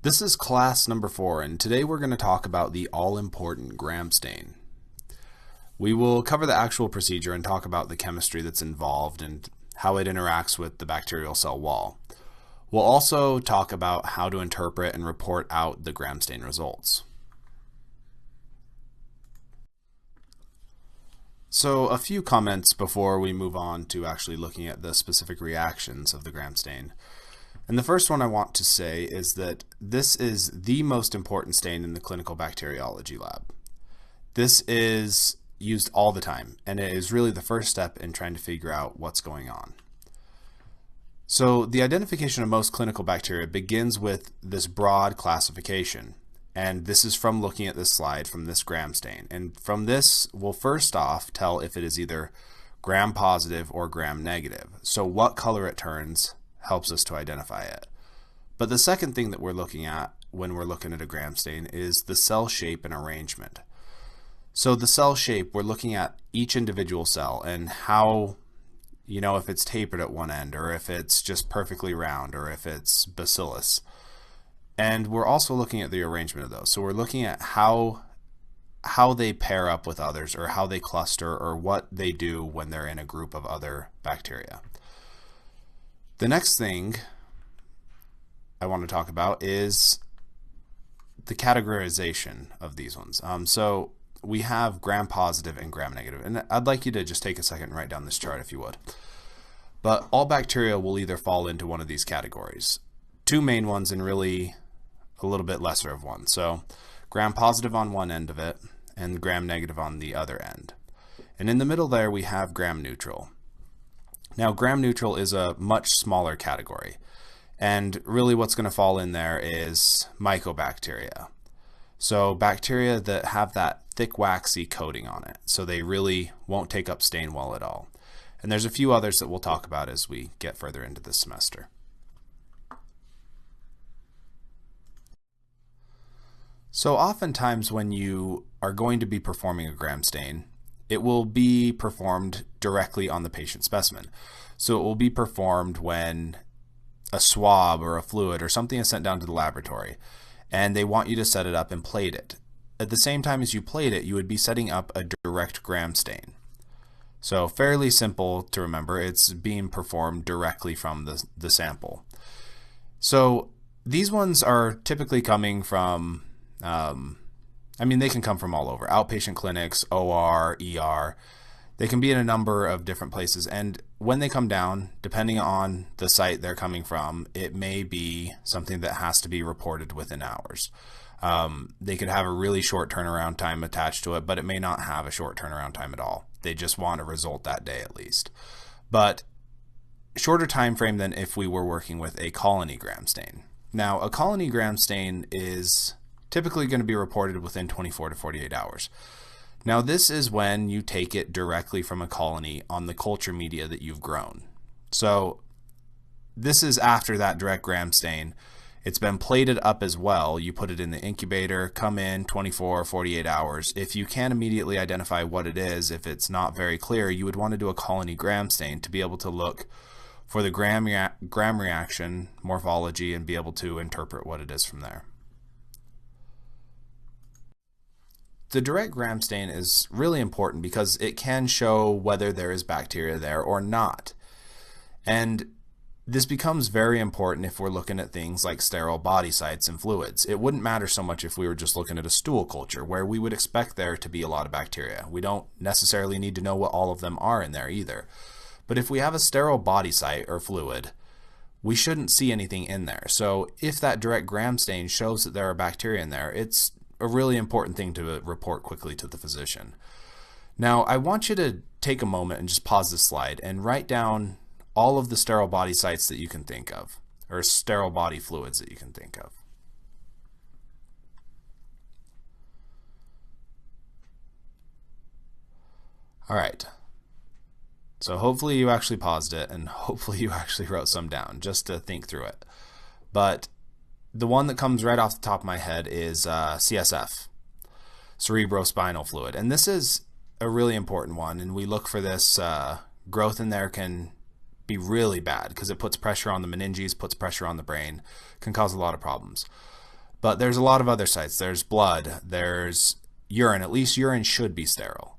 This is class number 4, and today we're going to talk about the all-important Gram stain. We will cover the actual procedure and talk about the chemistry that's involved and how it interacts with the bacterial cell wall. We'll also talk about how to interpret and report out the Gram stain results. So a few comments before we move on to actually looking at the specific reactions of the Gram stain. And the first one I want to say is that this is the most important stain in the clinical bacteriology lab. This is used all the time, and it is really the first step in trying to figure out what's going on. So the identification of most clinical bacteria begins with this broad classification. And this is from looking at this slide from this Gram stain. And from this, we'll first off tell if it is either Gram positive or Gram negative. So what color it turns helps us to identify it. But the second thing that we're looking at when we're looking at a Gram stain is the cell shape and arrangement. So the cell shape, we're looking at each individual cell and how, if it's tapered at one end, or if it's just perfectly round, or if it's bacillus. And we're also looking at the arrangement of those. So we're looking at how they pair up with others, or how they cluster, or what they do when they're in a group of other bacteria. The next thing I want to talk about is the categorization of these ones. So we have Gram positive and Gram negative, and I'd like you to just take a second and write down this chart if you would. But all bacteria will either fall into one of these categories. Two main ones and really a little bit lesser of one. So Gram positive on one end of it and Gram negative on the other end. And in the middle there we have Gram neutral. Now Gram neutral is a much smaller category, and really what's going to fall in there is mycobacteria. So bacteria that have that thick waxy coating on it, so they really won't take up stain well at all. And there's a few others that we'll talk about as we get further into this semester. So oftentimes when you are going to be performing a Gram stain, it will be performed directly on the patient specimen. So it will be performed when a swab or a fluid or something is sent down to the laboratory, and they want you to set it up and plate it. At the same time as you plate it, you would be setting up a direct Gram stain. So fairly simple to remember. It's being performed directly from the sample. So these ones are typically coming from they can come from all over. Outpatient clinics, OR, ER. They can be in a number of different places. And when they come down, depending on the site they're coming from, it may be something that has to be reported within hours. They could have a really short turnaround time attached to it, but it may not have a short turnaround time at all. They just want a result that day at least. But shorter time frame than if we were working with a colony Gram stain. Now, a colony Gram stain is typically going to be reported within 24 to 48 hours. Now this is when you take it directly from a colony on the culture media that you've grown. So this is after that direct Gram stain. It's been plated up as well. You put it in the incubator, come in 24 or 48 hours. If you can't immediately identify what it is, if it's not very clear, you would want to do a colony Gram stain to be able to look for the gram reaction morphology and be able to interpret what it is from there. The direct Gram stain is really important because it can show whether there is bacteria there or not. And this becomes very important if we're looking at things like sterile body sites and fluids. It wouldn't matter so much if we were just looking at a stool culture where we would expect there to be a lot of bacteria. We don't necessarily need to know what all of them are in there either. But if we have a sterile body site or fluid, we shouldn't see anything in there. So if that direct Gram stain shows that there are bacteria in there, it's a really important thing to report quickly to the physician. Now, I want you to take a moment and just pause this slide and write down all of the sterile body sites that you can think of, or sterile body fluids that you can think of. All right. So hopefully you actually paused it, and hopefully you actually wrote some down just to think through it. But the one that comes right off the top of my head is CSF, cerebrospinal fluid. And this is a really important one, and we look for this. Growth in there can be really bad because it puts pressure on the meninges, puts pressure on the brain, can cause a lot of problems. But there's a lot of other sites. There's blood, there's urine. At least urine should be sterile.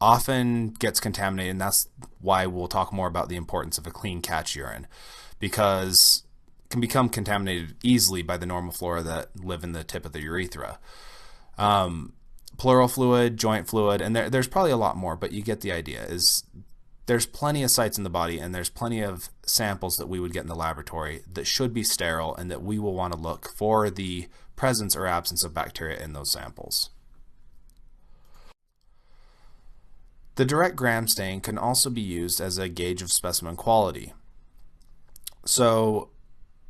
Often gets contaminated, and that's why we'll talk more about the importance of a clean catch urine, because it can become contaminated easily by the normal flora that live in the tip of the urethra. Pleural fluid, joint fluid, and there's probably a lot more, but you get the idea. Is there's plenty of sites in the body, and there's plenty of samples that we would get in the laboratory that should be sterile, and that we will want to look for the presence or absence of bacteria in those samples. The direct gram stain can also be used as a gauge of specimen quality. So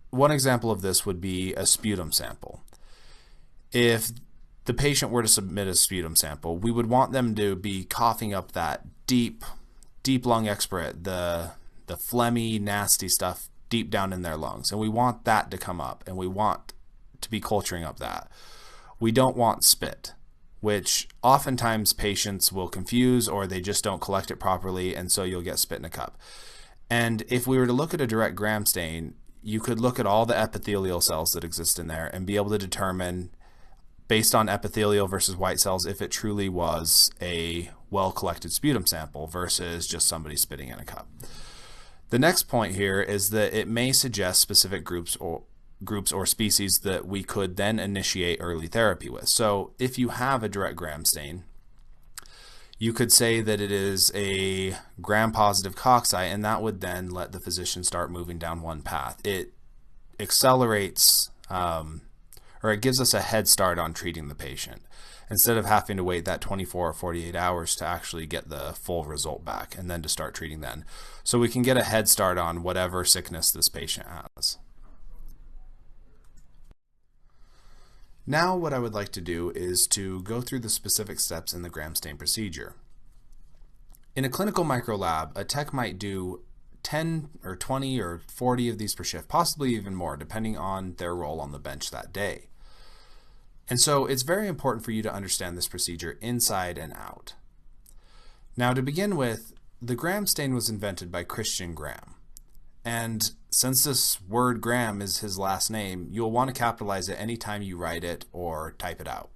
one example of this would be a sputum sample. If the patient were to submit a sputum sample, we would want them to be coughing up that deep lung expirate, the phlegmy, nasty stuff deep down in their lungs. And we want that to come up, and we want to be culturing up that. We don't want spit, which oftentimes patients will confuse, or they just don't collect it properly, and so you'll get spit in a cup. And if we were to look at a direct gram stain, you could look at all the epithelial cells that exist in there and be able to determine, based on epithelial versus white cells, if it truly was a well-collected sputum sample versus just somebody spitting in a cup. The next point here is that it may suggest specific groups or species that we could then initiate early therapy with. So if you have a direct gram stain, you could say that it is a gram-positive cocci, and that would then let the physician start moving down one path. It accelerates, or it gives us a head start on treating the patient, instead of having to wait that 24 or 48 hours to actually get the full result back and then to start treating then. So we can get a head start on whatever sickness this patient has. Now what I would like to do is to go through the specific steps in the gram stain procedure. In a clinical microlab, a tech might do 10 or 20 or 40 of these per shift, possibly even more, depending on their role on the bench that day. And so it's very important for you to understand this procedure inside and out. Now, to begin with, the gram stain was invented by Christian Graham. And since this word Graham is his last name, you'll want to capitalize it anytime you write it or type it out.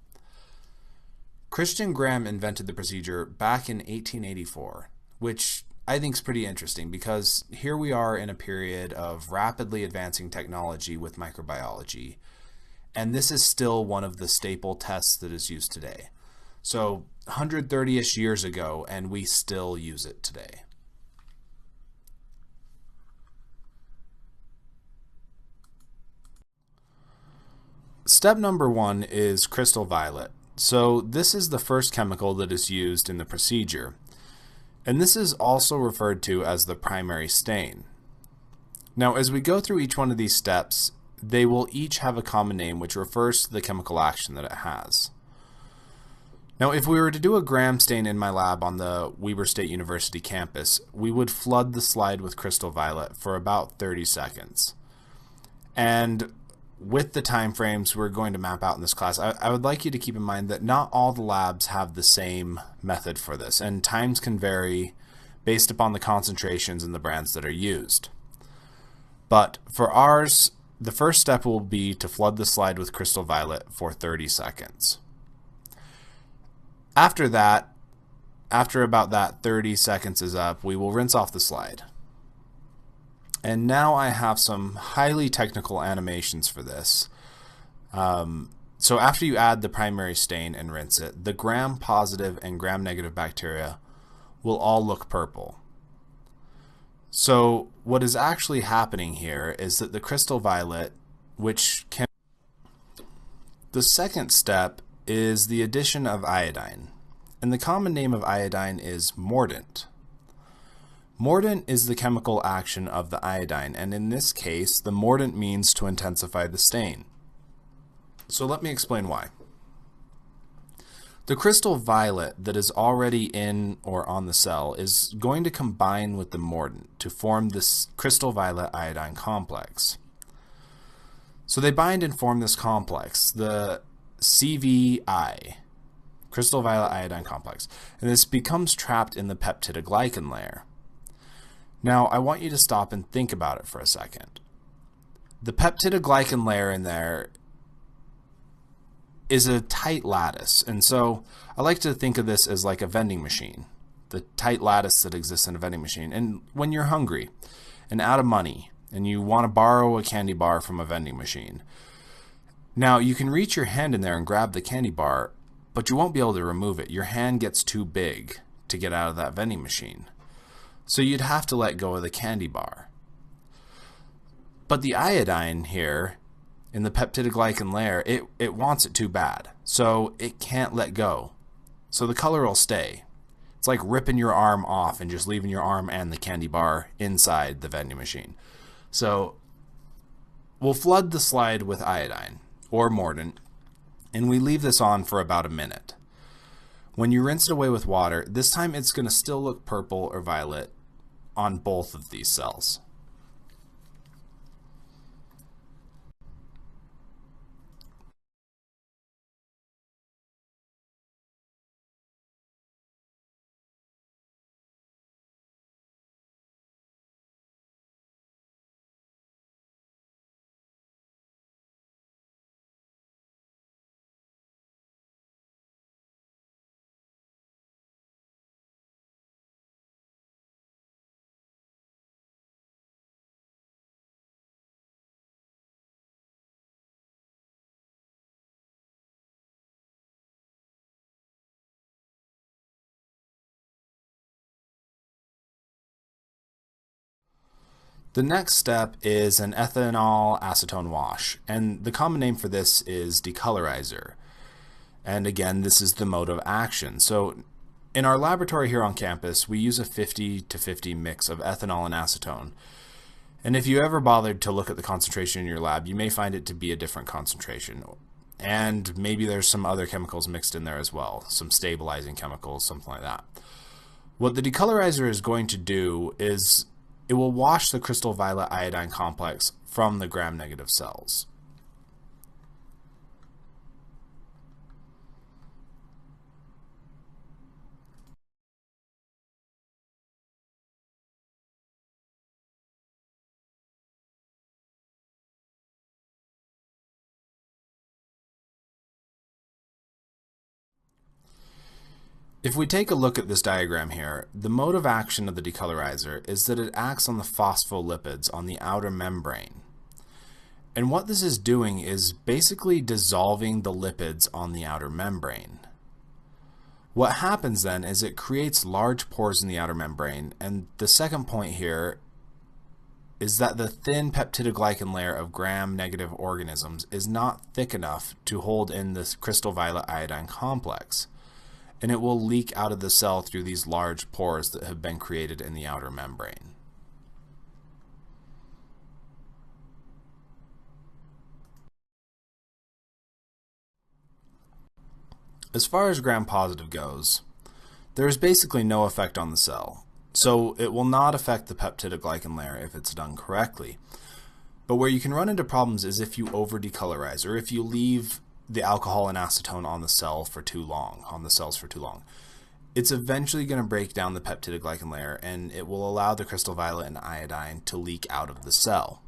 Christian Graham invented the procedure back in 1884, which I think is pretty interesting, because here we are in a period of rapidly advancing technology with microbiology, and this is still one of the staple tests that is used today. So 130-ish years ago, and we still use it today. Step number 1 is crystal violet. So this is the first chemical that is used in the procedure, and this is also referred to as the primary stain. Now, as we go through each one of these steps, they will each have a common name which refers to the chemical action that it has. Now, if we were to do a gram stain in my lab on the Weber State University campus, we would flood the slide with crystal violet for about 30 seconds. And with the time frames we're going to map out in this class, I would like you to keep in mind that not all the labs have the same method for this, and times can vary based upon the concentrations and the brands that are used. But for ours, the first step will be to flood the slide with crystal violet for 30 seconds. After that, after about that 30 seconds is up, we will rinse off the slide. And now I have some highly technical animations for this. So after you add the primary stain and rinse it, the gram-positive and gram-negative bacteria will all look purple. So what is actually happening here is that the crystal violet, which can... The second step is the addition of iodine. And the common name of iodine is mordant. Mordant is the chemical action of the iodine, and in this case, the mordant means to intensify the stain. So let me explain why. The crystal violet that is already in or on the cell is going to combine with the mordant to form this crystal violet iodine complex. So they bind and form this complex, the CVI, crystal violet iodine complex, and this becomes trapped in the peptidoglycan layer. Now, I want you to stop and think about it for a second. The peptidoglycan layer in there is a tight lattice. And so I like to think of this as like a vending machine, the tight lattice that exists in a vending machine. And when you're hungry and out of money and you want to borrow a candy bar from a vending machine, now you can reach your hand in there and grab the candy bar, but you won't be able to remove it. Your hand gets too big to get out of that vending machine. So you'd have to let go of the candy bar. But the iodine here in the peptidoglycan layer, it wants it too bad. So it can't let go. So the color will stay. It's like ripping your arm off and just leaving your arm and the candy bar inside the vending machine. So we'll flood the slide with iodine or mordant, and we leave this on for about a minute. When you rinse it away with water, this time it's going to still look purple or violet on both of these cells. The next step is an ethanol acetone wash, and the common name for this is decolorizer. And again, this is the mode of action. So in our laboratory here on campus, we use a 50-50 mix of ethanol and acetone. And if you ever bothered to look at the concentration in your lab, you may find it to be a different concentration. And maybe there's some other chemicals mixed in there as well, some stabilizing chemicals, something like that. What the decolorizer is going to do is it will wash the crystal violet iodine complex from the gram-negative cells. If we take a look at this diagram here, the mode of action of the decolorizer is that it acts on the phospholipids on the outer membrane. And what this is doing is basically dissolving the lipids on the outer membrane. What happens then is it creates large pores in the outer membrane, and the second point here is that the thin peptidoglycan layer of gram-negative organisms is not thick enough to hold in this crystal violet iodine complex, and it will leak out of the cell through these large pores that have been created in the outer membrane. As far as gram-positive goes, there is basically no effect on the cell, so it will not affect the peptidoglycan layer if it's done correctly. But where you can run into problems is if you over-decolorize, or if you leave the alcohol and acetone on the cells for too long. It's eventually going to break down the peptidoglycan layer, and it will allow the crystal violet and iodine to leak out of the cell.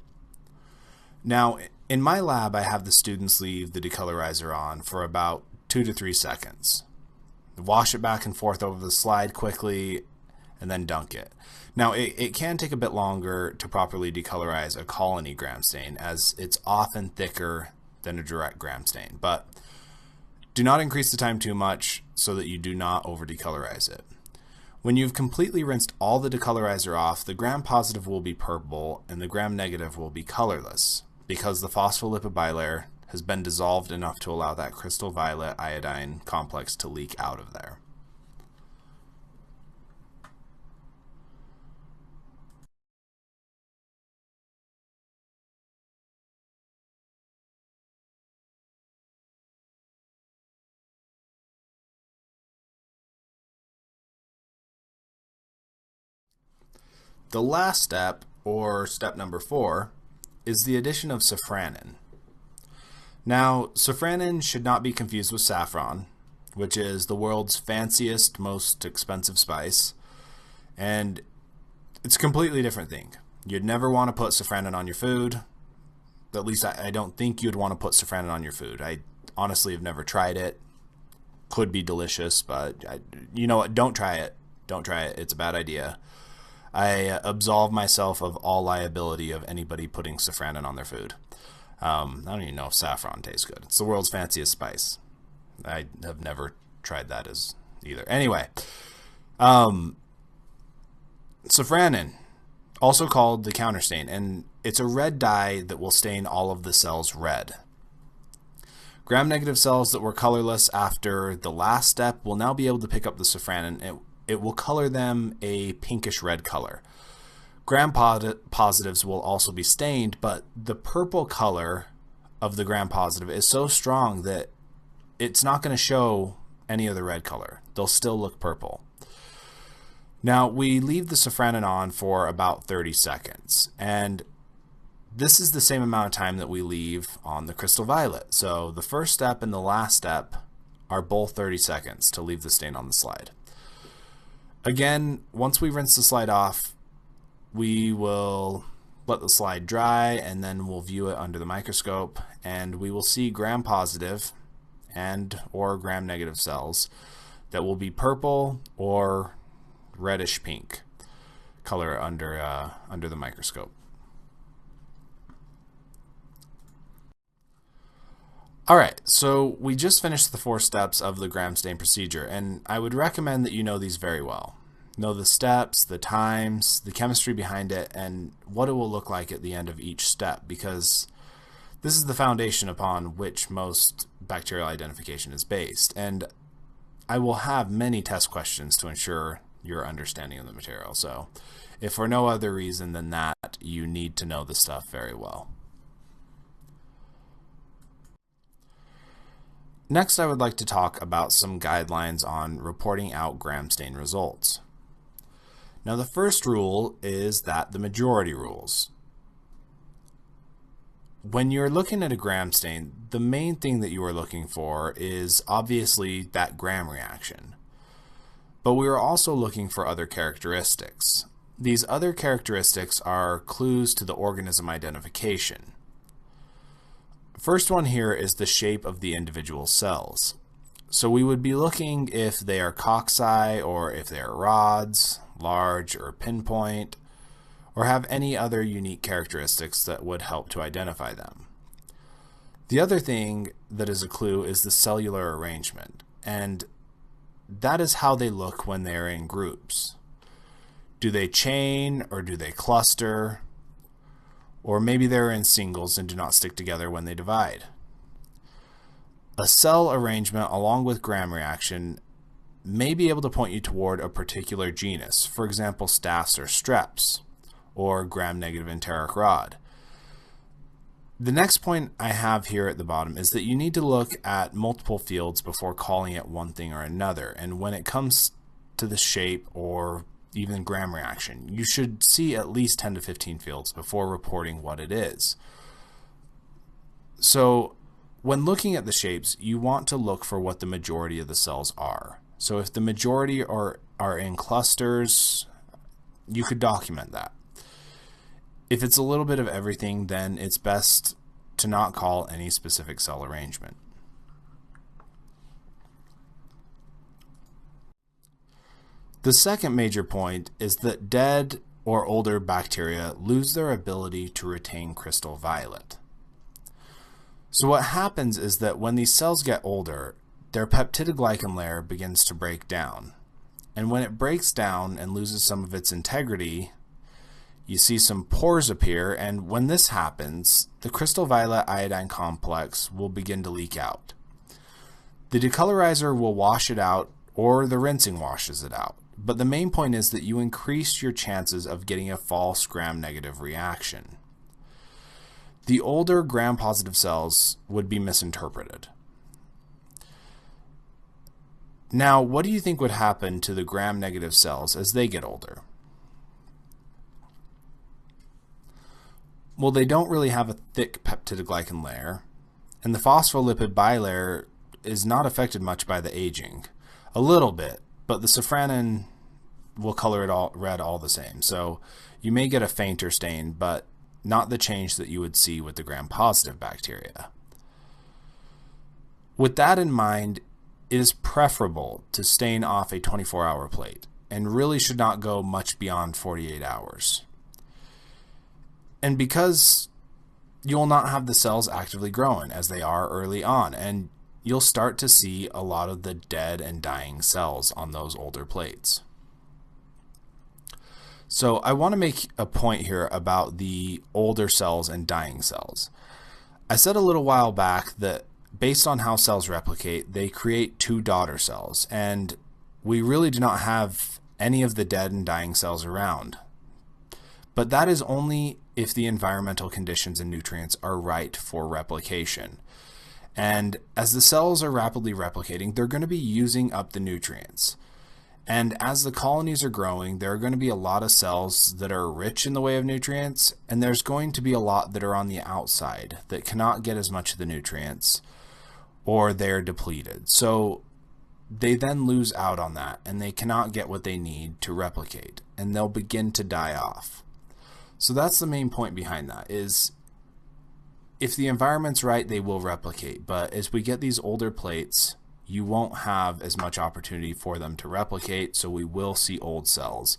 Now, in my lab, I have the students leave the decolorizer on for about 2 to 3 seconds. Wash it back and forth over the slide quickly, and then dunk it. Now, it can take a bit longer to properly decolorize a colony gram stain, as it's often thicker than a direct gram stain, but do not increase the time too much so that you do not over decolorize it. When you've completely rinsed all the decolorizer off, the gram-positive will be purple and the gram-negative will be colorless, because the phospholipid bilayer has been dissolved enough to allow that crystal violet iodine complex to leak out of there. The last step, or step number 4, is the addition of safranin. Now, safranin should not be confused with saffron, which is the world's fanciest, most expensive spice, and it's a completely different thing. You'd never want to put safranin on your food. At least I don't think you'd want to put safranin on your food. honestly have never tried it. Could be delicious, but you know what? Don't try it. Don't try it. It's a bad idea. I absolve myself of all liability of anybody putting safranin on their food. I don't even know if saffron tastes good. It's the world's fanciest spice. I have never tried that as either. Anyway, safranin, also called the counterstain, and it's a red dye that will stain all of the cells red. Gram-negative cells that were colorless after the last step will now be able to pick up the safranin. It will color them a pinkish red color. Gram-positives will also be stained, but the purple color of the gram-positive is so strong that it's not going to show any of the red color. They'll still look purple. Now, we leave the safranin on for about 30 seconds, and this is the same amount of time that we leave on the crystal violet. So the first step and the last step are both 30 seconds to leave the stain on the slide. Again, once we rinse the slide off, we will let the slide dry, and then we'll view it under the microscope, and we will see gram-positive and or gram-negative cells that will be purple or reddish pink color under the microscope. Alright, so we just finished the 4 steps of the gram stain procedure, and I would recommend that you know these very well. Know the steps, the times, the chemistry behind it, and what it will look like at the end of each step, because this is the foundation upon which most bacterial identification is based. And I will have many test questions to ensure your understanding of the material. So if for no other reason than that, you need to know the stuff very well. Next, I would like to talk about some guidelines on reporting out gram stain results. Now, the first rule is that the majority rules. When you're looking at a gram stain, the main thing that you are looking for is obviously that gram reaction. But we are also looking for other characteristics. These other characteristics are clues to the organism identification. First one here is the shape of the individual cells. So we would be looking if they are cocci or if they are rods, large or pinpoint, or have any other unique characteristics that would help to identify them. The other thing that is a clue is the cellular arrangement, and that is how they look when they are in groups. Do they chain or do they cluster? Or maybe they're in singles and do not stick together when they divide. A cell arrangement along with gram reaction may be able to point you toward a particular genus, for example Staph or Streps, or gram-negative enteric rod. The next point I have here at the bottom is that you need to look at multiple fields before calling it one thing or another, and when it comes to the shape or even gram reaction, you should see at least 10 to 15 fields before reporting what it is. So when looking at the shapes, you want to look for what the majority of the cells are. So if the majority are in clusters, you could document that. If it's a little bit of everything, then it's best to not call any specific cell arrangement. The second major point is that dead or older bacteria lose their ability to retain crystal violet. So what happens is that when these cells get older, their peptidoglycan layer begins to break down. And when it breaks down and loses some of its integrity, you see some pores appear, and when this happens, the crystal violet iodine complex will begin to leak out. The decolorizer will wash it out, or the rinsing washes it out. But the main point is that you increase your chances of getting a false gram-negative reaction. The older gram-positive cells would be misinterpreted. Now, what do you think would happen to the gram-negative cells as they get older? Well, they don't really have a thick peptidoglycan layer, and the phospholipid bilayer is not affected much by the aging. A little bit, but the safranin will color it all red all the same. So you may get a fainter stain, but not the change that you would see with the gram-positive bacteria. With that in mind, it is preferable to stain off a 24-hour plate and really should not go much beyond 48 hours. And because you'll not have the cells actively growing as they are early on, and you'll start to see a lot of the dead and dying cells on those older plates. So I want to make a point here about the older cells and dying cells. I said a little while back that based on how cells replicate, they create two daughter cells, and we really do not have any of the dead and dying cells around. But that is only if the environmental conditions and nutrients are right for replication. And as the cells are rapidly replicating, they're going to be using up the nutrients. And as the colonies are growing, there are going to be a lot of cells that are rich in the way of nutrients, and there's going to be a lot that are on the outside that cannot get as much of the nutrients, or they're depleted. So they then lose out on that, and they cannot get what they need to replicate, and they'll begin to die off. So that's the main point behind that, is if the environment's right, they will replicate. But as we get these older plates, you won't have as much opportunity for them to replicate, so we will see old cells.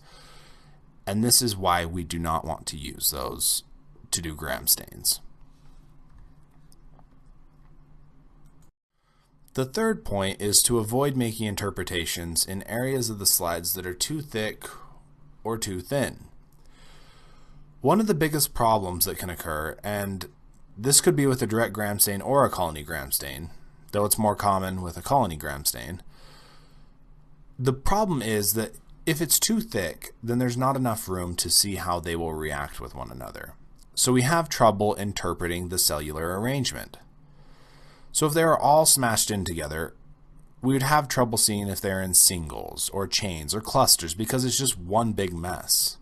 And this is why we do not want to use those to do gram stains. The third point is to avoid making interpretations in areas of the slides that are too thick or too thin. One of the biggest problems that can occur, and this could be with a direct gram stain or a colony gram stain, though it's more common with a colony gram stain. The problem is that if it's too thick, then there's not enough room to see how they will react with one another. So we have trouble interpreting the cellular arrangement. So if they are all smashed in together, we would have trouble seeing if they're in singles or chains or clusters because it's just one big mess.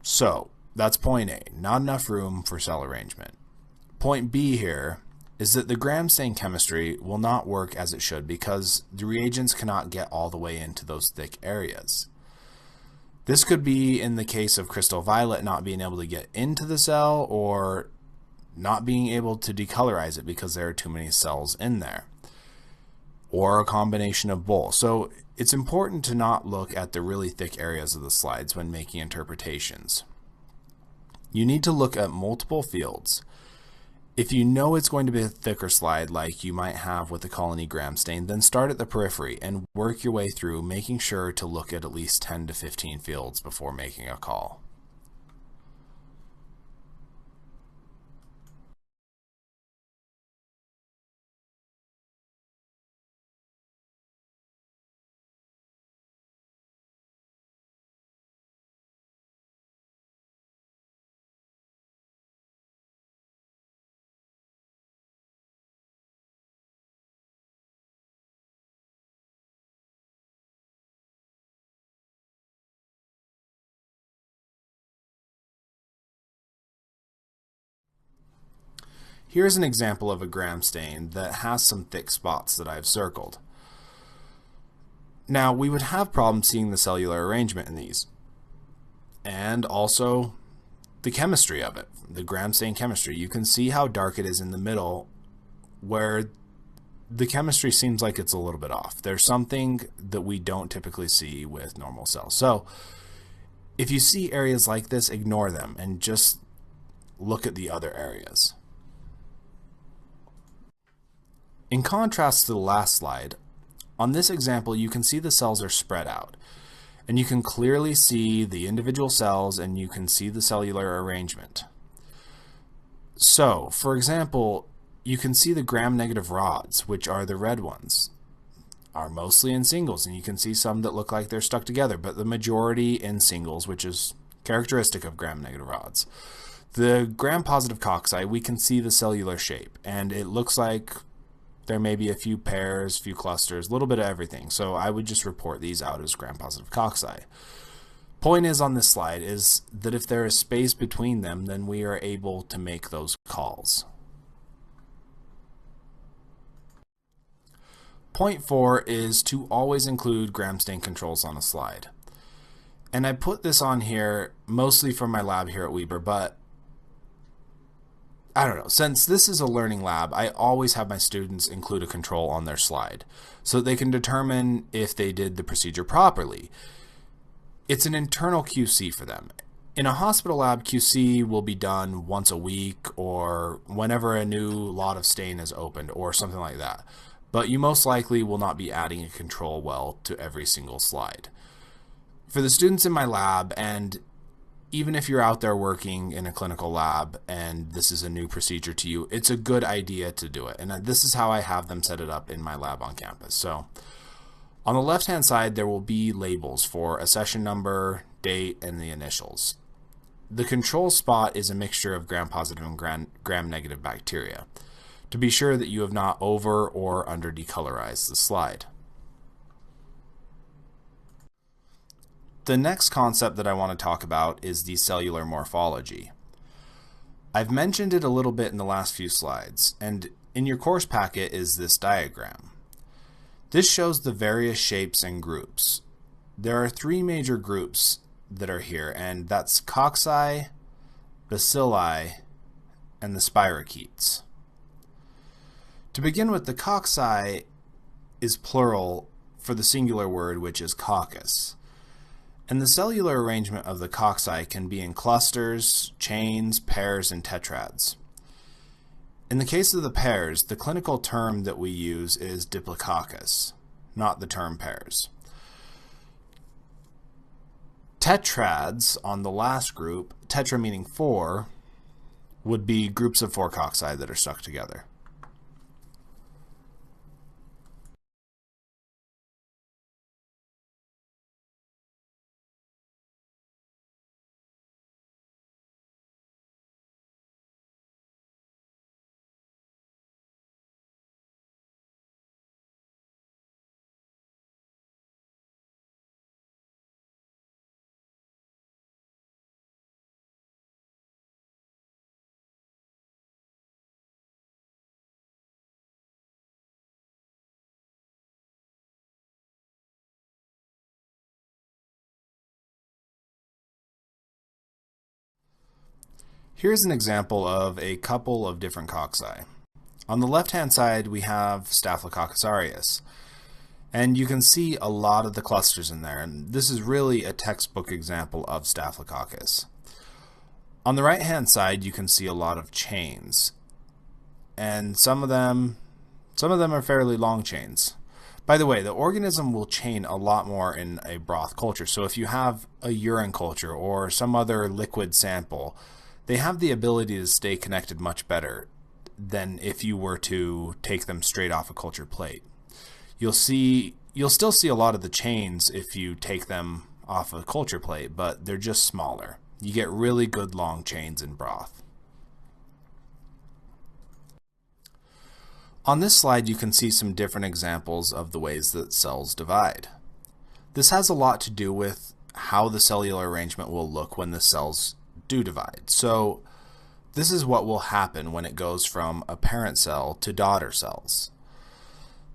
So that's point A, not enough room for cell arrangement. Point B here is that the gram stain chemistry will not work as it should because the reagents cannot get all the way into those thick areas. This could be in the case of crystal violet not being able to get into the cell or not being able to decolorize it because there are too many cells in there, or a combination of both. So it's important to not look at the really thick areas of the slides when making interpretations. You need to look at multiple fields. If you know it's going to be a thicker slide like you might have with the colony gram stain, then start at the periphery and work your way through, making sure to look at least 10 to 15 fields before making a call. Here's an example of a gram stain that has some thick spots that I've circled. Now, we would have problems seeing the cellular arrangement in these, and also the chemistry of it, the gram stain chemistry. You can see how dark it is in the middle where the chemistry seems like it's a little bit off. There's something that we don't typically see with normal cells. So if you see areas like this, ignore them and just look at the other areas. In contrast to the last slide, on this example you can see the cells are spread out, and you can clearly see the individual cells and you can see the cellular arrangement. So, for example, you can see the gram-negative rods, which are the red ones, are mostly in singles, and you can see some that look like they're stuck together, but the majority in singles, which is characteristic of gram-negative rods. The gram-positive cocci, we can see the cellular shape, and it looks like there may be a few pairs, few clusters, a little bit of everything. So I would just report these out as gram-positive cocci. Point is on this slide is that if there is space between them, then we are able to make those calls. Point 4 is to always include gram stain controls on a slide. And I put this on here mostly from my lab here at Weber, but I don't know, since this is a learning lab, I always have my students include a control on their slide so that they can determine if they did the procedure properly. It's an internal QC for them. In a hospital lab, QC will be done once a week or whenever a new lot of stain is opened or something like that. But you most likely will not be adding a control well to every single slide. For the students in my lab, and even if you're out there working in a clinical lab and this is a new procedure to you, it's a good idea to do it. And this is how I have them set it up in my lab on campus. So on the left-hand side, there will be labels for a session number, date, and the initials. The control spot is a mixture of gram-positive and gram-negative bacteria to be sure that you have not over or under decolorized the slide. The next concept that I want to talk about is the cellular morphology. I've mentioned it a little bit in the last few slides, and in your course packet is this diagram. This shows the various shapes and groups. There are three major groups that are here, and that's cocci, bacilli, and the spirochetes. To begin with, the cocci is plural for the singular word, which is coccus. And the cellular arrangement of the cocci can be in clusters, chains, pairs, and tetrads. In the case of the pairs, the clinical term that we use is diplococcus, not the term pairs. Tetrads on the last group, tetra meaning four, would be groups of four cocci that are stuck together. Here's an example of a couple of different cocci. On the left-hand side, we have Staphylococcus aureus, and you can see a lot of the clusters in there, and this is really a textbook example of Staphylococcus. On the right-hand side, you can see a lot of chains, and some of them are fairly long chains. By the way, the organism will chain a lot more in a broth culture, so if you have a urine culture or some other liquid sample, they have the ability to stay connected much better than if you were to take them straight off a culture plate. You'll still see a lot of the chains if you take them off a culture plate, but they're just smaller. You get really good long chains in broth. On this slide, you can see some different examples of the ways that cells divide. This has a lot to do with how the cellular arrangement will look when the cells do divide. So this is what will happen when it goes from a parent cell to daughter cells.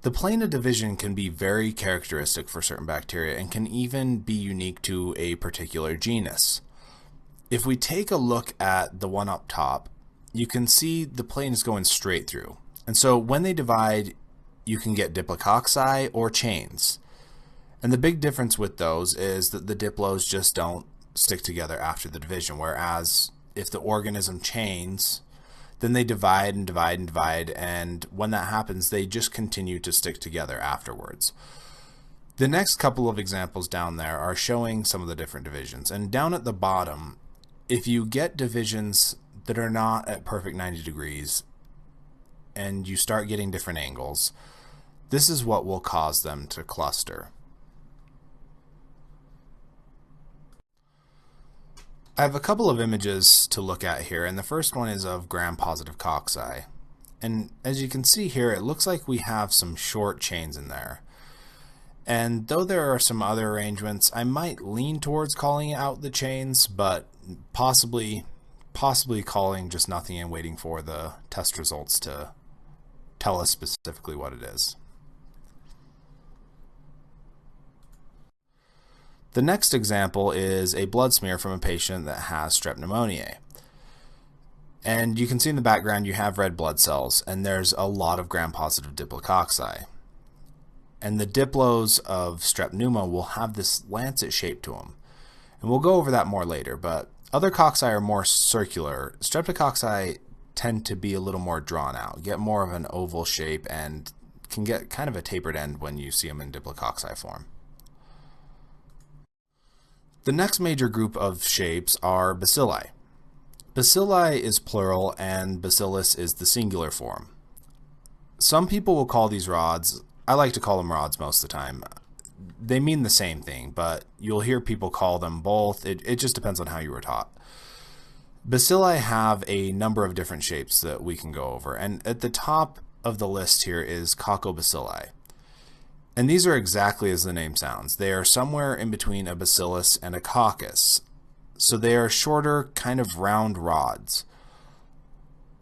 The plane of division can be very characteristic for certain bacteria and can even be unique to a particular genus. If we take a look at the one up top, you can see the plane is going straight through. And so when they divide, you can get diplococci or chains. And the big difference with those is that the diplos just don't stick together after the division, whereas if the organism chains, then they divide and divide and divide, and when that happens, they just continue to stick together afterwards. The next couple of examples down there are showing some of the different divisions, and down at the bottom, if you get divisions that are not at perfect 90 degrees and you start getting different angles, this is what will cause them to cluster. I have a couple of images to look at here, and the first one is of gram-positive cocci. And as you can see here, it looks like we have some short chains in there. And though there are some other arrangements, I might lean towards calling out the chains, but possibly calling just nothing and waiting for the test results to tell us specifically what it is. The next example is a blood smear from a patient that has strep pneumoniae. And you can see in the background you have red blood cells, and there's a lot of gram-positive diplococci. And the diplos of strep pneuma will have this lancet shape to them. And we'll go over that more later, but other cocci are more circular. Streptococci tend to be a little more drawn out, get more of an oval shape, and can get kind of a tapered end when you see them in diplococci form. The next major group of shapes are bacilli. Bacilli is plural and bacillus is the singular form. Some people will call these rods, I like to call them rods most of the time. They mean the same thing, but you'll hear people call them both. It just depends on how you were taught. Bacilli have a number of different shapes that we can go over, and at the top of the list here is coccobacilli. And these are exactly as the name sounds. They are somewhere in between a bacillus and a coccus. So they are shorter, kind of round rods.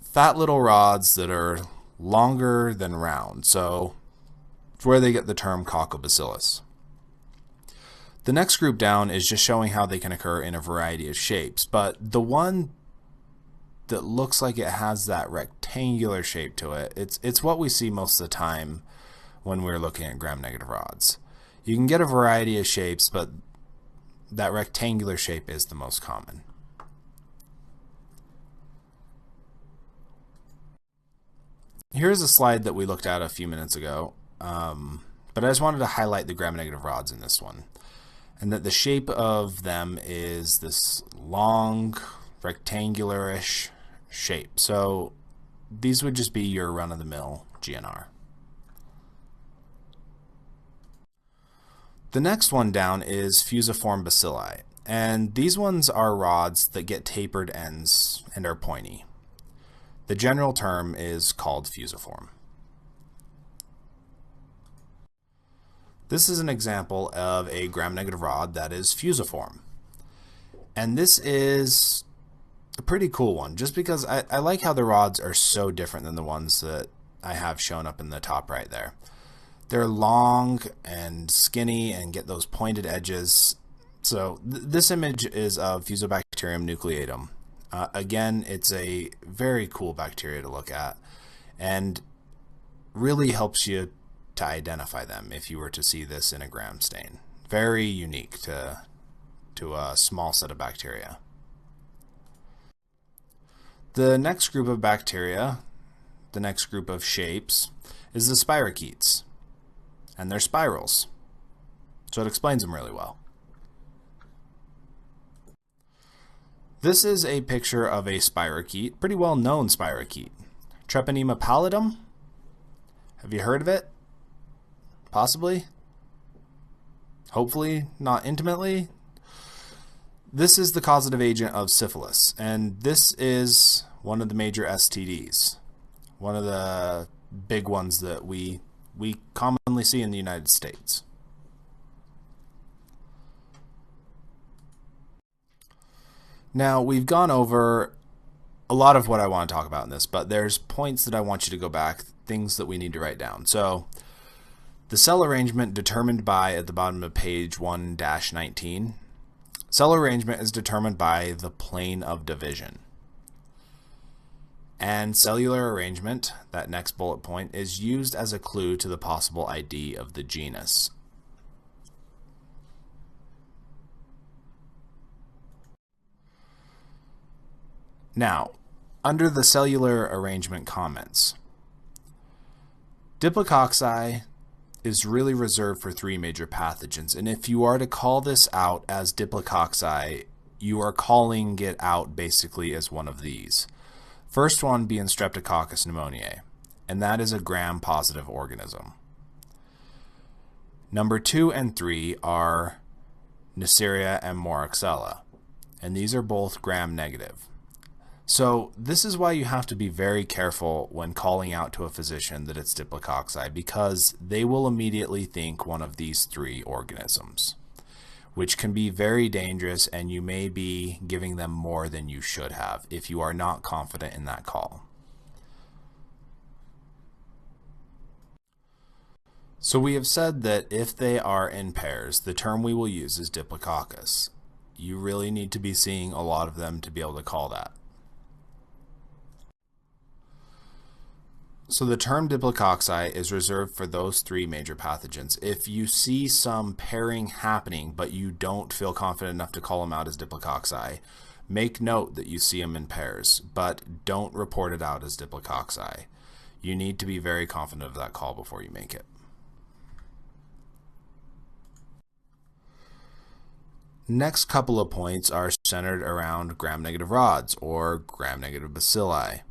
Fat little rods that are longer than round. So it's where they get the term coccobacillus. The next group down is just showing how they can occur in a variety of shapes. But the one that looks like it has that rectangular shape to it, it's what we see most of the time when we're looking at gram-negative rods. You can get a variety of shapes, but that rectangular shape is the most common. Here's a slide that we looked at a few minutes ago, but I just wanted to highlight the gram-negative rods in this one, and that the shape of them is this long, rectangular-ish shape. So these would just be your run-of-the-mill GNR. The next one down is fusiform bacilli, and these ones are rods that get tapered ends and are pointy. The general term is called fusiform. This is an example of a gram-negative rod that is fusiform. And this is a pretty cool one, just because I like how the rods are so different than the ones that I have shown up in the top right there. They're long and skinny and get those pointed edges. So this image is of Fusobacterium nucleatum. Again, it's a very cool bacteria to look at and really helps you to identify them if you were to see this in a gram stain. Very unique to a small set of bacteria. The next group of bacteria, the next group of shapes, is the spirochetes. And they're spirals. So it explains them really well. This is a picture of a spirochete, pretty well known spirochete. Treponema pallidum. Have you heard of it? Possibly? Hopefully, not intimately. This is the causative agent of syphilis, and this is one of the major STDs. One of the big ones that we commonly see in the United States. Now, we've gone over a lot of what I want to talk about in this, but there's points that I want you to go back, things that we need to write down. So, the cell arrangement determined by, at the bottom of page 1-19, cell arrangement is determined by the plane of division. And cellular arrangement, that next bullet point, is used as a clue to the possible ID of the genus. Now, under the cellular arrangement comments, Diplococci is really reserved for 3 major pathogens, and if you are to call this out as Diplococci, you are calling it out basically as one of these. First one being Streptococcus pneumoniae, and that is a gram-positive organism. Number 2 and 3 are Neisseria and Moraxella, and these are both gram-negative. So this is why you have to be very careful when calling out to a physician that it's Diplococci, because they will immediately think one of these 3 organisms, which can be very dangerous, and you may be giving them more than you should have if you are not confident in that call. So we have said that if they are in pairs, the term we will use is Diplococcus. You really need to be seeing a lot of them to be able to call that. So the term diplococci is reserved for those three major pathogens. If you see some pairing happening, but you don't feel confident enough to call them out as diplococci, make note that you see them in pairs, but don't report it out as diplococci. You need to be very confident of that call before you make it. Next couple of points are centered around gram-negative rods or gram-negative bacilli.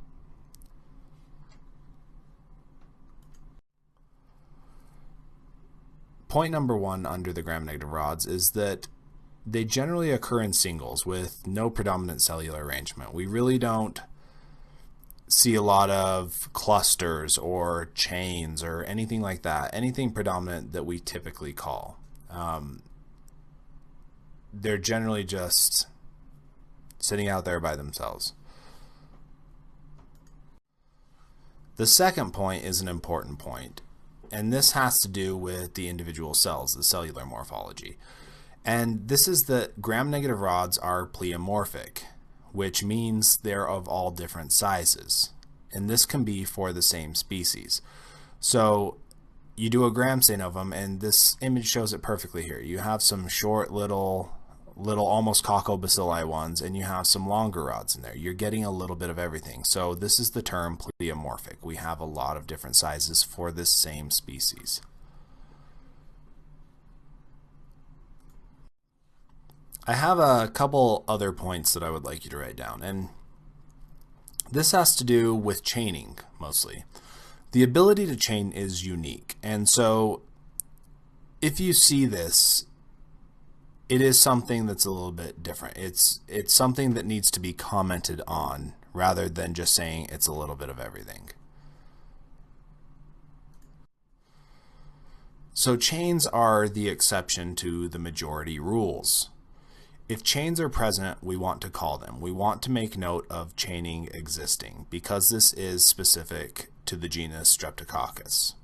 Point number one under the gram-negative rods is that they generally occur in singles with no predominant cellular arrangement. We really don't see a lot of clusters or chains or anything like that, anything predominant that we typically call. They're generally just sitting out there by themselves. The second point is an important point, and this has to do with the individual cells, the cellular morphology. And this is that gram-negative rods are pleomorphic, which means they're of all different sizes. And this can be for the same species. So you do a gram stain of them, and this image shows it perfectly here. You have some short little almost coccobacilli ones, and you have some longer rods in there. You're getting a little bit of everything. So this is the term pleomorphic. We have a lot of different sizes for this same species. I have a couple other points that I would like you to write down, and this has to do with chaining mostly. The ability to chain is unique, and so if you see this, it is something that's a little bit different. It's something that needs to be commented on rather than just saying it's a little bit of everything. So chains are the exception to the majority rules. If chains are present, we want to call them. We want to make note of chaining existing because this is specific to the genus Streptococcus.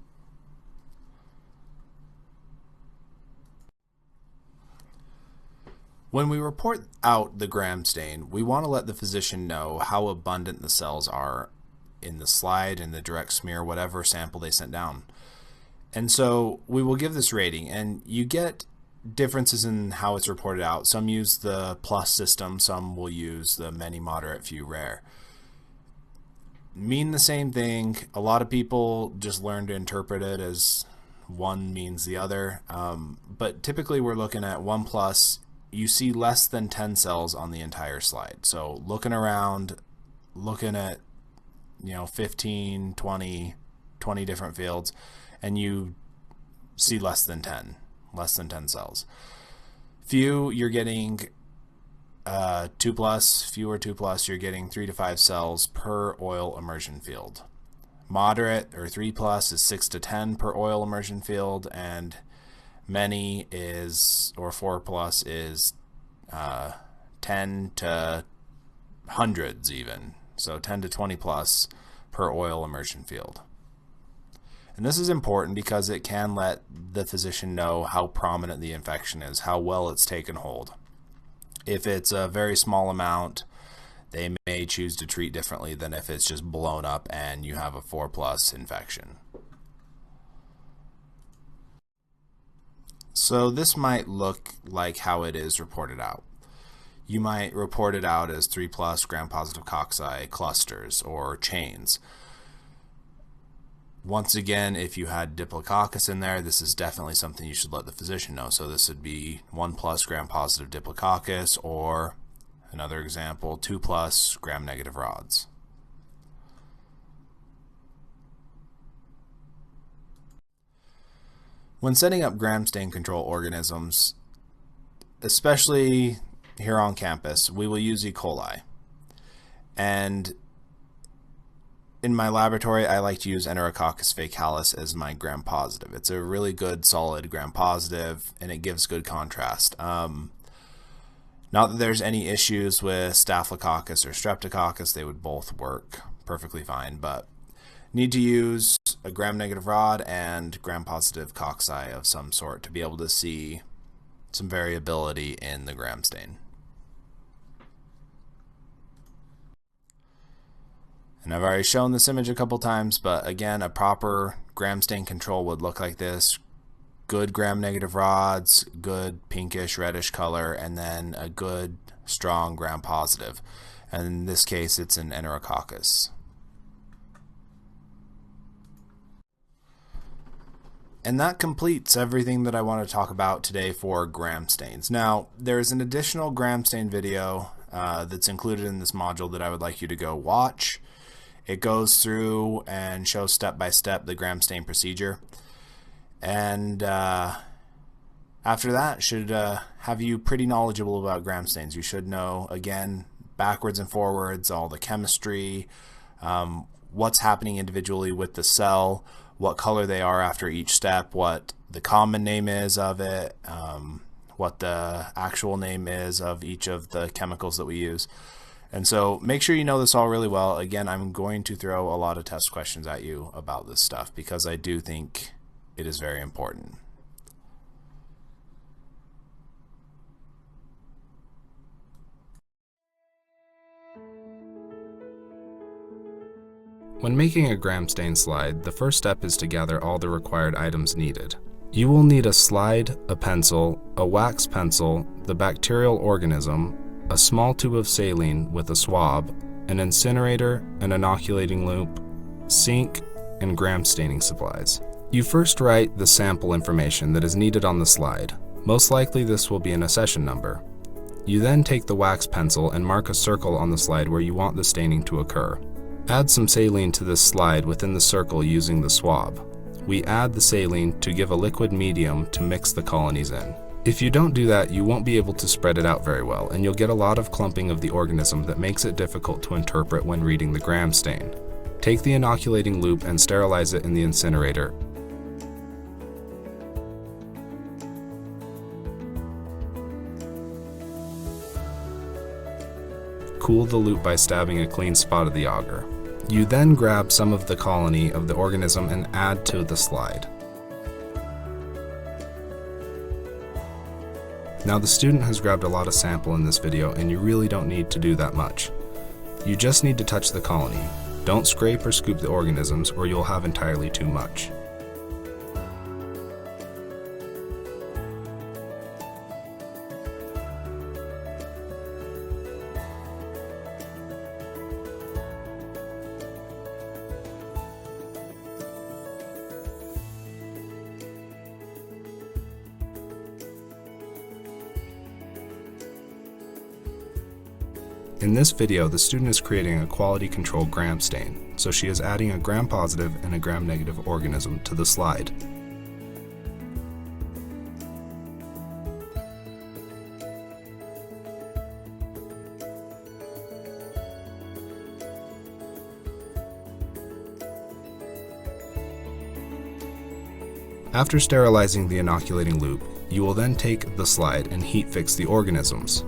When we report out the gram stain, we want to let the physician know how abundant the cells are in the slide, in the direct smear, whatever sample they sent down. And so we will give this rating, and you get differences in how it's reported out. Some use the plus system, some will use the many, moderate, few, rare. Mean the same thing. A lot of people just learn to interpret it as one means the other, but typically we're looking at 1 plus. You see less than 10 cells on the entire slide. So looking around, looking at 15, 20 different fields, and you see less than 10 cells. Few, you're getting 2 plus, fewer 2 plus, you're getting 3 to 5 cells per oil immersion field. Moderate or 3 plus is 6 to 10 per oil immersion field, and many is, or 4 plus is 10 to hundreds even. So 10 to 20 plus per oil immersion field. And this is important because it can let the physician know how prominent the infection is, how well it's taken hold. If it's a very small amount, they may choose to treat differently than if it's just blown up and you have a 4 plus infection. So this might look like how it is reported out. You might report it out as 3 plus gram-positive cocci clusters or chains. Once again, if you had Diplococcus in there, this is definitely something you should let the physician know. So this would be 1 plus gram-positive Diplococcus, or another example, 2 plus gram-negative rods. When setting up gram stain control organisms, especially here on campus, we will use E. coli. And in my laboratory, I like to use Enterococcus faecalis as my gram-positive. It's a really good, solid gram-positive, and it gives good contrast. Not that there's any issues with Staphylococcus or Streptococcus, they would both work perfectly fine, but need to use a gram-negative rod and gram-positive cocci of some sort to be able to see some variability in the gram stain. And I've already shown this image a couple times, but again, a proper gram stain control would look like this. Good gram-negative rods, good pinkish reddish color, and then a good strong gram-positive. And in this case, it's an Enterococcus. And that completes everything that I want to talk about today for gram stains. Now, there's an additional gram stain video that's included in this module that I would like you to go watch. It goes through and shows step by step the gram stain procedure. And after that should have you pretty knowledgeable about gram stains. You should know, again, backwards and forwards, all the chemistry, what's happening individually with the cell, what color they are after each step, what the common name is of it, what the actual name is of each of the chemicals that we use. And so make sure you know this all really well. Again, I'm going to throw a lot of test questions at you about this stuff because I do think it is very important. When making a gram stain slide, the first step is to gather all the required items needed. You will need a slide, a pencil, a wax pencil, the bacterial organism, a small tube of saline with a swab, an incinerator, an inoculating loop, sink, and gram staining supplies. You first write the sample information that is needed on the slide. Most likely this will be an accession number. You then take the wax pencil and mark a circle on the slide where you want the staining to occur. Add some saline to this slide within the circle using the swab. We add the saline to give a liquid medium to mix the colonies in. If you don't do that, you won't be able to spread it out very well, and you'll get a lot of clumping of the organism that makes it difficult to interpret when reading the gram stain. Take the inoculating loop and sterilize it in the incinerator. Cool the loop by stabbing a clean spot of the agar. You then grab some of the colony of the organism and add to the slide. Now the student has grabbed a lot of sample in this video, and you really don't need to do that much. You just need to touch the colony. Don't scrape or scoop the organisms or you'll have entirely too much. In this video, the student is creating a quality control gram stain, so she is adding a gram-positive and a gram-negative organism to the slide. After sterilizing the inoculating loop, you will then take the slide and heat fix the organisms.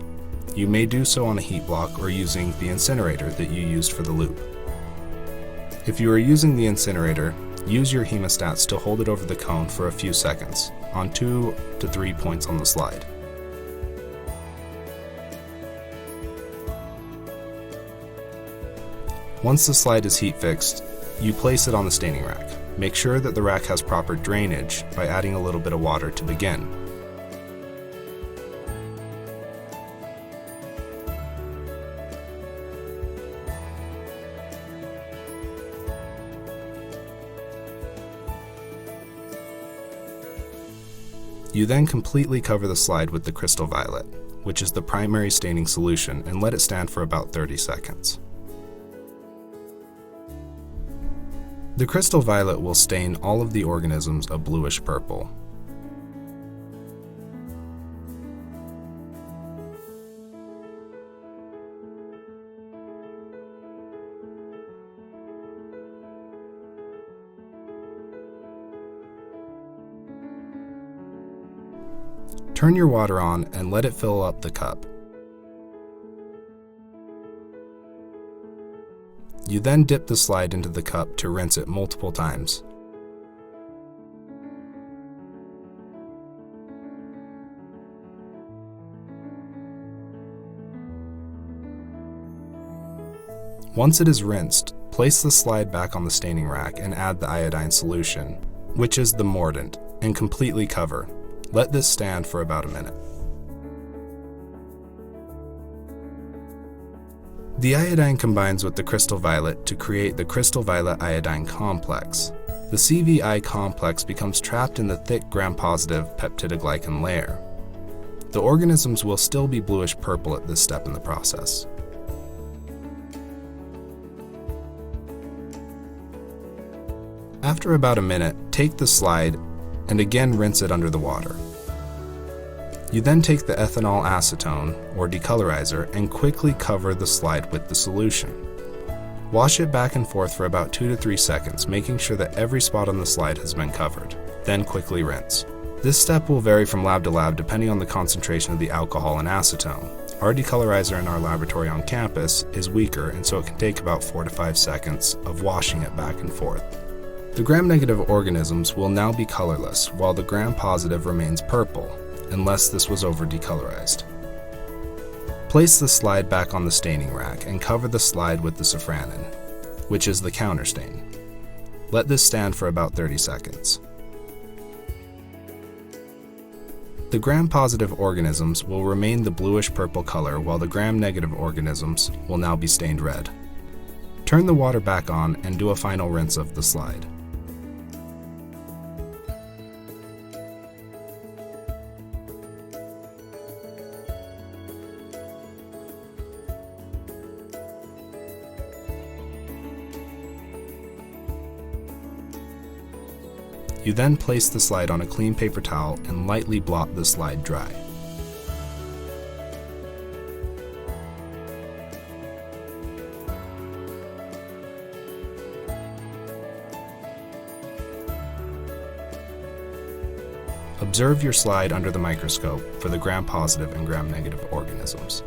You may do so on a heat block or using the incinerator that you used for the loop. If you are using the incinerator, use your hemostats to hold it over the cone for a few seconds, on 2 to 3 points on the slide. Once the slide is heat fixed, you place it on the staining rack. Make sure that the rack has proper drainage by adding a little bit of water to begin. You then completely cover the slide with the crystal violet, which is the primary staining solution, and let it stand for about 30 seconds. The crystal violet will stain all of the organisms a bluish purple. Turn your water on and let it fill up the cup. You then dip the slide into the cup to rinse it multiple times. Once it is rinsed, Place the slide back on the staining rack and add the iodine solution, which is the mordant, and completely cover. Let this stand for about a minute. The iodine combines with the crystal violet to create the crystal violet iodine complex. The CVI complex becomes trapped in the thick gram-positive peptidoglycan layer. The organisms will still be bluish-purple at this step in the process. After about a minute, take the slide and again rinse it under the water. You then take the ethanol acetone, or decolorizer, and quickly cover the slide with the solution. Wash it back and forth for about 2 to 3 seconds, making sure that every spot on the slide has been covered. Then quickly rinse. This step will vary from lab to lab depending on the concentration of the alcohol and acetone. Our decolorizer in our laboratory on campus is weaker, and so it can take about 4 to 5 seconds of washing it back and forth. The gram-negative organisms will now be colorless, while the gram-positive remains purple, unless this was over-decolorized. Place the slide back on the staining rack and cover the slide with the safranin, which is the counterstain. Let this stand for about 30 seconds. The gram-positive organisms will remain the bluish-purple color, while the gram-negative organisms will now be stained red. Turn the water back on and do a final rinse of the slide. You then place the slide on a clean paper towel and lightly blot the slide dry. Observe your slide under the microscope for the gram-positive and gram-negative organisms.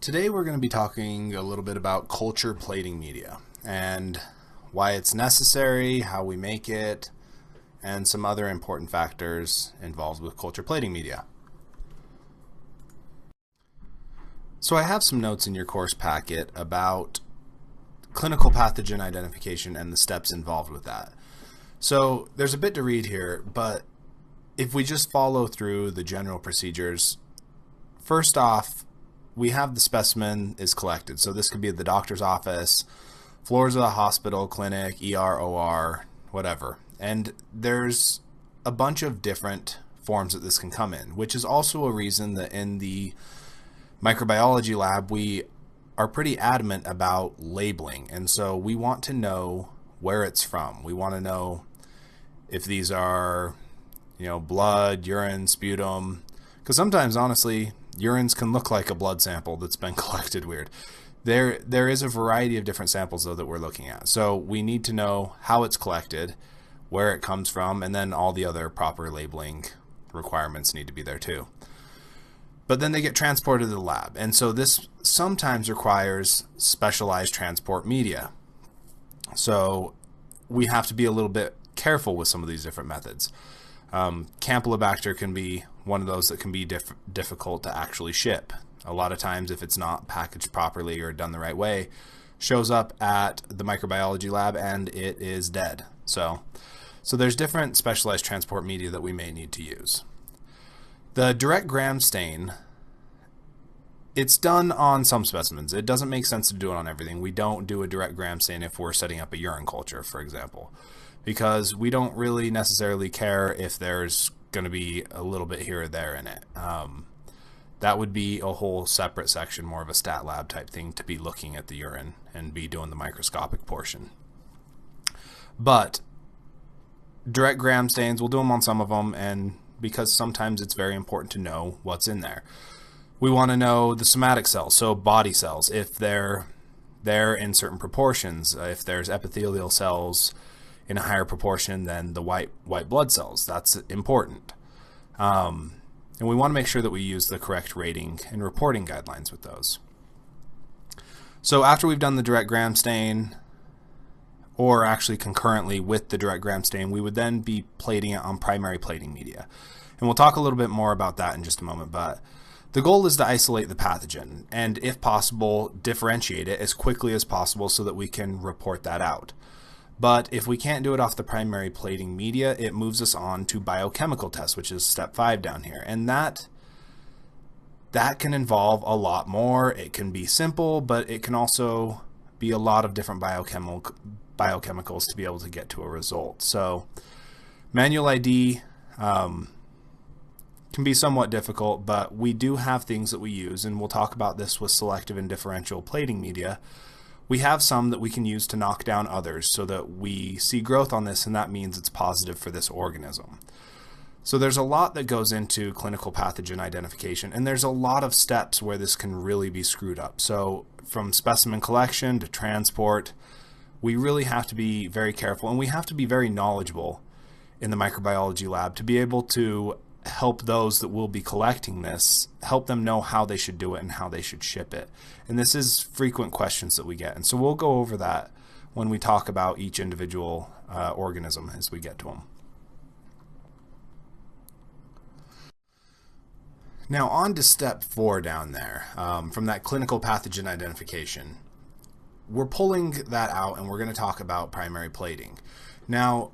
Today we're going to be talking a little bit about culture plating media and why it's necessary, how we make it, and some other important factors involved with culture plating media. So I have some notes in your course packet about clinical pathogen identification and the steps involved with that. So there's a bit to read here, but if we just follow through the general procedures, first off, we have the specimen is collected. So this could be at the doctor's office, floors of the hospital, clinic, ER, OR, whatever. And there's a bunch of different forms that this can come in, which is also a reason that in the microbiology lab, we are pretty adamant about labeling. And so we want to know where it's from. We want to know if these are, blood, urine, sputum, because sometimes, honestly, urines can look like a blood sample that's been collected weird. There is a variety of different samples, though, that we're looking at. So we need to know how it's collected, where it comes from, and then all the other proper labeling requirements need to be there too. But then they get transported to the lab. And so this sometimes requires specialized transport media. So we have to be a little bit careful with some of these different methods. Campylobacter can be one of those that can be difficult to actually ship. A lot of times, if it's not packaged properly or done the right way, shows up at the microbiology lab and it is dead. So there's different specialized transport media that we may need to use. The direct gram stain, it's done on some specimens. It doesn't make sense to do it on everything. We don't do a direct gram stain if we're setting up a urine culture, for example, because we don't really necessarily care if there's going to be a little bit here or there in it. That would be a whole separate section, more of a stat lab type thing, to be looking at the urine and be doing the microscopic portion. But direct gram stains, we'll do them on some of them, and because sometimes it's very important to know what's in there. We want to know the somatic cells, so body cells, if they're in certain proportions, if there's epithelial cells in a higher proportion than the white blood cells. That's important. And we want to make sure that we use the correct rating and reporting guidelines with those. So after we've done the direct gram stain, or actually concurrently with the direct gram stain, we would then be plating it on primary plating media. And we'll talk a little bit more about that in just a moment, but the goal is to isolate the pathogen and, if possible, differentiate it as quickly as possible so that we can report that out. But if we can't do it off the primary plating media, it moves us on to biochemical tests, which is step 5 down here. And that can involve a lot more. It can be simple, but it can also be a lot of different biochemicals to be able to get to a result. So manual ID can be somewhat difficult, but we do have things that we use, and we'll talk about this with selective and differential plating media. We have some that we can use to knock down others so that we see growth on this, and that means it's positive for this organism. So there's a lot that goes into clinical pathogen identification, and there's a lot of steps where this can really be screwed up. So from specimen collection to transport, we really have to be very careful, and we have to be very knowledgeable in the microbiology lab to be able to help those that will be collecting this, help them know how they should do it and how they should ship it. And this is frequent questions that we get. And so we'll go over that when we talk about each individual organism as we get to them. Now on to step 4 down there, from that clinical pathogen identification. We're pulling that out and we're going to talk about primary plating. Now,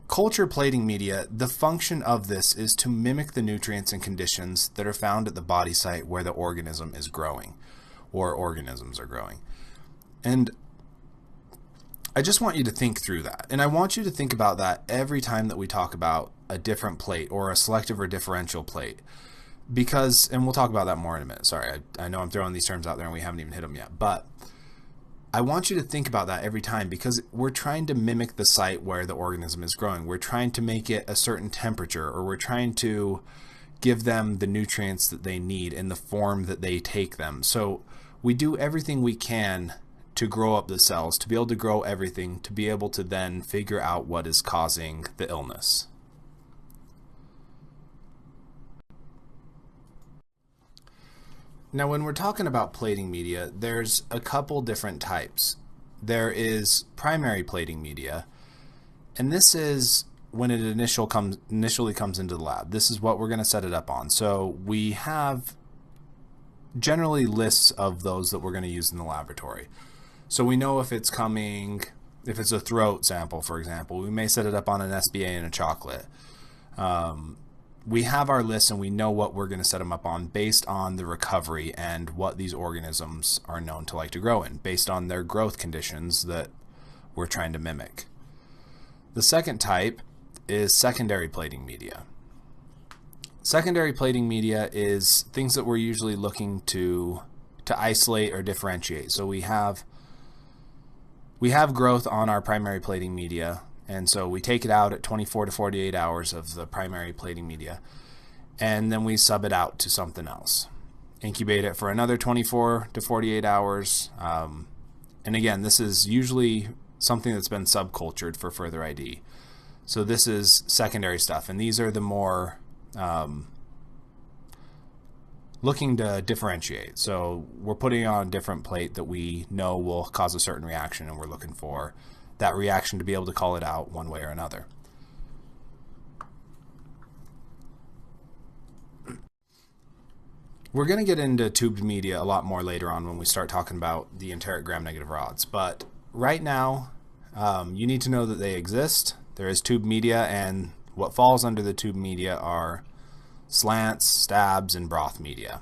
culture plating media, the function of this is to mimic the nutrients and conditions that are found at the body site where the organism is growing, or organisms are growing. And I just want you to think through that. And I want you to think about that every time that we talk about a different plate or a selective or differential plate. Because, and we'll talk about that more in a minute. Sorry, I know I'm throwing these terms out there and we haven't even hit them yet. But I want you to think about that every time, because we're trying to mimic the site where the organism is growing. We're trying to make it a certain temperature, or we're trying to give them the nutrients that they need in the form that they take them. So we do everything we can to grow up the cells, to be able to grow everything, to be able to then figure out what is causing the illness. Now, when we're talking about plating media, there's a couple different types. There is primary plating media, and this is when it initially comes into the lab. This is what we're going to set it up on. So we have generally lists of those that we're going to use in the laboratory. So we know if it's coming, if it's a throat sample, for example, we may set it up on an SBA and a chocolate. We have our lists and we know what we're going to set them up on based on the recovery and what these organisms are known to like to grow in, based on their growth conditions that we're trying to mimic. The second type is secondary plating media. Secondary plating media is things that we're usually looking to isolate or differentiate. So we have growth on our primary plating media, and so we take it out at 24 to 48 hours of the primary plating media, and then we sub it out to something else. Incubate it for another 24 to 48 hours. And again, this is usually something that's been subcultured for further ID. So this is secondary stuff, and these are the more looking to differentiate. So we're putting on a different plate that we know will cause a certain reaction, and we're looking for that reaction to be able to call it out one way or another. We're going to get into tubed media a lot more later on when we start talking about the enteric gram-negative rods, but right now you need to know that they exist. There is tube media, and what falls under the tube media are slants, stabs, and broth media.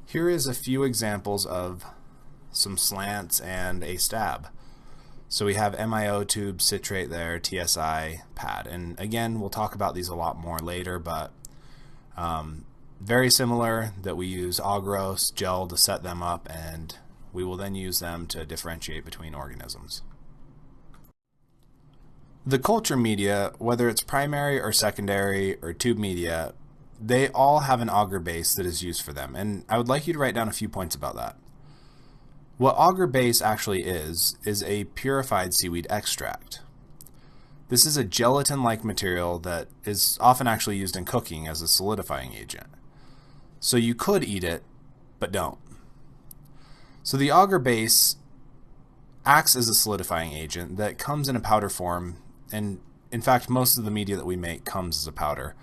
Here is a few examples of some slants and a stab. So we have MIO tube, citrate there, TSI, pad. And again, we'll talk about these a lot more later, but very similar, that we use agarose gel to set them up, and we will then use them to differentiate between organisms. The culture media, whether it's primary or secondary or tube media, they all have an agar base that is used for them. And I would like you to write down a few points about that. What agar base actually is a purified seaweed extract. This is a gelatin-like material that is often actually used in cooking as a solidifying agent. So you could eat it, but don't. So the agar base acts as a solidifying agent that comes in a powder form, and in fact most of the media that we make comes as a powder.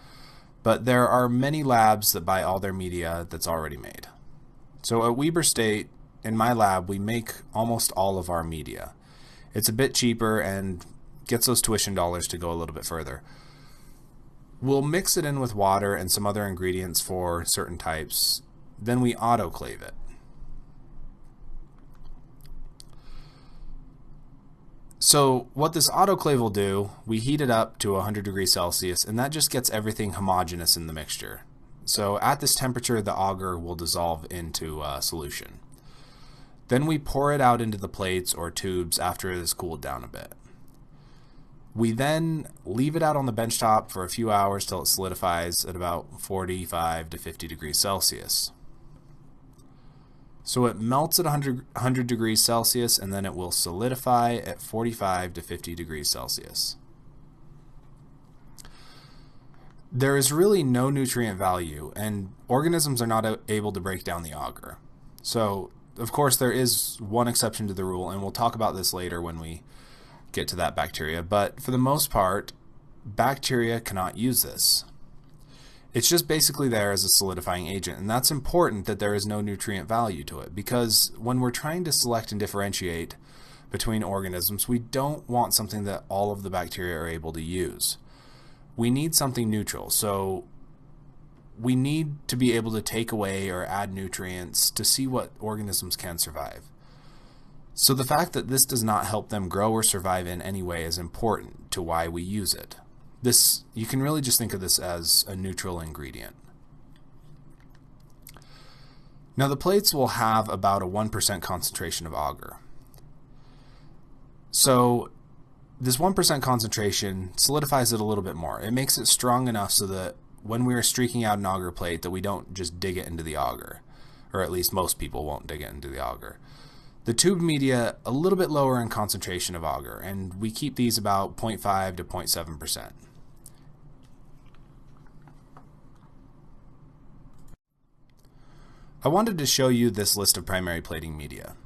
But there are many labs that buy all their media that's already made. So at Weber State, in my lab, we make almost all of our media. It's a bit cheaper and gets those tuition dollars to go a little bit further. We'll mix it in with water and some other ingredients for certain types, then we autoclave it. So what this autoclave will do, we heat it up to 100 degrees Celsius, and that just gets everything homogeneous in the mixture. So at this temperature, the agar will dissolve into a solution. Then we pour it out into the plates or tubes after it has cooled down a bit. We then leave it out on the benchtop for a few hours till it solidifies at about 45 to 50 degrees Celsius. So it melts at 100 degrees Celsius, and then it will solidify at 45 to 50 degrees Celsius. There is really no nutrient value, and organisms are not able to break down the agar. So, of course, there is one exception to the rule, and we'll talk about this later when we get to that bacteria. But for the most part, bacteria cannot use this. It's just basically there as a solidifying agent, and that's important that there is no nutrient value to it, because when we're trying to select and differentiate between organisms, we don't want something that all of the bacteria are able to use. We need something neutral, so we need to be able to take away or add nutrients to see what organisms can survive. So the fact that this does not help them grow or survive in any way is important to why we use it. This, you can really just think of this as a neutral ingredient. Now the plates will have about a 1% concentration of agar. So this 1% concentration solidifies it a little bit more. It makes it strong enough so that when we are streaking out an agar plate that we don't just dig it into the agar, or at least most people won't dig it into the agar. The tube media a little bit lower in concentration of agar, and we keep these about 0.5 to 0.7%. I wanted to show you this list of primary plating media,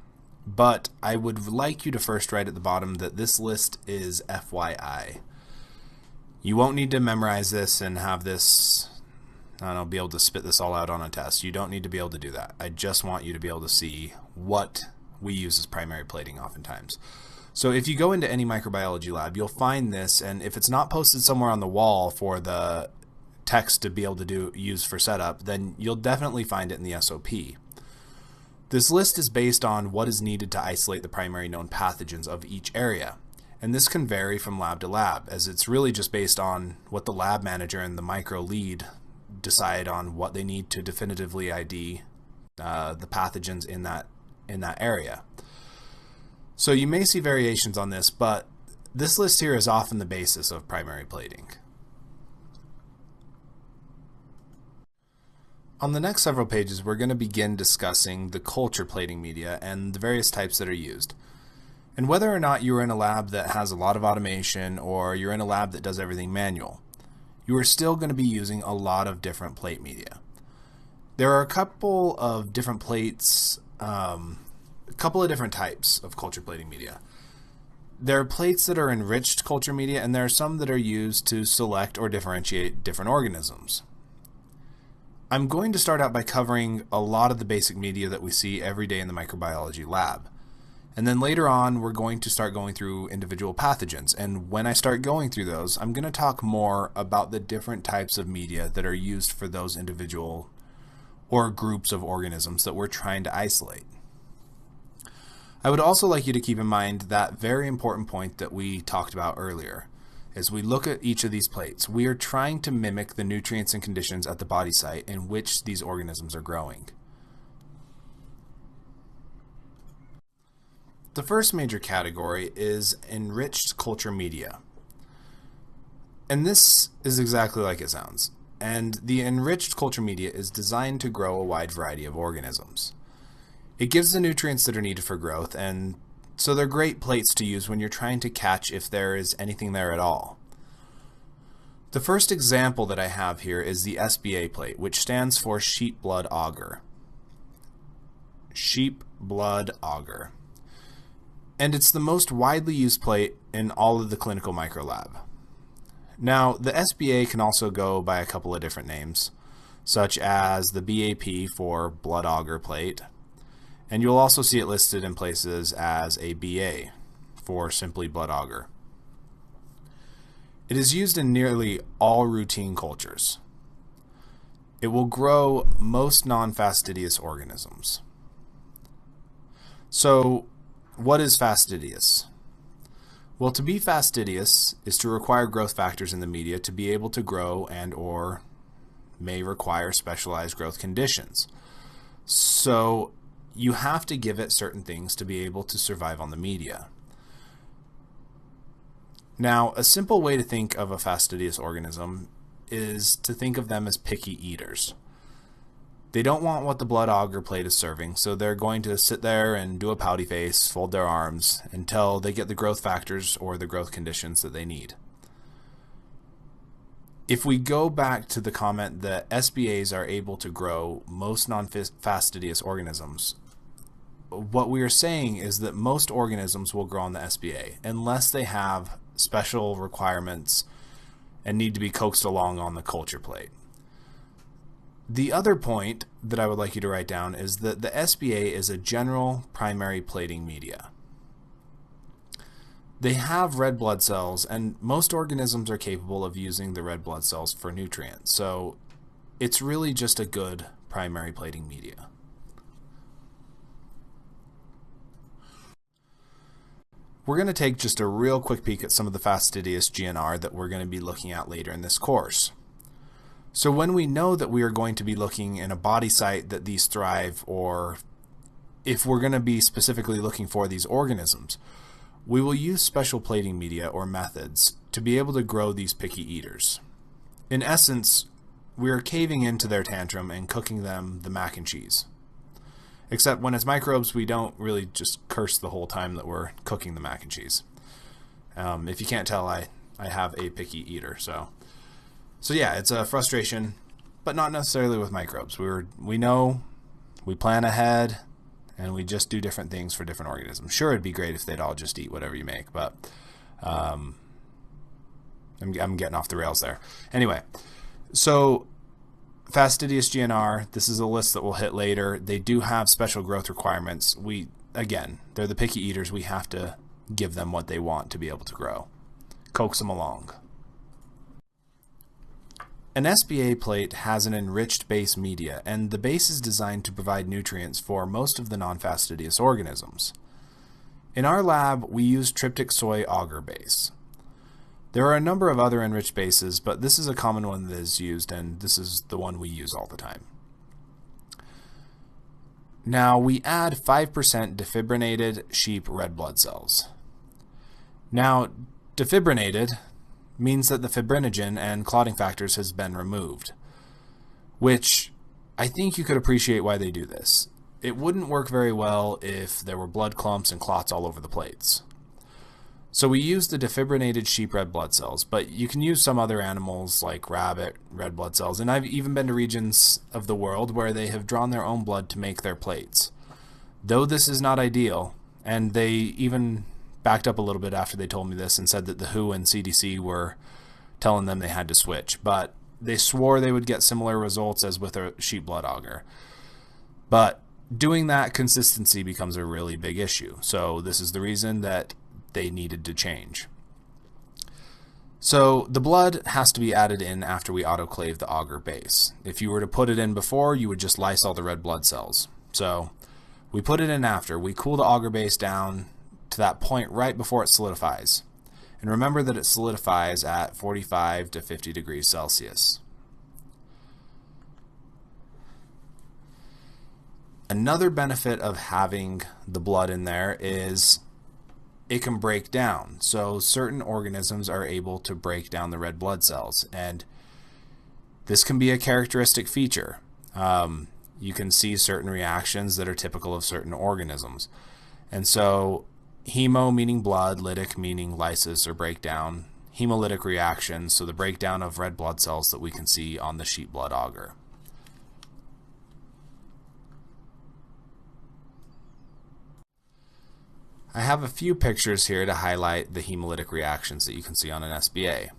but I would like you to first write at the bottom that this list is FYI. You won't need to memorize this and have this, I don't know, be able to spit this all out on a test. You don't need to be able to do that. I just want you to be able to see what we use as primary plating oftentimes. So if you go into any microbiology lab, you'll find this, and if it's not posted somewhere on the wall for the text to be able to use for setup, then you'll definitely find it in the SOP. This list is based on what is needed to isolate the primary known pathogens of each area, and this can vary from lab to lab, as it's really just based on what the lab manager and the micro lead decide on what they need to definitively ID the pathogens in that area. So you may see variations on this, but this list here is often the basis of primary plating. On the next several pages, we're going to begin discussing the culture plating media and the various types that are used. And whether or not you're in a lab that has a lot of automation or you're in a lab that does everything manual, you are still going to be using a lot of different plate media. There are a couple of different plates, a couple of different types of culture plating media. There are plates that are enriched culture media, and there are some that are used to select or differentiate different organisms. I'm going to start out by covering a lot of the basic media that we see every day in the microbiology lab. And then later on, we're going to start going through individual pathogens. And when I start going through those, I'm going to talk more about the different types of media that are used for those individual or groups of organisms that we're trying to isolate. I would also like you to keep in mind that very important point that we talked about earlier. As we look at each of these plates, we are trying to mimic the nutrients and conditions at the body site in which these organisms are growing. The first major category is enriched culture media. And this is exactly like it sounds. And the enriched culture media is designed to grow a wide variety of organisms. It gives the nutrients that are needed for growth, and so they're great plates to use when you're trying to catch if there is anything there at all. The first example that I have here is the SBA plate, which stands for sheep blood agar. Sheep blood agar. and it's the most widely used plate in all of the clinical microlab. Now, the SBA can also go by a couple of different names, such as the BAP for blood auger plate, and you'll also see it listed in places as a BA for simply blood auger. It is used in nearly all routine cultures. It will grow most non-fastidious organisms. So, what is fastidious? Well, to be fastidious is to require growth factors in the media to be able to grow and or may require specialized growth conditions. So you have to give it certain things to be able to survive on the media. Now, a simple way to think of a fastidious organism is to think of them as picky eaters. They don't want what the blood auger plate is serving, so they're going to sit there and do a pouty face, fold their arms, until they get the growth factors or the growth conditions that they need. If we go back to the comment that SBAs are able to grow most non-fastidious organisms, what we are saying is that most organisms will grow on the SBA unless they have special requirements and need to be coaxed along on the culture plate. The other point that I would like you to write down is that the SBA is a general primary plating media. They have red blood cells, and most organisms are capable of using the red blood cells for nutrients, so it's really just a good primary plating media. We're going to take just a real quick peek at some of the fastidious GNR that we're going to be looking at later in this course. So when we know that we are going to be looking in a body site that these thrive, or if we're going to be specifically looking for these organisms, we will use special plating media or methods to be able to grow these picky eaters. In essence, we are caving into their tantrum and cooking them the mac and cheese. Except when it's microbes, we don't really just curse the whole time that we're cooking the mac and cheese. If you can't tell, I have a picky eater, So yeah, it's a frustration, but not necessarily with microbes. We know, we plan ahead, and we just do different things for different organisms. Sure, it'd be great if they'd all just eat whatever you make, but I'm getting off the rails there. Anyway, so fastidious GNR, this is a list that we'll hit later. They do have special growth requirements. Again, they're the picky eaters. We have to give them what they want to be able to grow. Coax them along. An SBA plate has an enriched base media, and the base is designed to provide nutrients for most of the non-fastidious organisms. In our lab, we use tryptic soy agar base. There are a number of other enriched bases, but this is a common one that is used, and this is the one we use all the time. Now, we add 5% defibrinated sheep red blood cells. Now, defibrinated means that the fibrinogen and clotting factors has been removed, which I think you could appreciate why they do this. It wouldn't work very well if there were blood clumps and clots all over the plates. So we use the defibrinated sheep red blood cells, but you can use some other animals like rabbit red blood cells, and I've even been to regions of the world where they have drawn their own blood to make their plates. Though this is not ideal, and they even backed up a little bit after they told me this and said that the WHO and CDC were telling them they had to switch, but they swore they would get similar results as with a sheep blood auger. But doing that consistency becomes a really big issue, so this is the reason that they needed to change. So the blood has to be added in after we autoclave the auger base. If you were to put it in before, you would just lyse all the red blood cells. So we put it in after. We cool the auger base down to that point right before it solidifies. And remember that it solidifies at 45 to 50 degrees Celsius. Another benefit of having the blood in there is it can break down. So certain organisms are able to break down the red blood cells, and this can be a characteristic feature. You can see certain reactions that are typical of certain organisms. And so hemo meaning blood, lytic meaning lysis or breakdown, hemolytic reactions, so the breakdown of red blood cells that we can see on the sheep blood auger. I have a few pictures here to highlight the hemolytic reactions that you can see on an SBA.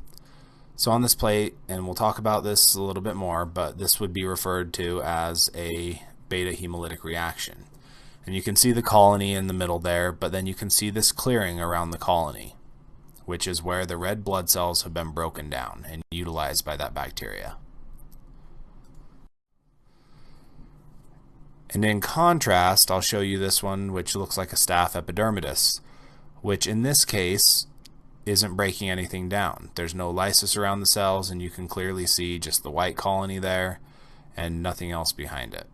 So on this plate, and we'll talk about this a little bit more, but this would be referred to as a beta hemolytic reaction. And you can see the colony in the middle there, but then you can see this clearing around the colony, which is where the red blood cells have been broken down and utilized by that bacteria. And in contrast, I'll show you this one, which looks like a staph epidermidis, which in this case isn't breaking anything down. There's no lysis around the cells, and you can clearly see just the white colony there and nothing else behind it.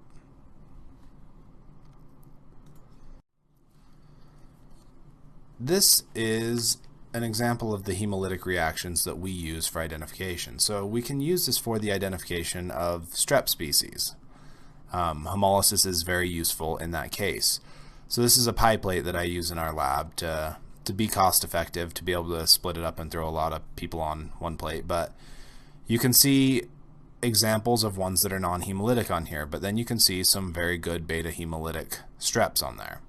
This is an example of the hemolytic reactions that we use for identification. So we can use this for the identification of strep species. Hemolysis is very useful in that case. So this is a pie plate that I use in our lab to be cost effective, to be able to split it up and throw a lot of people on one plate. But you can see examples of ones that are non-hemolytic on here, but then you can see some very good beta hemolytic streps on there.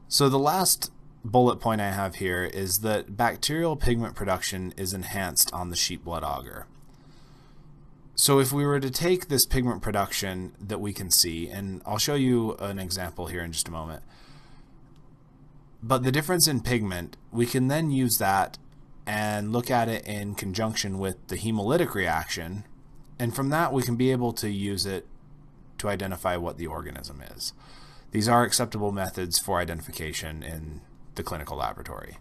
So the last bullet point I have here is that bacterial pigment production is enhanced on the sheep blood agar. So if we were to take this pigment production that we can see, and I'll show you an example here in just a moment, but the difference in pigment, we can then use that and look at it in conjunction with the hemolytic reaction, and from that we can be able to use it to identify what the organism is. These are acceptable methods for identification in the clinical laboratory.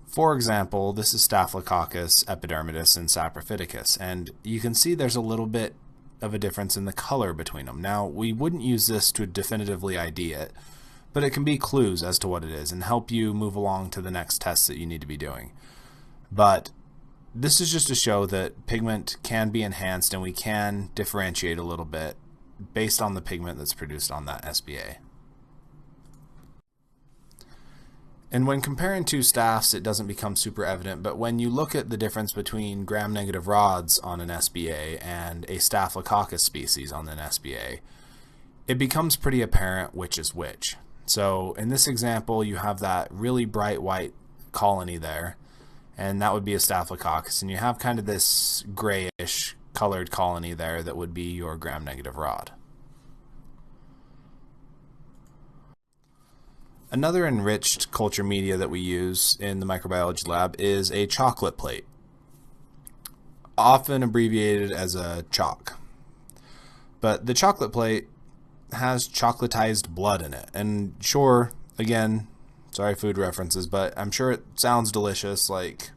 For example, this is Staphylococcus epidermidis and Saprophyticus, and you can see there's a little bit of a difference in the color between them. Now, we wouldn't use this to definitively ID it, but it can be clues as to what it is and help you move along to the next tests that you need to be doing. But this is just to show that pigment can be enhanced and we can differentiate a little bit based on the pigment that's produced on that SBA. And when comparing two staphs, it doesn't become super evident, but when you look at the difference between gram-negative rods on an SBA and a Staphylococcus species on an SBA, it becomes pretty apparent which is which. So in this example, you have that really bright white colony there, and that would be a Staphylococcus, and you have kind of this grayish colored colony there that would be your gram-negative rod. Another enriched culture media that we use in the microbiology lab is a chocolate plate, often abbreviated as a CHOC. But the chocolate plate has chocolatized blood in it, and sure, again, sorry food references, but I'm sure it sounds delicious, like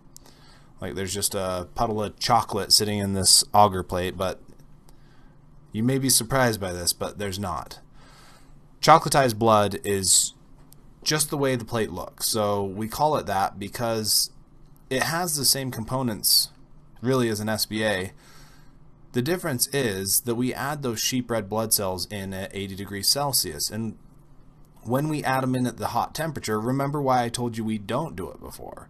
there's just a puddle of chocolate sitting in this agar plate, but you may be surprised by this, but there's not. Chocolatized blood is just the way the plate looks, so we call it that because it has the same components really as an SBA. The difference is that we add those sheep red blood cells in at 80 degrees Celsius, and when we add them in at the hot temperature, remember why I told you we don't do it before.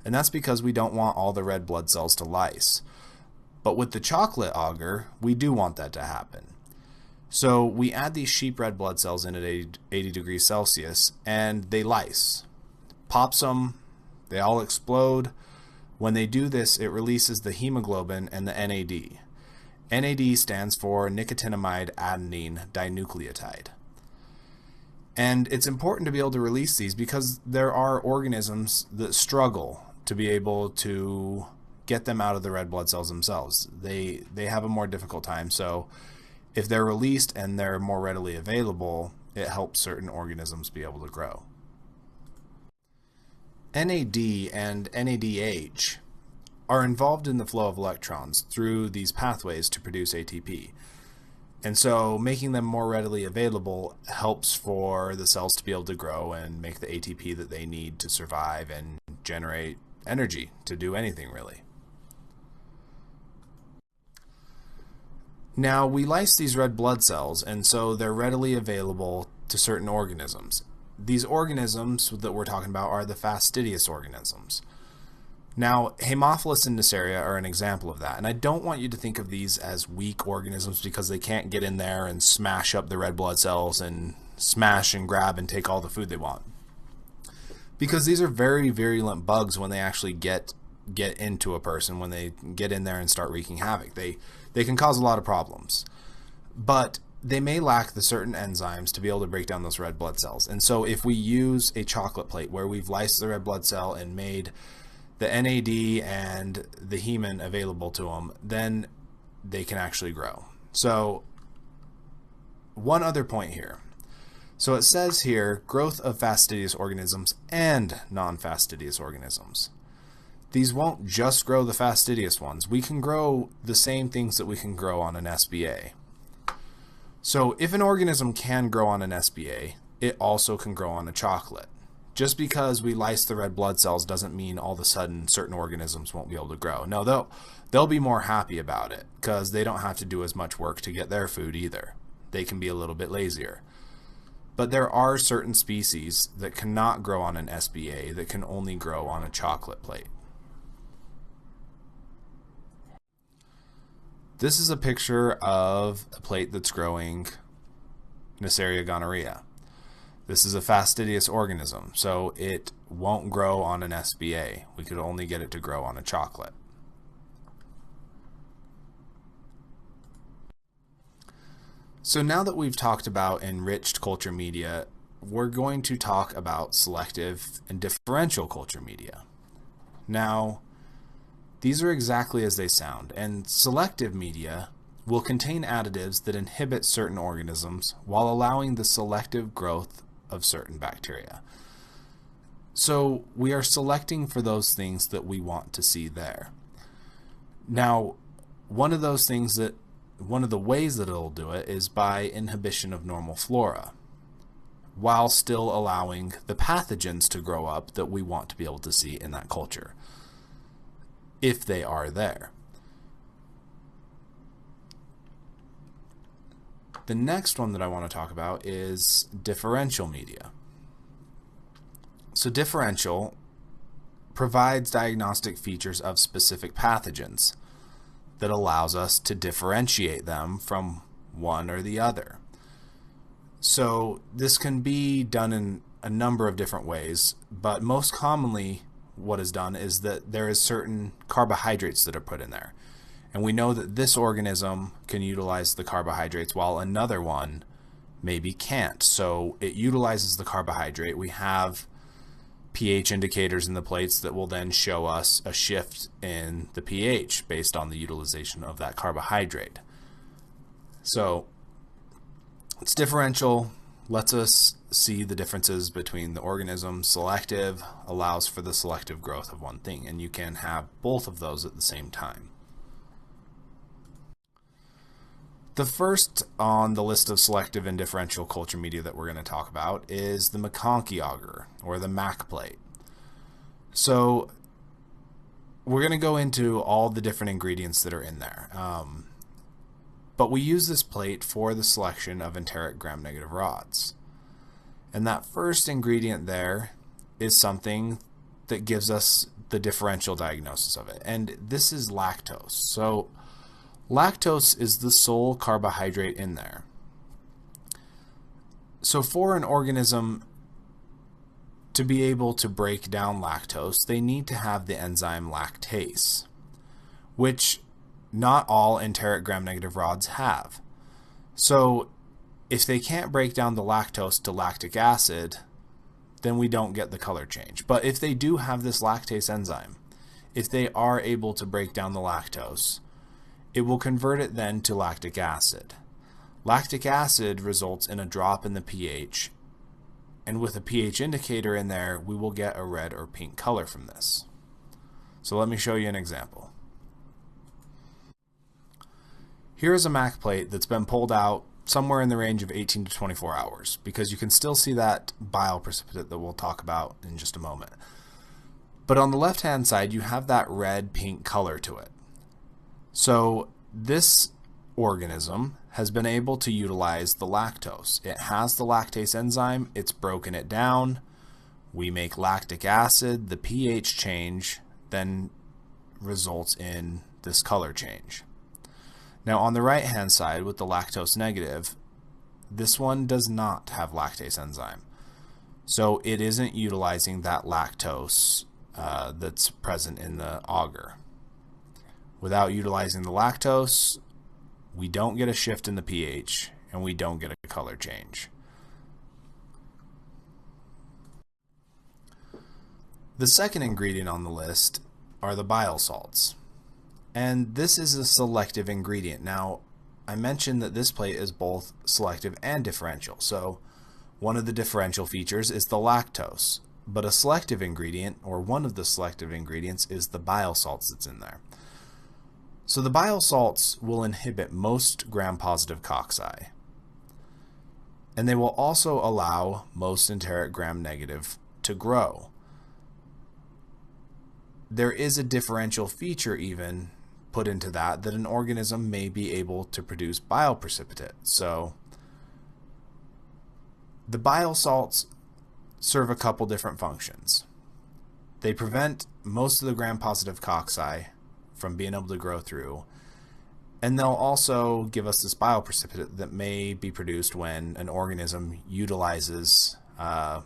And that's because we don't want all the red blood cells to lyse. But with the chocolate agar, we do want that to happen. So we add these sheep red blood cells in at 80 degrees Celsius, and they lyse. Pops them, they all explode. When they do this, it releases the hemoglobin and the NAD. NAD stands for nicotinamide adenine dinucleotide. And it's important to be able to release these because there are organisms that struggle to be able to get them out of the red blood cells themselves. They have a more difficult time. So if they're released and they're more readily available, it helps certain organisms be able to grow. NAD and NADH are involved in the flow of electrons through these pathways to produce ATP. And so making them more readily available helps for the cells to be able to grow and make the ATP that they need to survive and generate energy to do anything really. Now we lyse these red blood cells, and so they're readily available to certain organisms. These organisms that we're talking about are the fastidious organisms. Now, Haemophilus and Neisseria are an example of that, and I don't want you to think of these as weak organisms because they can't get in there and smash up the red blood cells and smash and grab and take all the food they want. Because these are very virulent bugs when they actually get into a person, when they get in there and start wreaking havoc. They can cause a lot of problems. But they may lack the certain enzymes to be able to break down those red blood cells. And so if we use a chocolate plate where we've lysed the red blood cell and made the NAD and the hemin available to them, then they can actually grow. So one other point here. So it says here, growth of fastidious organisms and non-fastidious organisms. These won't just grow the fastidious ones. We can grow the same things that we can grow on an SBA. So if an organism can grow on an SBA, it also can grow on a chocolate. Just because we lyse the red blood cells doesn't mean all of a sudden certain organisms won't be able to grow. No, they'll be more happy about it because they don't have to do as much work to get their food either. They can be a little bit lazier. But there are certain species that cannot grow on an SBA that can only grow on a chocolate plate. This is a picture of a plate that's growing Neisseria gonorrhea. This is a fastidious organism, so it won't grow on an SBA. We could only get it to grow on a chocolate. So now that we've talked about enriched culture media, we're going to talk about selective and differential culture media. Now, these are exactly as they sound, and selective media will contain additives that inhibit certain organisms while allowing the selective growth of certain bacteria. So we are selecting for those things that we want to see there. Now, one of the ways that it'll do it is by inhibition of normal flora, while still allowing the pathogens to grow up that we want to be able to see in that culture, if they are there. The next one that I want to talk about is differential media. So differential provides diagnostic features of specific pathogens that allows us to differentiate them from one or the other. So this can be done in a number of different ways, but most commonly what is done is that there is certain carbohydrates that are put in there. And we know that this organism can utilize the carbohydrates while another one maybe can't. So it utilizes the carbohydrate. We have pH indicators in the plates that will then show us a shift in the pH based on the utilization of that carbohydrate. So it's differential, lets us see the differences between the organisms. Selective allows for the selective growth of one thing, and you can have both of those at the same time. The first on the list of selective and differential culture media that we're going to talk about is the MacConkey agar, or the Mac plate. So we're going to go into all the different ingredients that are in there. But we use this plate for the selection of enteric gram-negative rods. And that first ingredient there is something that gives us the differential diagnosis of it. And this is lactose. So lactose is the sole carbohydrate in there. So for an organism to be able to break down lactose, they need to have the enzyme lactase, which not all enteric gram-negative rods have. So if they can't break down the lactose to lactic acid, then we don't get the color change. But if they do have this lactase enzyme, if they are able to break down the lactose, it will convert it then to lactic acid. Lactic acid results in a drop in the pH, and with a pH indicator in there, we will get a red or pink color from this. So let me show you an example. Here is a Mac plate that's been pulled out somewhere in the range of 18 to 24 hours, because you can still see that bile precipitate that we'll talk about in just a moment. But on the left-hand side, you have that red-pink color to it. So this organism has been able to utilize the lactose. It has the lactase enzyme, it's broken it down, we make lactic acid, the pH change then results in this color change. Now on the right hand side with the lactose negative, this one does not have lactase enzyme. So it isn't utilizing that lactose that's present in the agar. Without utilizing the lactose, we don't get a shift in the pH and we don't get a color change. The second ingredient on the list are the bile salts. And this is a selective ingredient. Now, I mentioned that this plate is both selective and differential. So one of the differential features is the lactose, but a selective ingredient, or one of the selective ingredients, is the bile salts that's in there. So the bile salts will inhibit most gram-positive cocci, and they will also allow most enteric gram-negative to grow. There is a differential feature even put into that an organism may be able to produce bile precipitate. So the bile salts serve a couple different functions. They prevent most of the gram-positive cocci from being able to grow through, and they'll also give us this bile precipitate that may be produced when an organism utilizes the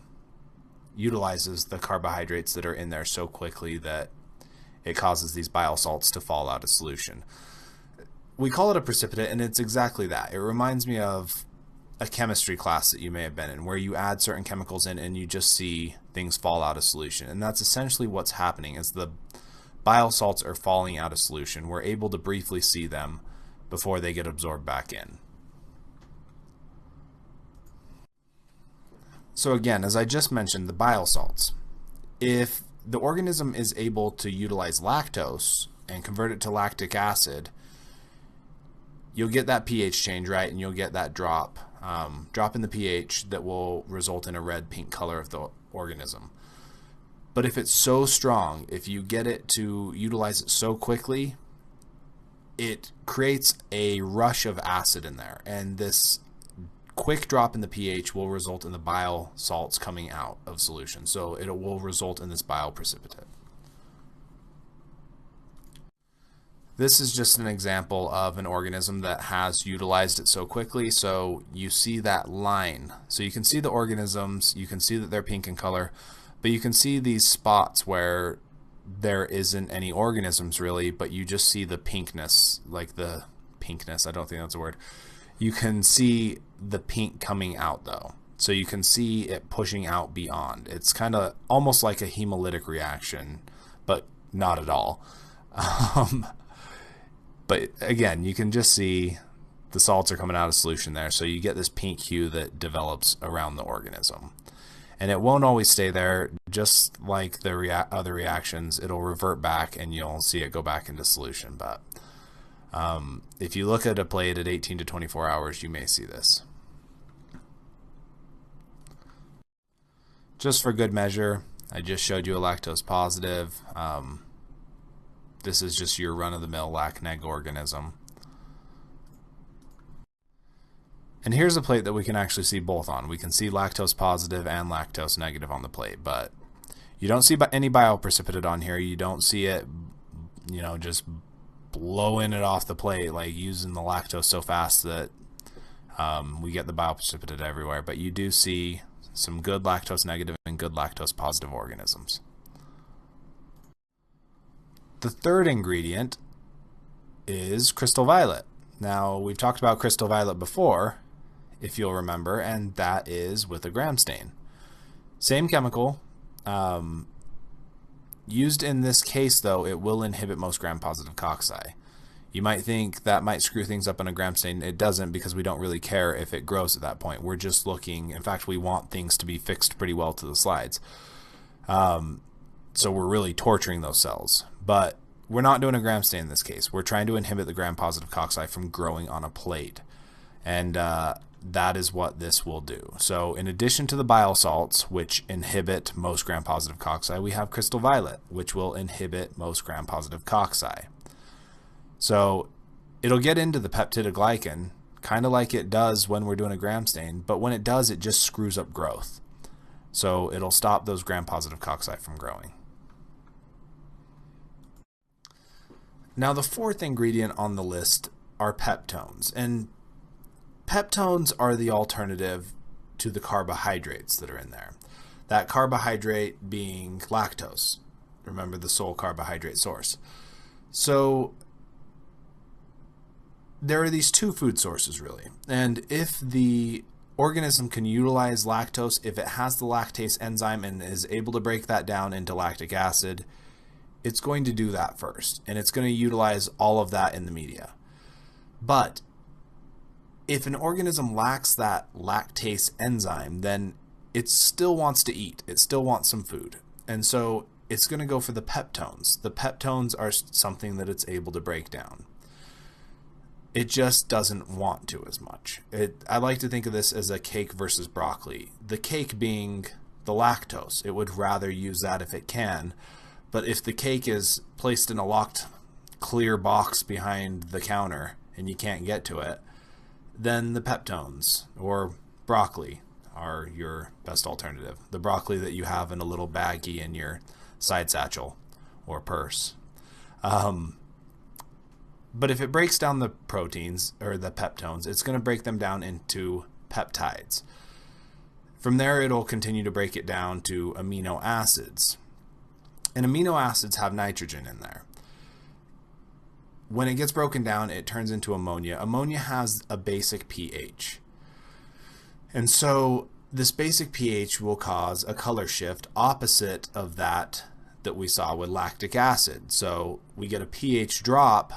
carbohydrates that are in there so quickly that it causes these bile salts to fall out of solution. We call it a precipitate, and it's exactly that. It reminds me of a chemistry class that you may have been in, where you add certain chemicals in and you just see things fall out of solution. And that's essentially what's happening. As the bile salts are falling out of solution, we're able to briefly see them before they get absorbed back in. So again, as I just mentioned, the bile salts. If the organism is able to utilize lactose and convert it to lactic acid, you'll get that pH change, right? And you'll get that drop in the pH that will result in a red-pink color of the organism. But if it's so strong, if you get it to utilize it so quickly, it creates a rush of acid in there, and this quick drop in the pH will result in the bile salts coming out of solution. So it will result in this bile precipitate. This is just an example of an organism that has utilized it so quickly. So you see that line. So you can see the organisms, you can see that they're pink in color, but you can see these spots where there isn't any organisms really, but you just see the pinkness, like the pinkness, I don't think that's a word. You can see the pink coming out though. So you can see it pushing out beyond. It's kind of almost like a hemolytic reaction, but not at all. But again, you can just see the salts are coming out of solution there. So you get this pink hue that develops around the organism. And it won't always stay there. Just like the other reactions, it'll revert back and you'll see it go back into solution. But if you look at a plate at 18 to 24 hours, you may see this. Just for good measure, I just showed you a lactose positive. This is just your run-of-the-mill lac-neg organism. And here's a plate that we can actually see both on. We can see lactose positive and lactose negative on the plate, but you don't see any bile precipitate on here. You don't see it, just blowing it off the plate, like using the lactose so fast that we get the bile precipitate everywhere. But you do see some good lactose negative and good lactose positive organisms. The third ingredient is crystal violet. Now, we've talked about crystal violet before, if you'll remember, and that is with a gram stain. Same chemical. Used in this case, though, it will inhibit most gram-positive cocci. You might think that might screw things up in a gram stain. It doesn't, because we don't really care if it grows at that point. We're just looking, in fact, we want things to be fixed pretty well to the slides. So we're really torturing those cells. But we're not doing a gram stain in this case. We're trying to inhibit the gram-positive cocci from growing on a plate. And that is what this will do. So in addition to the bile salts, which inhibit most gram-positive cocci, we have crystal violet, which will inhibit most gram-positive cocci. So it'll get into the peptidoglycan, kind of like it does when we're doing a gram stain, but when it does, it just screws up growth. So it'll stop those gram-positive cocci from growing. Now, the fourth ingredient on the list are peptones, and peptones are the alternative to the carbohydrates that are in there. That carbohydrate being lactose. Remember, the sole carbohydrate source. So there are these two food sources really, and if the organism can utilize lactose, if it has the lactase enzyme and is able to break that down into lactic acid, it's going to do that first, and it's going to utilize all of that in the media. But if an organism lacks that lactase enzyme, then it still wants to eat. It still wants some food. And so it's going to go for the peptones. The peptones are something that it's able to break down. It just doesn't want to as much. I like to think of this as a cake versus broccoli. The cake being the lactose. It would rather use that if it can. But if the cake is placed in a locked clear box behind the counter and you can't get to it, then the peptones or broccoli are your best alternative. The broccoli that you have in a little baggie in your side satchel or purse. But if it breaks down the proteins or the peptones, it's going to break them down into peptides. From there, it'll continue to break it down to amino acids. And amino acids have nitrogen in there. When it gets broken down, it turns into ammonia. Ammonia has a basic pH. And so this basic pH will cause a color shift opposite of that we saw with lactic acid. So we get a pH drop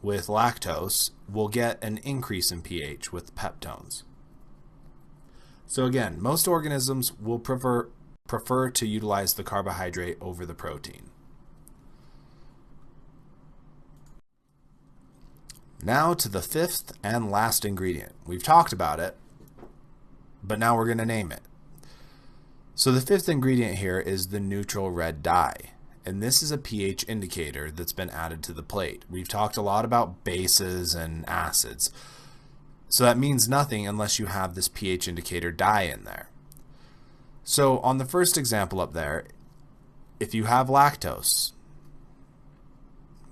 with lactose, we'll get an increase in pH with peptones. So again, most organisms will prefer to utilize the carbohydrate over the protein. Now to the fifth and last ingredient. We've talked about it, but now we're going to name it. So the fifth ingredient here is the neutral red dye. And this is a pH indicator that's been added to the plate. We've talked a lot about bases and acids. So that means nothing unless you have this pH indicator dye in there. So on the first example up there, if you have lactose,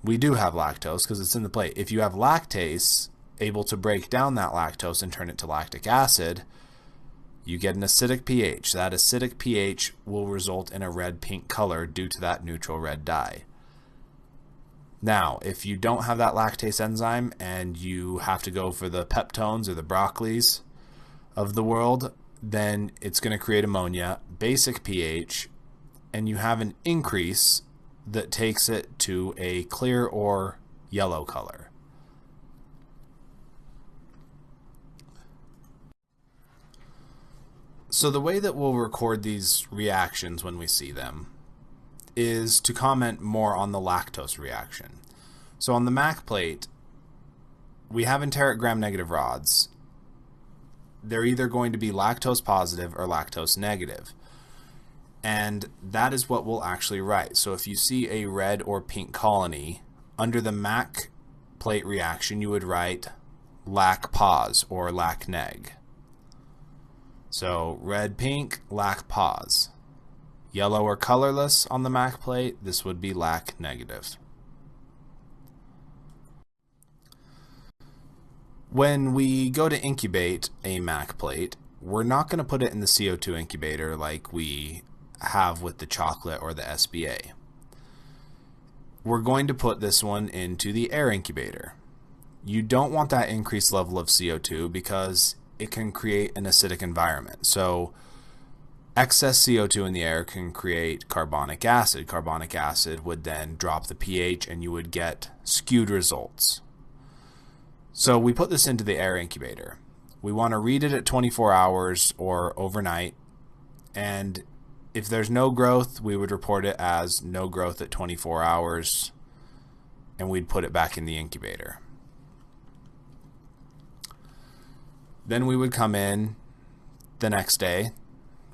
we do have lactose because it's in the plate. If you have lactase able to break down that lactose and turn it to lactic acid, you get an acidic pH. That acidic pH will result in a red-pink color due to that neutral red dye. Now, if you don't have that lactase enzyme and you have to go for the peptones or the broccolis of the world, then it's going to create ammonia, basic pH, and you have an increase that takes it to a clear or yellow color. So the way that we'll record these reactions when we see them is to comment more on the lactose reaction. So on the MAC plate, we have enteric gram-negative rods. They're either going to be lactose positive or lactose negative. And that is what we'll actually write. So if you see a red or pink colony, under the MAC plate reaction, you would write lac pos or lac neg. So red, pink, lac pos. Yellow or colorless on the MAC plate, this would be lac negative. When we go to incubate a MAC plate, we're not going to put it in the CO2 incubator like we have with the chocolate or the SBA. We're going to put this one into the air incubator. You don't want that increased level of CO2 because it can create an acidic environment. So excess CO2 in the air can create carbonic acid. Carbonic acid would then drop the pH and you would get skewed results. So we put this into the air incubator. We want to read it at 24 hours or overnight, and if there's no growth, we would report it as no growth at 24 hours, and we'd put it back in the incubator. Then we would come in the next day,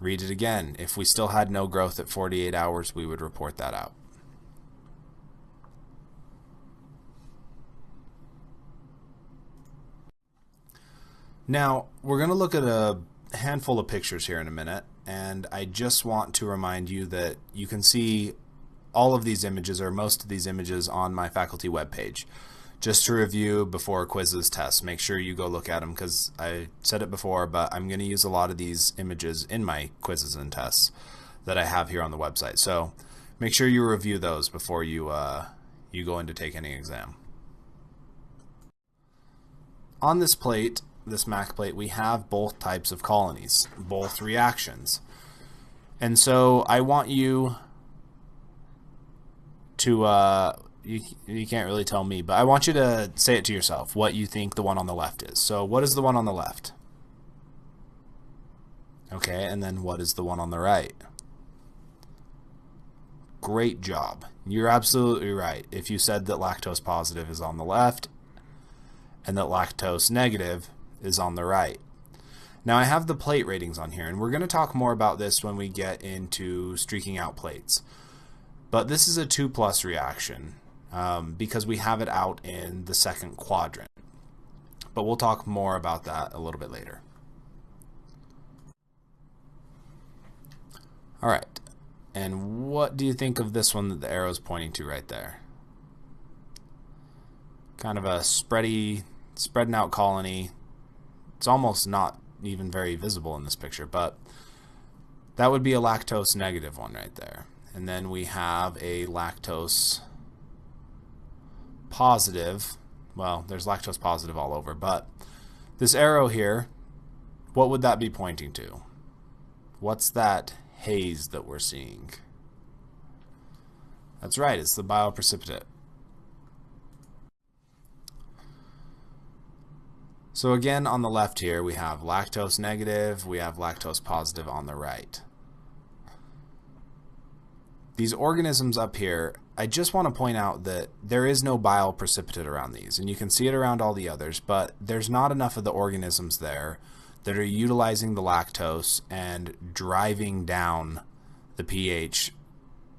read it again. If we still had no growth at 48 hours, we would report that out. Now, we're going to look at a handful of pictures here in a minute, and I just want to remind you that you can see all of these images, or most of these images, on my faculty webpage, just to review before quizzes, tests. Make sure you go look at them, because I said it before, but I'm going to use a lot of these images in my quizzes and tests that I have here on the website. So make sure you review those before you go in to take any exam. On this plate, this MAC plate, we have both types of colonies, both reactions. And so I want you to, you can't really tell me, but I want you to say it to yourself, what you think the one on the left is. So what is the one on the left? Okay, and then what is the one on the right? Great job. You're absolutely right if you said that lactose positive is on the left and that lactose negative is on the right. Now I have the plate ratings on here, and we're going to talk more about this when we get into streaking out plates. But this is a 2+ reaction because we have it out in the second quadrant. But we'll talk more about that a little bit later. All right, and what do you think of this one that the arrow is pointing to right there? Kind of a spreading out colony. It's almost not even very visible in this picture, but that would be a lactose negative one right there. And then we have a lactose positive. Well, there's lactose positive all over, but this arrow here, what would that be pointing to? What's that haze that we're seeing? That's right, it's the bioprecipitate. So again, on the left here, we have lactose negative, we have lactose positive on the right. These organisms up here, I just want to point out that there is no bioprecipitate around these, and you can see it around all the others, but there's not enough of the organisms there that are utilizing the lactose and driving down the pH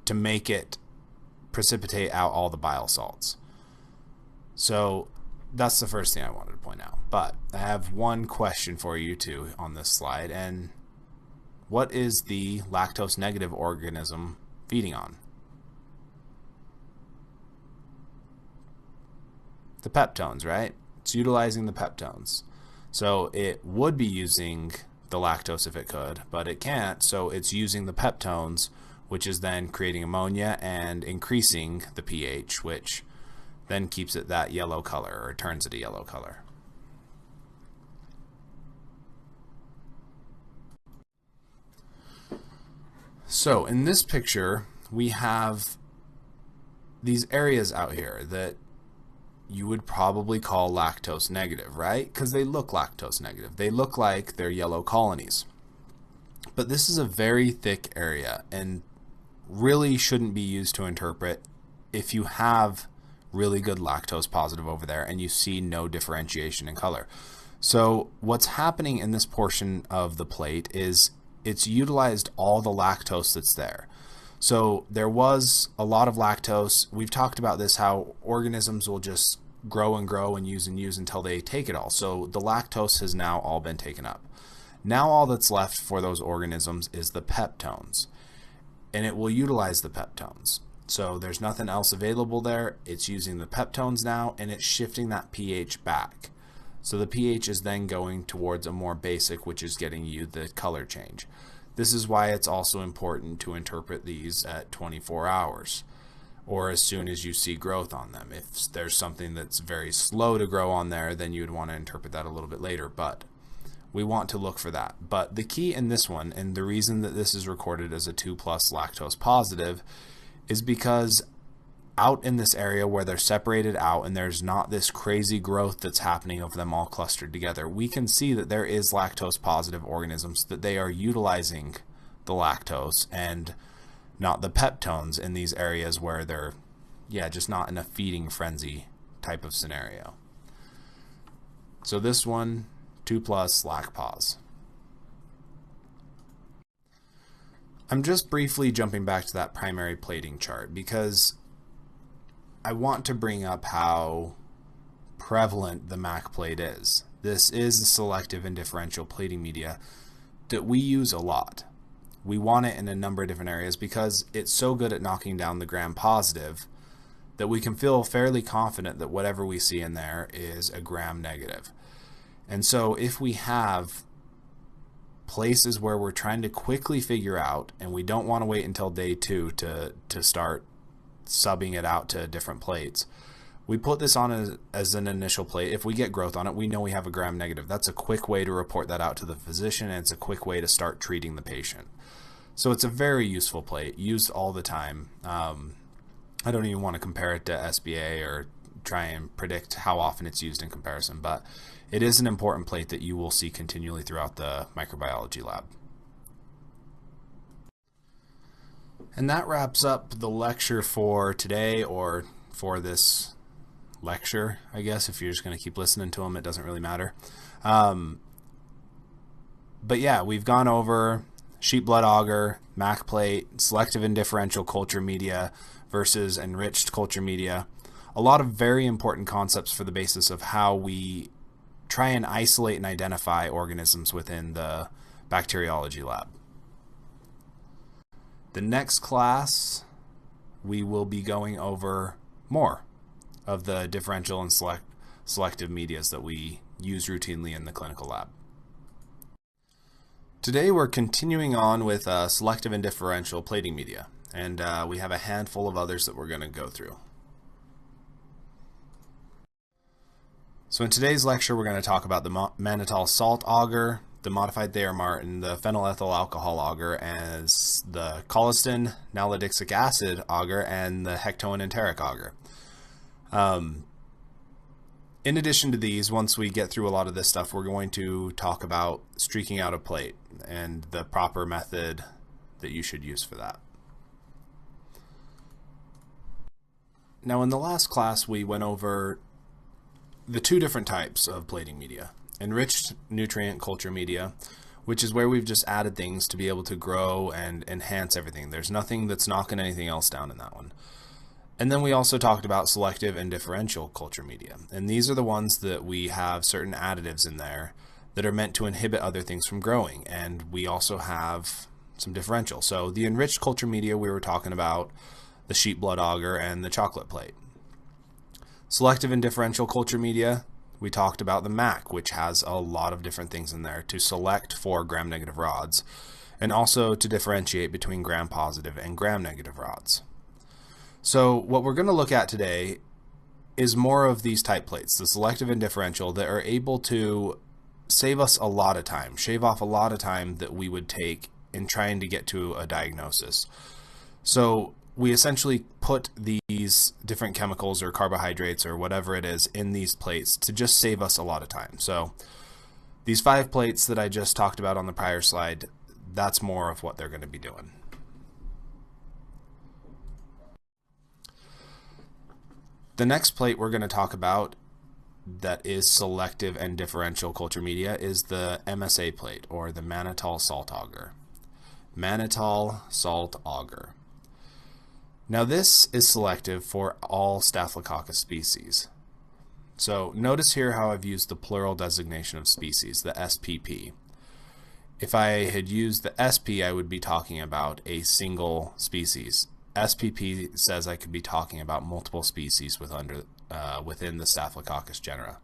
to make it precipitate out all the bile salts. So that's the first thing I wanted to point out. But I have one question for you too on this slide, and what is the lactose negative organism feeding on? The peptones, right? It's utilizing the peptones. So it would be using the lactose if it could, but it can't, so it's using the peptones, which is then creating ammonia and increasing the pH, which then keeps it that yellow color, or turns it a yellow color. So in this picture, we have these areas out here that you would probably call lactose negative, right? Because they look lactose negative. They look like they're yellow colonies. But this is a very thick area and really shouldn't be used to interpret if you have really good lactose positive over there and you see no differentiation in color. So what's happening in this portion of the plate is it's utilized all the lactose that's there. So there was a lot of lactose. We've talked about this, how organisms will just grow and grow and use until they take it all. So the lactose has now all been taken up. Now all that's left for those organisms is the peptones, and it will utilize the peptones. So there's nothing else available there. It's using the peptones now, and it's shifting that pH back. So the pH is then going towards a more basic, which is getting you the color change. This is why it's also important to interpret these at 24 hours or as soon as you see growth on them. If there's something that's very slow to grow on there, then you would want to interpret that a little bit later, but we want to look for that. But the key in this one, and the reason that this is recorded as a 2+ lactose positive, is because out in this area where they're separated out and there's not this crazy growth that's happening of them all clustered together, we can see that there is lactose positive organisms, that they are utilizing the lactose and not the peptones in these areas where they're just not in a feeding frenzy type of scenario. So this one, 2+ lac pos. I'm just briefly jumping back to that primary plating chart because I want to bring up how prevalent the MAC plate is. This is a selective and differential plating media that we use a lot. we want it in a number of different areas because it's so good at knocking down the gram-positive that we can feel fairly confident that whatever we see in there is a gram-negative. And so if we have places where we're trying to quickly figure out, and we don't want to wait until day 2 to start subbing it out to different plates, we put this on as an initial plate. If we get growth on it, we know we have a gram-negative. That's a quick way to report that out to the physician, and it's a quick way to start treating the patient. So it's a very useful plate, used all the time. I don't even want to compare it to SBA or try and predict how often it's used in comparison, but it is an important plate that you will see continually throughout the microbiology lab. And that wraps up the lecture for today, or for this lecture, I guess. If you're just going to keep listening to them, it doesn't really matter. But yeah, we've gone over sheep blood agar, MAC plate, selective and differential culture media versus enriched culture media. A lot of very important concepts for the basis of how we try and isolate and identify organisms within the bacteriology lab. The next class, we will be going over more of the differential and selective medias that we use routinely in the clinical lab. Today we're continuing on with selective and differential plating media, and we have a handful of others that we're going to go through. So in today's lecture, we're going to talk about the mannitol salt agar, the modified Thayer-Martin, the phenylethyl alcohol agar, as the colistin nalidixic acid agar, and the hectoin enteric agar. In addition to these, once we get through a lot of this stuff, we're going to talk about streaking out a plate and the proper method that you should use for that. Now, in the last class, we went over the 2 different types of plating media. Enriched nutrient culture media, which is where we've just added things to be able to grow and enhance everything. There's nothing that's knocking anything else down in that one. And then we also talked about selective and differential culture media. And these are the ones that we have certain additives in there that are meant to inhibit other things from growing. And we also have some differential. So the enriched culture media, we were talking about the sheep blood agar and the chocolate plate. Selective and differential culture media, we talked about the MAC, which has a lot of different things in there to select for gram-negative rods, and also to differentiate between gram-positive and gram-negative rods. So what we're going to look at today is more of these type plates, the selective and differential, that are able to save us a lot of time, shave off a lot of time that we would take in trying to get to a diagnosis. So we essentially put these different chemicals or carbohydrates or whatever it is in these plates to just save us a lot of time. So these 5 plates that I just talked about on the prior slide, that's more of what they're going to be doing. The next plate we're going to talk about that is selective and differential culture media is the MSA plate, or the mannitol salt agar. Mannitol salt agar. Now this is selective for all Staphylococcus species. So notice here how I've used the plural designation of species, the SPP. If I had used the SP, I would be talking about a single species. SPP says I could be talking about multiple species within the Staphylococcus genera.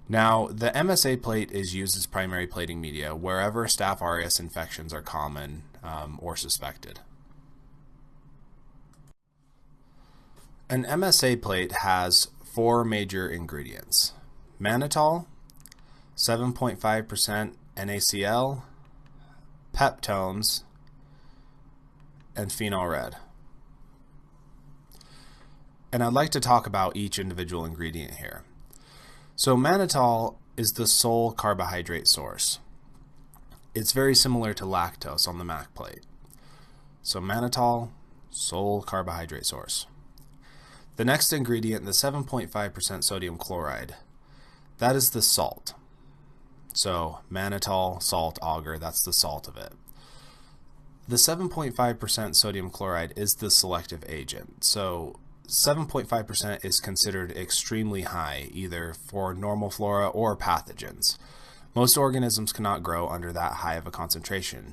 Now, the MSA plate is used as primary plating media wherever Staph aureus infections are common or suspected. An MSA plate has 4 major ingredients: mannitol, 7.5% NaCl, peptones, and phenol red. And I'd like to talk about each individual ingredient here. So mannitol is the sole carbohydrate source. It's very similar to lactose on the MAC plate. So mannitol, sole carbohydrate source. The next ingredient, the 7.5% sodium chloride, that is the salt. So mannitol salt agar, that's the salt of it. The 7.5% sodium chloride is the selective agent. So 7.5% is considered extremely high, either for normal flora or pathogens. Most organisms cannot grow under that high of a concentration.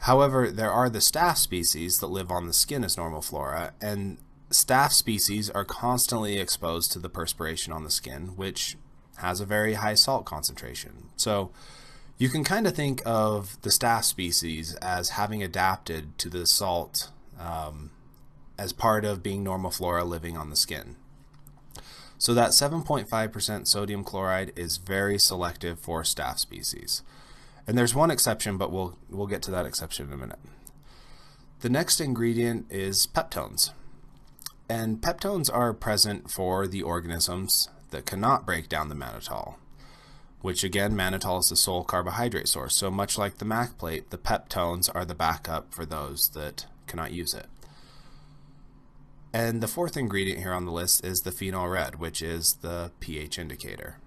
However, there are the staph species that live on the skin as normal flora, and staph species are constantly exposed to the perspiration on the skin, which has a very high salt concentration. So you can kind of think of the staph species as having adapted to the salt as part of being normal flora living on the skin. So that 7.5% sodium chloride is very selective for staph species. And there's one exception, but we'll get to that exception in a minute. The next ingredient is peptones. And peptones are present for the organisms that cannot break down the mannitol, which again, mannitol is the sole carbohydrate source. So much like the MAC plate, the peptones are the backup for those that cannot use it. And the fourth ingredient here on the list is the phenol red, which is the pH indicator.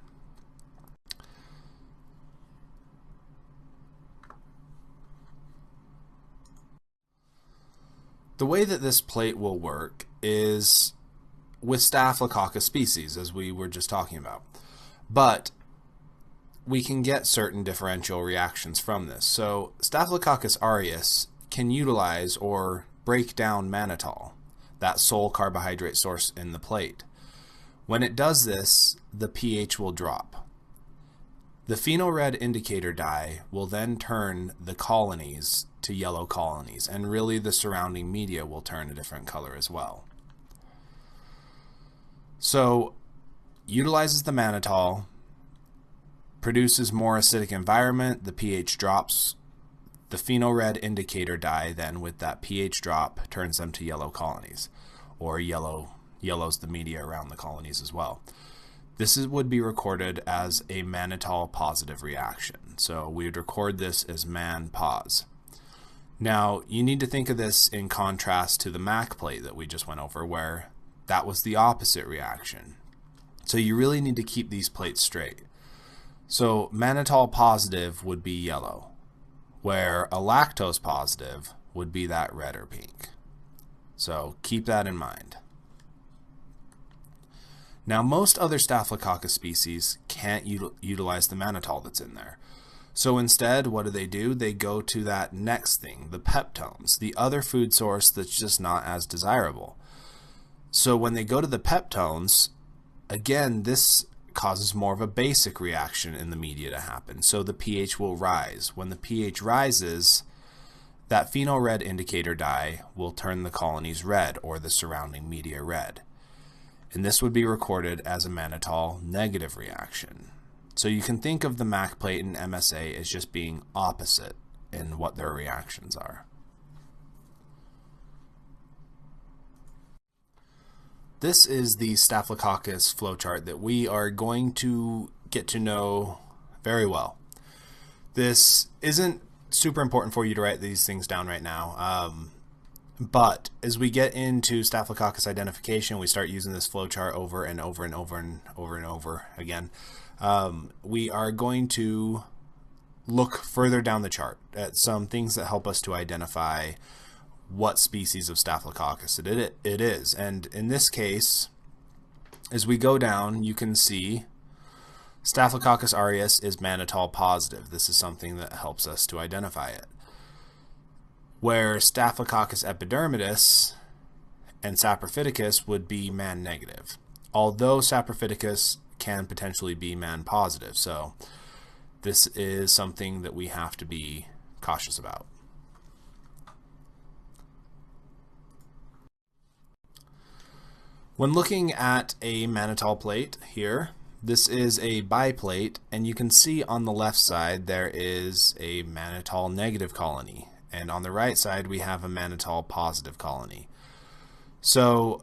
The way that this plate will work is with Staphylococcus species, as we were just talking about. But we can get certain differential reactions from this. So Staphylococcus aureus can utilize or break down mannitol, that sole carbohydrate source in the plate. When it does this, the pH will drop. The phenol red indicator dye will then turn the colonies to yellow colonies, and really the surrounding media will turn a different color as well. So utilizes the mannitol, produces more acidic environment, the pH drops. The phenol red indicator dye then, with that pH drop, turns them to yellow colonies, or yellows the media around the colonies as well. This would be recorded as a mannitol positive reaction. So we would record this as man-pos. Now, you need to think of this in contrast to the MAC plate that we just went over, where that was the opposite reaction. So you really need to keep these plates straight. So mannitol positive would be yellow, where a lactose positive would be that red or pink. So keep that in mind. Now, most other Staphylococcus species can't utilize the mannitol that's in there. So instead, what do? They go to that next thing, the peptones, the other food source that's just not as desirable. So when they go to the peptones, again, this causes more of a basic reaction in the media to happen. So the pH will rise. When the pH rises, that phenol red indicator dye will turn the colonies red, or the surrounding media red. And this would be recorded as a mannitol negative reaction. So you can think of the MAC plate and MSA as just being opposite in what their reactions are. This is the Staphylococcus flowchart that we are going to get to know very well. This isn't super important for you to write these things down right now, but as we get into Staphylococcus identification, we start using this flowchart over and over and over and over and over again. We are going to look further down the chart at some things that help us to identify what species of Staphylococcus it is. And in this case, as we go down, you can see Staphylococcus aureus is mannitol positive. This is something that helps us to identify it. Where Staphylococcus epidermidis and saprophyticus would be man negative, although saprophyticus can potentially be man positive. So this is something that we have to be cautious about. When looking at a mannitol plate here, this is a biplate, and you can see on the left side there is a mannitol negative colony, and on the right side we have a mannitol positive colony. So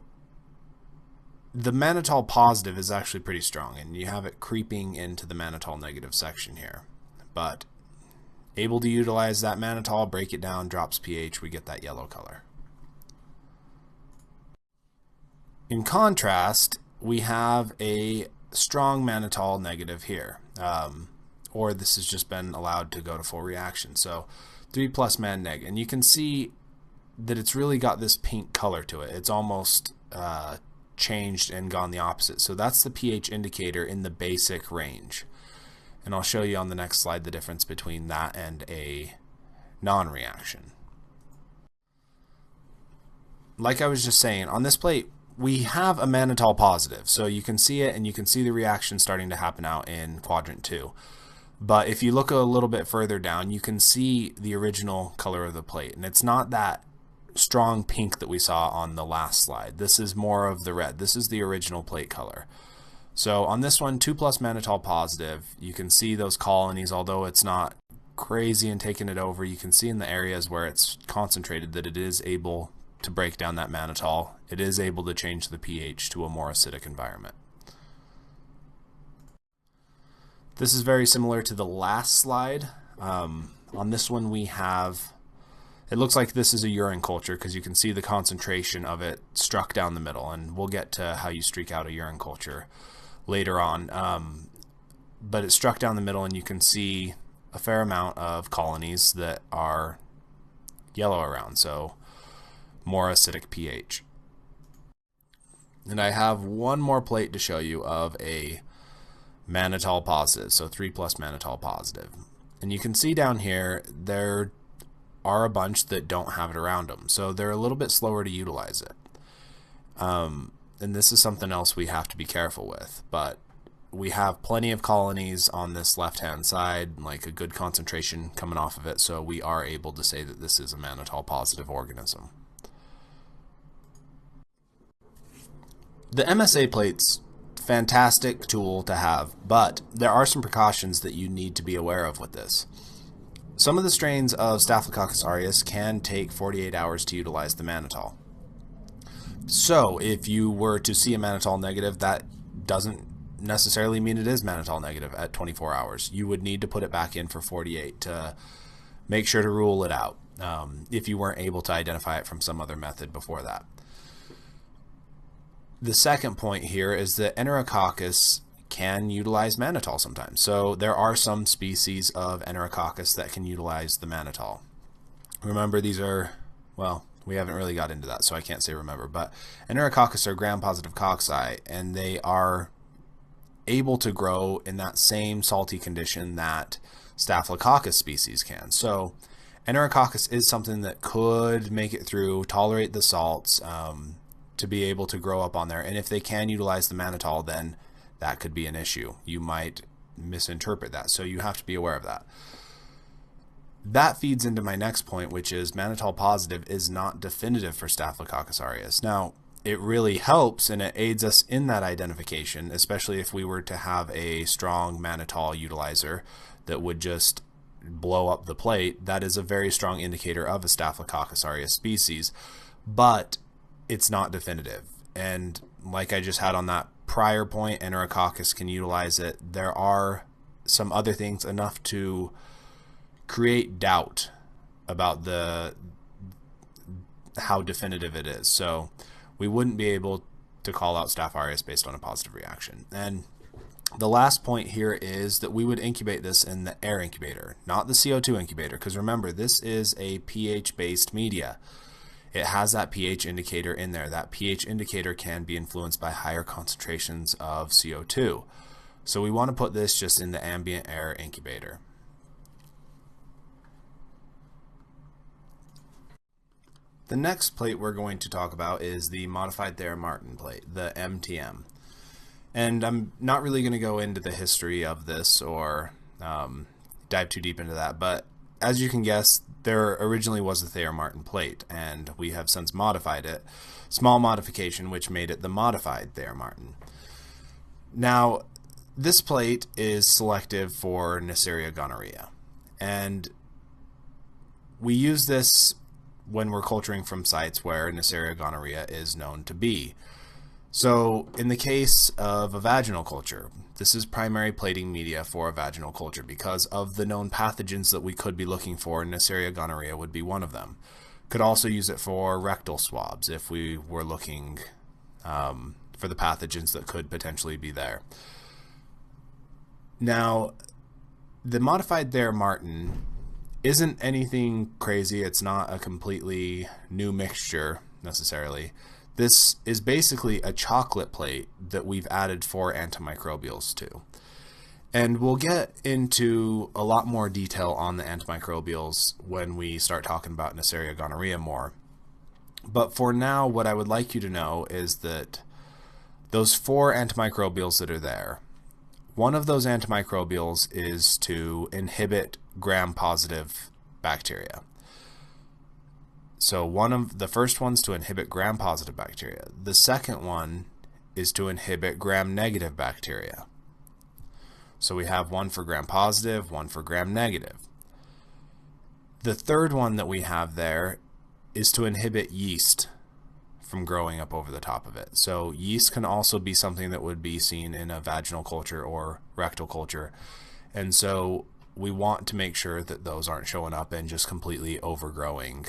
the mannitol positive is actually pretty strong, and you have it creeping into the mannitol negative section here. But able to utilize that mannitol, break it down, drops pH, we get that yellow color. In contrast, we have a strong mannitol negative here, or this has just been allowed to go to full reaction. So 3+ man neg, and you can see that it's really got this pink color to it. It's almost changed and gone the opposite. So that's the pH indicator in the basic range, and I'll show you on the next slide the difference between that and a non-reaction. Like I was just saying, on this plate, we have a mannitol positive, so you can see it and you can see the reaction starting to happen out in quadrant 2. But if you look a little bit further down, you can see the original color of the plate, and it's not that strong pink that we saw on the last slide. This is more of the red. This is the original plate color. So on this one, 2+ mannitol positive, you can see those colonies, although it's not crazy and taking it over, you can see in the areas where it's concentrated that it is able to break down that mannitol. It is able to change the pH to a more acidic environment. This is very similar to the last slide. On this one we have, it looks like this is a urine culture because you can see the concentration of it struck down the middle, and we'll get to how you streak out a urine culture later on. But it struck down the middle, and you can see a fair amount of colonies that are yellow around, so more acidic pH. And I have one more plate to show you of a mannitol positive, so 3+ mannitol positive. And you can see down here there are a bunch that don't have it around them, so they're a little bit slower to utilize it. And this is something else we have to be careful with, but we have plenty of colonies on this left hand side, like a good concentration coming off of it, so we are able to say that this is a mannitol positive organism. The MSA plate's fantastic tool to have, but there are some precautions that you need to be aware of with this. Some of the strains of Staphylococcus aureus can take 48 hours to utilize the mannitol. So if you were to see a mannitol negative, that doesn't necessarily mean it is mannitol negative at 24 hours. You would need to put it back in for 48 to make sure to rule it out if you weren't able to identify it from some other method before that. The second point here is that Enterococcus can utilize mannitol sometimes. So there are some species of Enterococcus that can utilize the mannitol. Remember, these are, well, we haven't really got into that, so I can't say remember, but Enterococcus are gram-positive cocci, and they are able to grow in that same salty condition that Staphylococcus species can. So Enterococcus is something that could make it through, tolerate the salts, to be able to grow up on there. And if they can utilize the mannitol, then that could be an issue. You might misinterpret that, so you have to be aware of that. That feeds into my next point, which is mannitol positive is not definitive for Staphylococcus aureus. Now, it really helps and it aids us in that identification, especially if we were to have a strong mannitol utilizer that would just blow up the plate. That is a very strong indicator of a Staphylococcus aureus species, but it's not definitive. And like I just had on that prior point, Enterococcus can utilize it. There are some other things enough to create doubt about how definitive it is. So we wouldn't be able to call out Staph aureus based on a positive reaction. And the last point here is that we would incubate this in the air incubator, not the CO2 incubator, because remember, this is a pH-based media. It has that pH indicator in there. That pH indicator can be influenced by higher concentrations of CO2. So we want to put this just in the ambient air incubator. The next plate we're going to talk about is the modified Thayer-Martin plate, the MTM. And I'm not really going to go into the history of this or dive too deep into that, but as you can guess, there originally was a Thayer-Martin plate, and we have since modified it. Small modification, which made it the modified Thayer-Martin. Now, this plate is selective for Neisseria gonorrhea, and we use this when we're culturing from sites where Neisseria gonorrhea is known to be. So in the case of a vaginal culture, this is primary plating media for a vaginal culture because of the known pathogens that we could be looking for. Neisseria gonorrhea would be one of them. Could also use it for rectal swabs if we were looking for the pathogens that could potentially be there. Now, the modified Thayer-Martin isn't anything crazy. It's not a completely new mixture necessarily. This is basically a chocolate plate that we've added 4 antimicrobials to. And we'll get into a lot more detail on the antimicrobials when we start talking about Neisseria gonorrhea more. But for now, what I would like you to know is that those 4 antimicrobials that are there, one of those antimicrobials is to inhibit gram-positive bacteria. So the first one's to inhibit gram-positive bacteria. The second one is to inhibit gram-negative bacteria. So we have one for gram-positive, one for gram-negative. The third one that we have there is to inhibit yeast from growing up over the top of it. So yeast can also be something that would be seen in a vaginal culture or rectal culture. And so we want to make sure that those aren't showing up and just completely overgrowing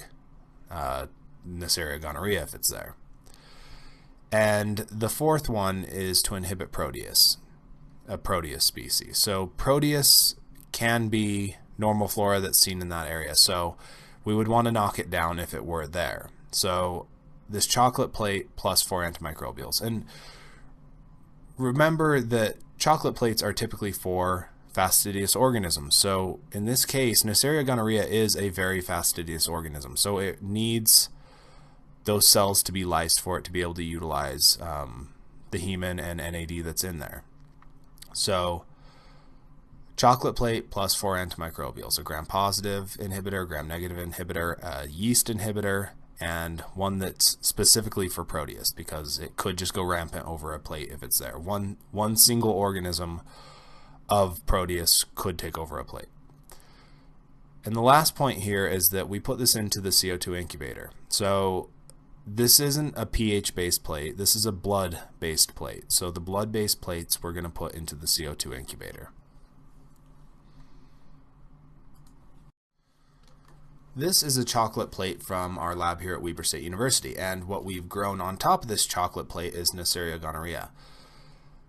Neisseria gonorrhea if it's there. And the fourth one is to inhibit Proteus, a Proteus species. So Proteus can be normal flora that's seen in that area. So we would want to knock it down if it were there. So this chocolate plate plus 4 antimicrobials. And remember that chocolate plates are typically for fastidious organisms. So in this case, Neisseria gonorrhea is a very fastidious organism. So it needs those cells to be lysed for it to be able to utilize the hemin and NAD that's in there. So chocolate plate plus 4 antimicrobials, a gram-positive inhibitor, gram-negative inhibitor, a yeast inhibitor, and one that's specifically for Proteus because it could just go rampant over a plate if it's there. One single organism of Proteus could take over a plate. And the last point here is that we put this into the CO2 incubator. So this isn't a pH-based plate, this is a blood-based plate. So the blood-based plates we're going to put into the CO2 incubator. This is a chocolate plate from our lab here at Weber State University, and what we've grown on top of this chocolate plate is Neisseria gonorrhea.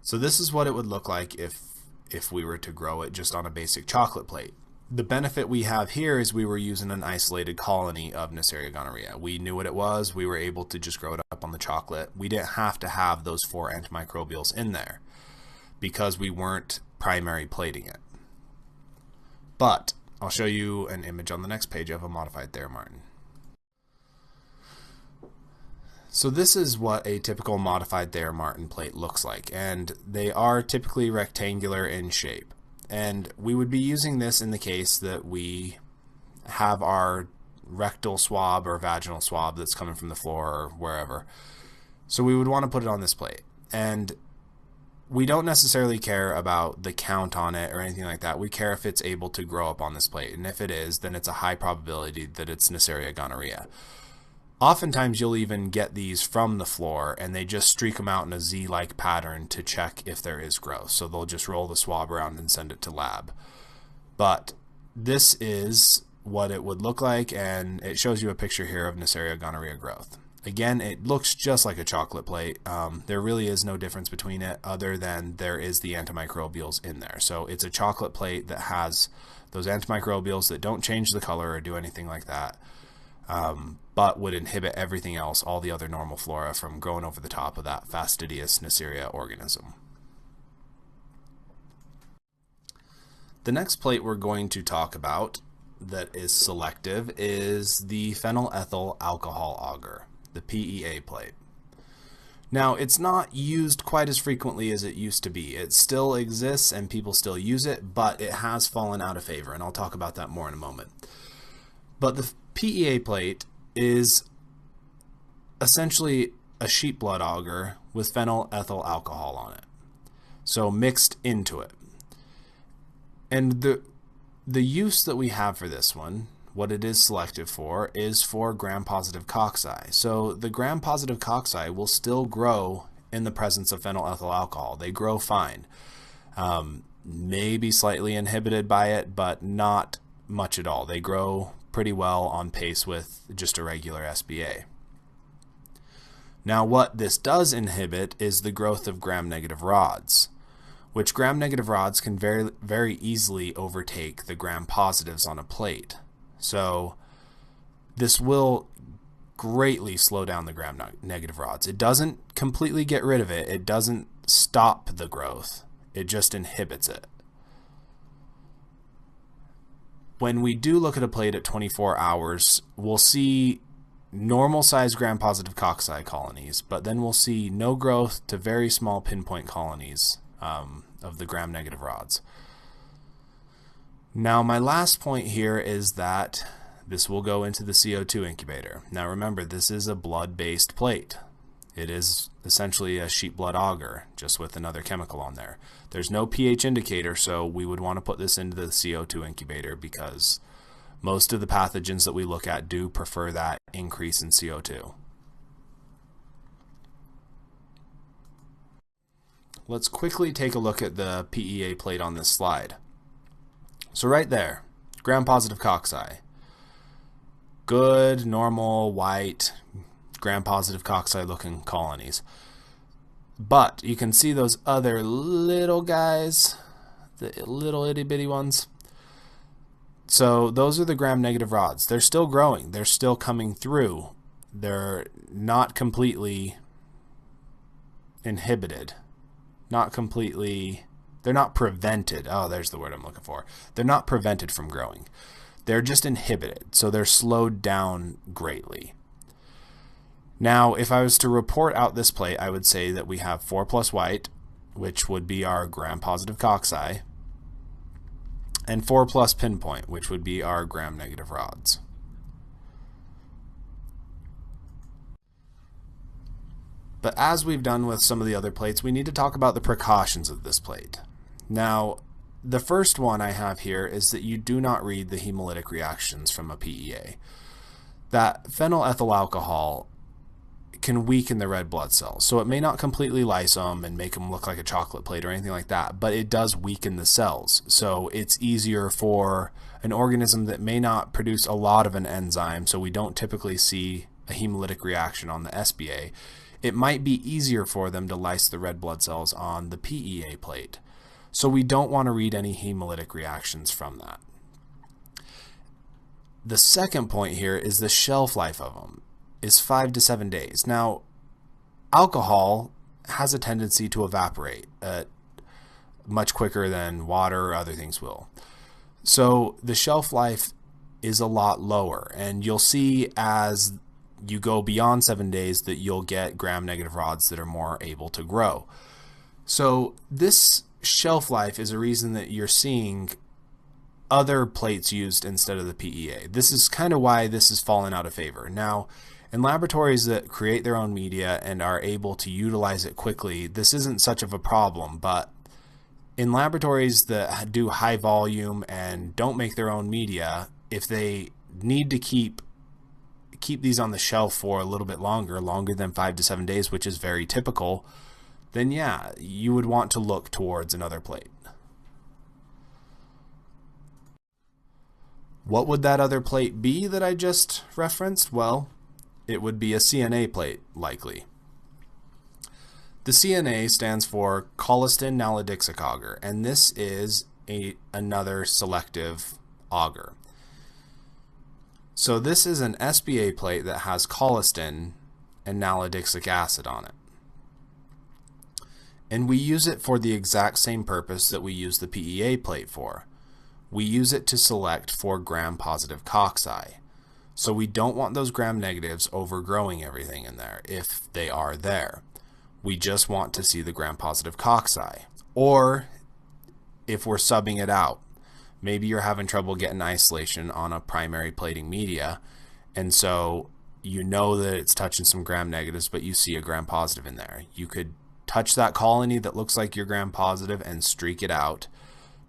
So this is what it would look like if we were to grow it just on a basic chocolate plate. The benefit we have here is we were using an isolated colony of Neisseria gonorrhea. We knew what it was, we were able to just grow it up on the chocolate. We didn't have to have those 4 antimicrobials in there because we weren't primary plating it. But I'll show you an image on the next page of a modified Thermartin. So this is what a typical modified Thermartin plate looks like, and they are typically rectangular in shape. And we would be using this in the case that we have our rectal swab or vaginal swab that's coming from the floor or wherever. So we would want to put it on this plate. And we don't necessarily care about the count on it or anything like that. We care if it's able to grow up on this plate. And if it is, then it's a high probability that it's Neisseria gonorrhea. Oftentimes you'll even get these from the floor and they just streak them out in a Z-like pattern to check if there is growth. So they'll just roll the swab around and send it to lab. But this is what it would look like, and it shows you a picture here of Neisseria gonorrhea growth. Again, it looks just like a chocolate plate. There really is no difference between it other than there is the antimicrobials in there. So it's a chocolate plate that has those antimicrobials that don't change the color or do anything like that. But would inhibit everything else, all the other normal flora, from growing over the top of that fastidious Neisseria organism. The next plate we're going to talk about that is selective is the phenylethyl alcohol agar, the PEA plate. Now, it's not used quite as frequently as it used to be. It still exists and people still use it, but it has fallen out of favor, and I'll talk about that more in a moment. But the PEA plate is essentially a sheep blood agar with phenylethyl alcohol on it, so mixed into it. And the use that we have for this one, what it is selective for, is for gram-positive cocci. So the gram-positive cocci will still grow in the presence of phenylethyl alcohol. They grow fine, maybe slightly inhibited by it, but not much at all. They grow pretty well on pace with just a regular SBA. Now what this does inhibit is the growth of gram-negative rods, which gram-negative rods can very easily overtake the gram-positives on a plate. So this will greatly slow down the gram-negative rods. It doesn't completely get rid of it. It doesn't stop the growth. It just inhibits it. when we do look at a plate at 24 hours, we'll see normal size gram-positive cocci colonies, but then we'll see no growth to very small pinpoint colonies of the gram-negative rods. Now, my last point here is that this will go into the CO2 incubator. Now remember, this is a blood-based plate. It is essentially a sheep blood agar, just with another chemical on there. There's no pH indicator, so we would want to put this into the CO2 incubator because most of the pathogens that we look at do prefer that increase in CO2. Let's quickly take a look at the PEA plate on this slide. So right there, gram-positive cocci. Good, normal, white, gram-positive cocci looking colonies. But you can see those other little guys, the little itty-bitty ones. So those are the gram-negative rods. They're still growing. They're still coming through. They're not completely inhibited. They're not prevented. Oh, there's the word I'm looking for. They're not prevented from growing. They're just inhibited, so they're slowed down greatly. Now, if I was to report out this plate, I would say that we have 4+ white, which would be our gram-positive cocci, and 4+ pinpoint, which would be our gram-negative rods. But as we've done with some of the other plates, we need to talk about the precautions of this plate. Now, the first one I have here is that you do not read the hemolytic reactions from a PEA. That phenylethyl alcohol can weaken the red blood cells, so it may not completely lyse them and make them look like a chocolate plate or anything like that, but it does weaken the cells, so it's easier for an organism that may not produce a lot of an enzyme, so we don't typically see a hemolytic reaction on the SBA. It might be easier for them to lyse the red blood cells on the PEA plate. So we don't want to read any hemolytic reactions from that. The second point here is the shelf life of them is 5 to 7 days. Now, alcohol has a tendency to evaporate much quicker than water or other things will. So the shelf life is a lot lower, and you'll see as you go beyond 7 days that you'll get gram-negative rods that are more able to grow. So this shelf life is a reason that you're seeing other plates used instead of the PEA. This is kind of why this has fallen out of favor. Now, in laboratories that create their own media and are able to utilize it quickly, this isn't such of a problem, but in laboratories that do high volume and don't make their own media, if they need to keep these on the shelf for a little bit longer than 5 to 7 days, which is very typical, then yeah, you would want to look towards another plate. What would that other plate be that I just referenced? Well, it would be a CNA plate, likely. The CNA stands for colistin nalidixic agar, and this is another selective agar. So this is an SBA plate that has colistin and nalidixic acid on it. And we use it for the exact same purpose that we use the PEA plate for. We use it to select for gram-positive cocci. So we don't want those gram-negatives overgrowing everything in there if they are there. We just want to see the gram-positive cocci. Or if we're subbing it out, maybe you're having trouble getting isolation on a primary plating media, and so you know that it's touching some gram-negatives, but you see a gram-positive in there. You could touch that colony that looks like your gram-positive and streak it out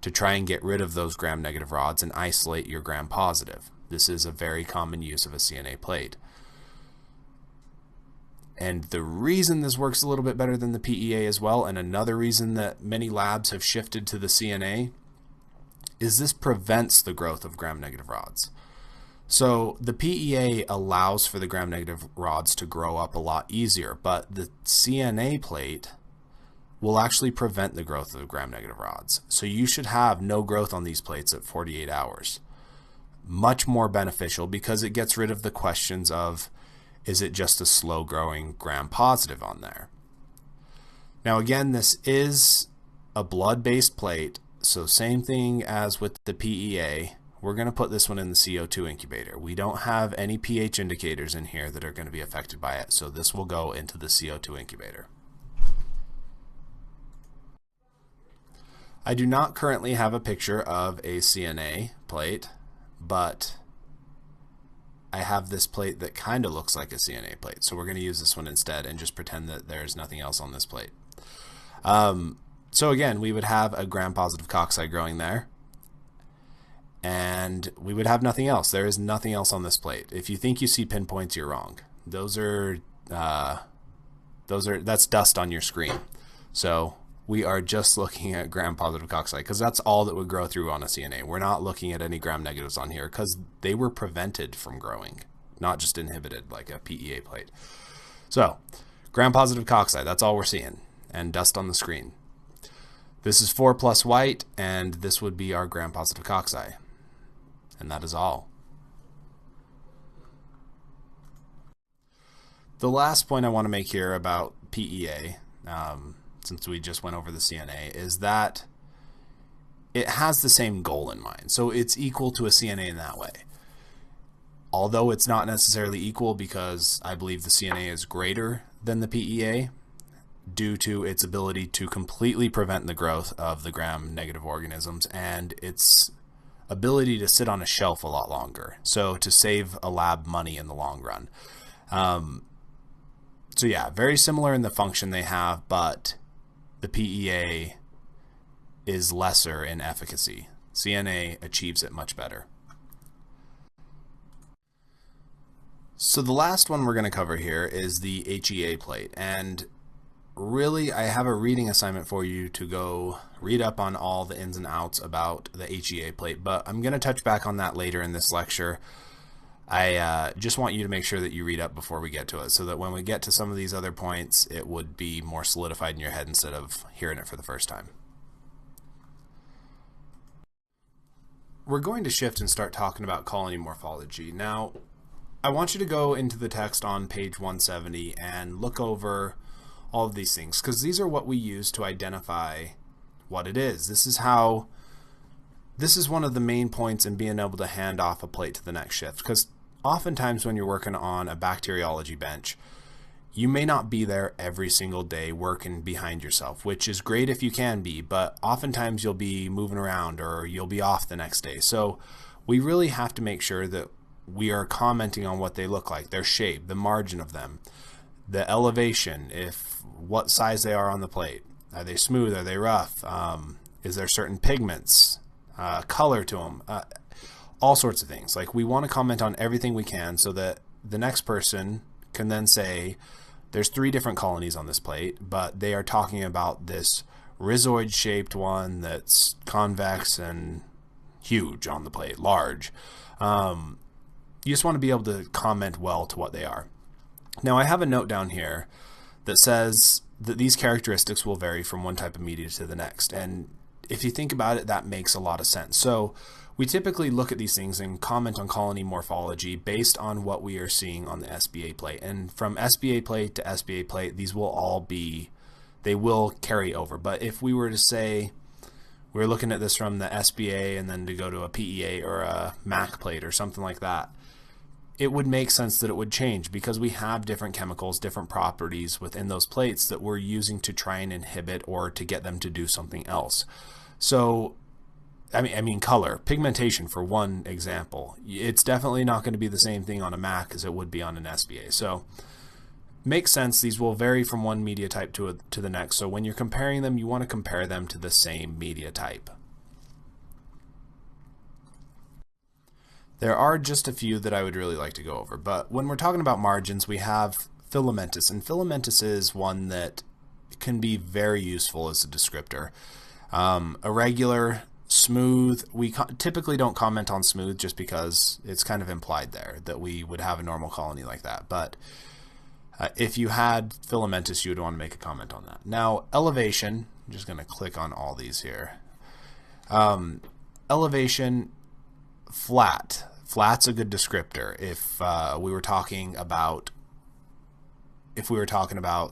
to try and get rid of those gram-negative rods and isolate your gram-positive. This is a very common use of a CNA plate. And the reason this works a little bit better than the PEA as well, and another reason that many labs have shifted to the CNA, is this prevents the growth of gram-negative rods. So the PEA allows for the gram-negative rods to grow up a lot easier, but the CNA plate will actually prevent the growth of gram-negative rods. So you should have no growth on these plates at 48 hours. Much more beneficial because it gets rid of the questions of, is it just a slow-growing gram-positive on there? Now again, this is a blood-based plate, so same thing as with the PEA. we're going to put this one in the CO2 incubator. We don't have any pH indicators in here that are going to be affected by it, so this will go into the CO2 incubator. I do not currently have a picture of a CNA plate, but I have this plate that kind of looks like a CNA plate, so we're going to use this one instead and just pretend that there's nothing else on this plate. So again, we would have a gram-positive cocci growing there, and we would have nothing else. There is nothing else on this plate. If you think you see pinpoints, you're wrong. That's dust on your screen. So we are just looking at gram-positive cocci because that's all that would grow through on a CNA. We're not looking at any gram-negatives on here because they were prevented from growing, not just inhibited like a PEA plate. So gram-positive cocci, that's all we're seeing, and dust on the screen. This is 4+ white, and this would be our gram-positive cocci. And that is all. The last point I want to make here about PEA, since we just went over the CNA, is that it has the same goal in mind. So it's equal to a CNA in that way. Although it's not necessarily equal, because I believe the CNA is greater than the PEA due to its ability to completely prevent the growth of the gram-negative organisms and its ability to sit on a shelf a lot longer, so to save a lab money in the long run. So yeah, very similar in the function they have, but the PEA is lesser in efficacy. CNA achieves it much better. So the last one we're going to cover here is the HEA plate, and really I have a reading assignment for you to go read up on all the ins and outs about the HEA plate, but I'm going to touch back on that later in this lecture. I just want you to make sure that you read up before we get to it, so that when we get to some of these other points, it would be more solidified in your head instead of hearing it for the first time. We're going to shift and start talking about colony morphology. Now, I want you to go into the text on page 170 and look over all of these things, because these are what we use to identify what it is. This is one of the main points in being able to hand off a plate to the next shift, because oftentimes when you're working on a bacteriology bench, you may not be there every single day working behind yourself, which is great if you can be, but oftentimes you'll be moving around or you'll be off the next day. So we really have to make sure that we are commenting on what they look like, their shape, the margin of them, the elevation, what size they are on the plate. Are they smooth? Are they rough? Is there certain pigments, color to them? All sorts of things. Like, we want to comment on everything we can so that the next person can then say, there's 3 different colonies on this plate, but they are talking about this rhizoid shaped one that's convex and huge on the plate, large. You just want to be able to comment well to what they are. Now, I have a note down here that says that these characteristics will vary from one type of media to the next. And if you think about it, that makes a lot of sense. So we typically look at these things and comment on colony morphology based on what we are seeing on the SBA plate. And from SBA plate to SBA plate, these will all they will carry over. But if we were to say we're looking at this from the SBA and then to go to a PEA or a MAC plate or something like that, it would make sense that it would change, because we have different chemicals, different properties within those plates that we're using to try and inhibit or to get them to do something else. So, I mean color, pigmentation for one example. It's definitely not going to be the same thing on a MAC as it would be on an SBA. So, makes sense. These will vary from one media type to the next. So when you're comparing them, you want to compare them to the same media type. There are just a few that I would really like to go over, but when we're talking about margins, we have filamentous, and filamentous is one that can be very useful as a descriptor. Irregular, smooth, we typically don't comment on smooth just because it's kind of implied there that we would have a normal colony like that, but if you had filamentous, you would want to make a comment on that. Now, elevation, I'm just going to click on all these here. Elevation, flat. Flat's a good descriptor. If we were talking about,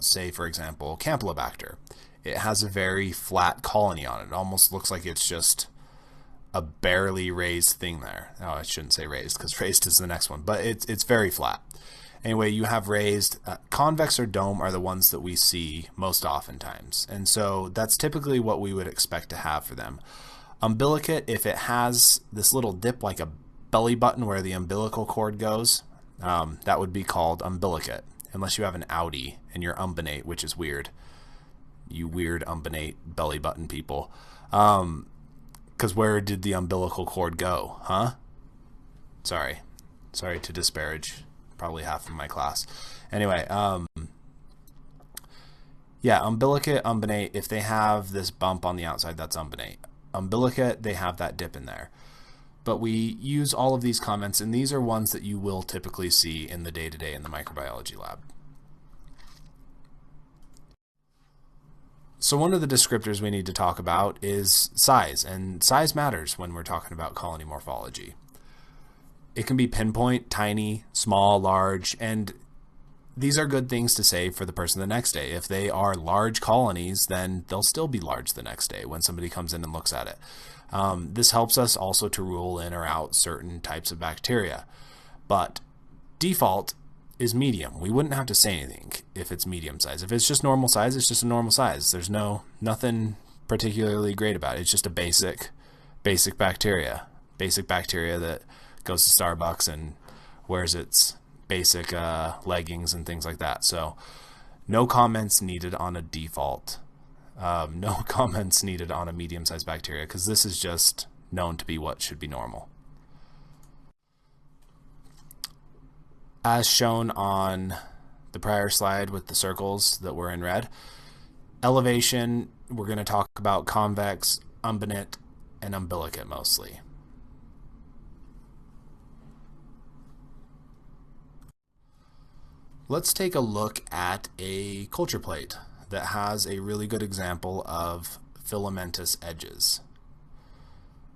say, for example, Campylobacter, it has a very flat colony on it. It almost looks like it's just a barely raised thing there. Oh, I shouldn't say raised, because raised is the next one, but it's very flat. Anyway, you have raised. Convex or dome are the ones that we see most oftentimes, and so that's typically what we would expect to have for them. Umbilicate, if it has this little dip like a belly button where the umbilical cord goes, that would be called umbilicate, unless you have an Audi and you're umbinate, which is weird. You weird umbinate belly button people. Because where did the umbilical cord go, huh? Sorry to disparage probably half of my class. Anyway, yeah, umbilicate, umbinate, if they have this bump on the outside, that's umbinate. Umbilicate, they have that dip in there. But we use all of these comments, and these are ones that you will typically see in the day-to-day in the microbiology lab. So one of the descriptors we need to talk about is size, and size matters when we're talking about colony morphology. It can be pinpoint, tiny, small, large, and these are good things to say for the person the next day. If they are large colonies, then they'll still be large the next day when somebody comes in and looks at it. This helps us also to rule in or out certain types of bacteria. But default is medium. We wouldn't have to say anything if it's medium size. If it's just normal size, it's just a normal size. There's nothing particularly great about it. It's just a basic bacteria. Basic bacteria that goes to Starbucks and wears its basic leggings and things like that. So no comments needed on a default. No comments needed on a medium-sized bacteria, because this is just known to be what should be normal. As shown on the prior slide with the circles that were in red, elevation, we're going to talk about convex, umbinate, and umbilicate mostly. Let's take a look at a culture plate that has a really good example of filamentous edges.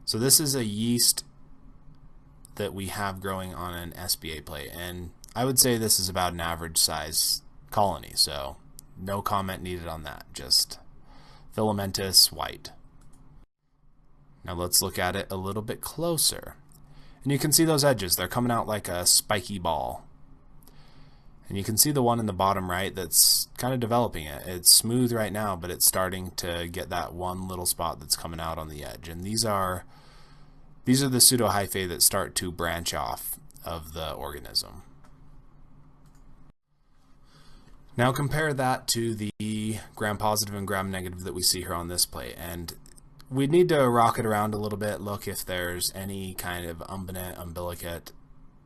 So this is a yeast that we have growing on an SBA plate, and I would say this is about an average size colony, so no comment needed on that, just filamentous white. Now let's look at it a little bit closer. And you can see those edges, they're coming out like a spiky ball. And you can see the one in the bottom right that's kind of developing it. It's smooth right now, but it's starting to get that one little spot that's coming out on the edge. And these are the pseudohyphae that start to branch off of the organism. Now compare that to the gram-positive and gram-negative that we see here on this plate. And we need to rock it around a little bit, look if there's any kind of umbinate, umbilicate.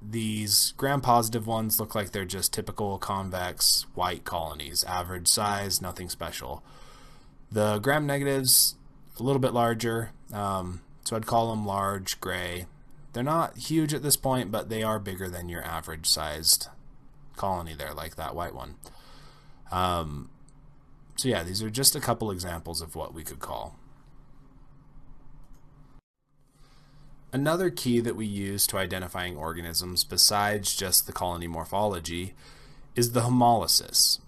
These gram-positive ones look like they're just typical convex white colonies, average size, nothing special. The gram-negatives, a little bit larger, so I'd call them large, gray. They're not huge at this point, but they are bigger than your average sized colony there, like that white one. So yeah, these are just a couple examples of what we could call. Another key that we use to identifying organisms, besides just the colony morphology, is the hemolysis.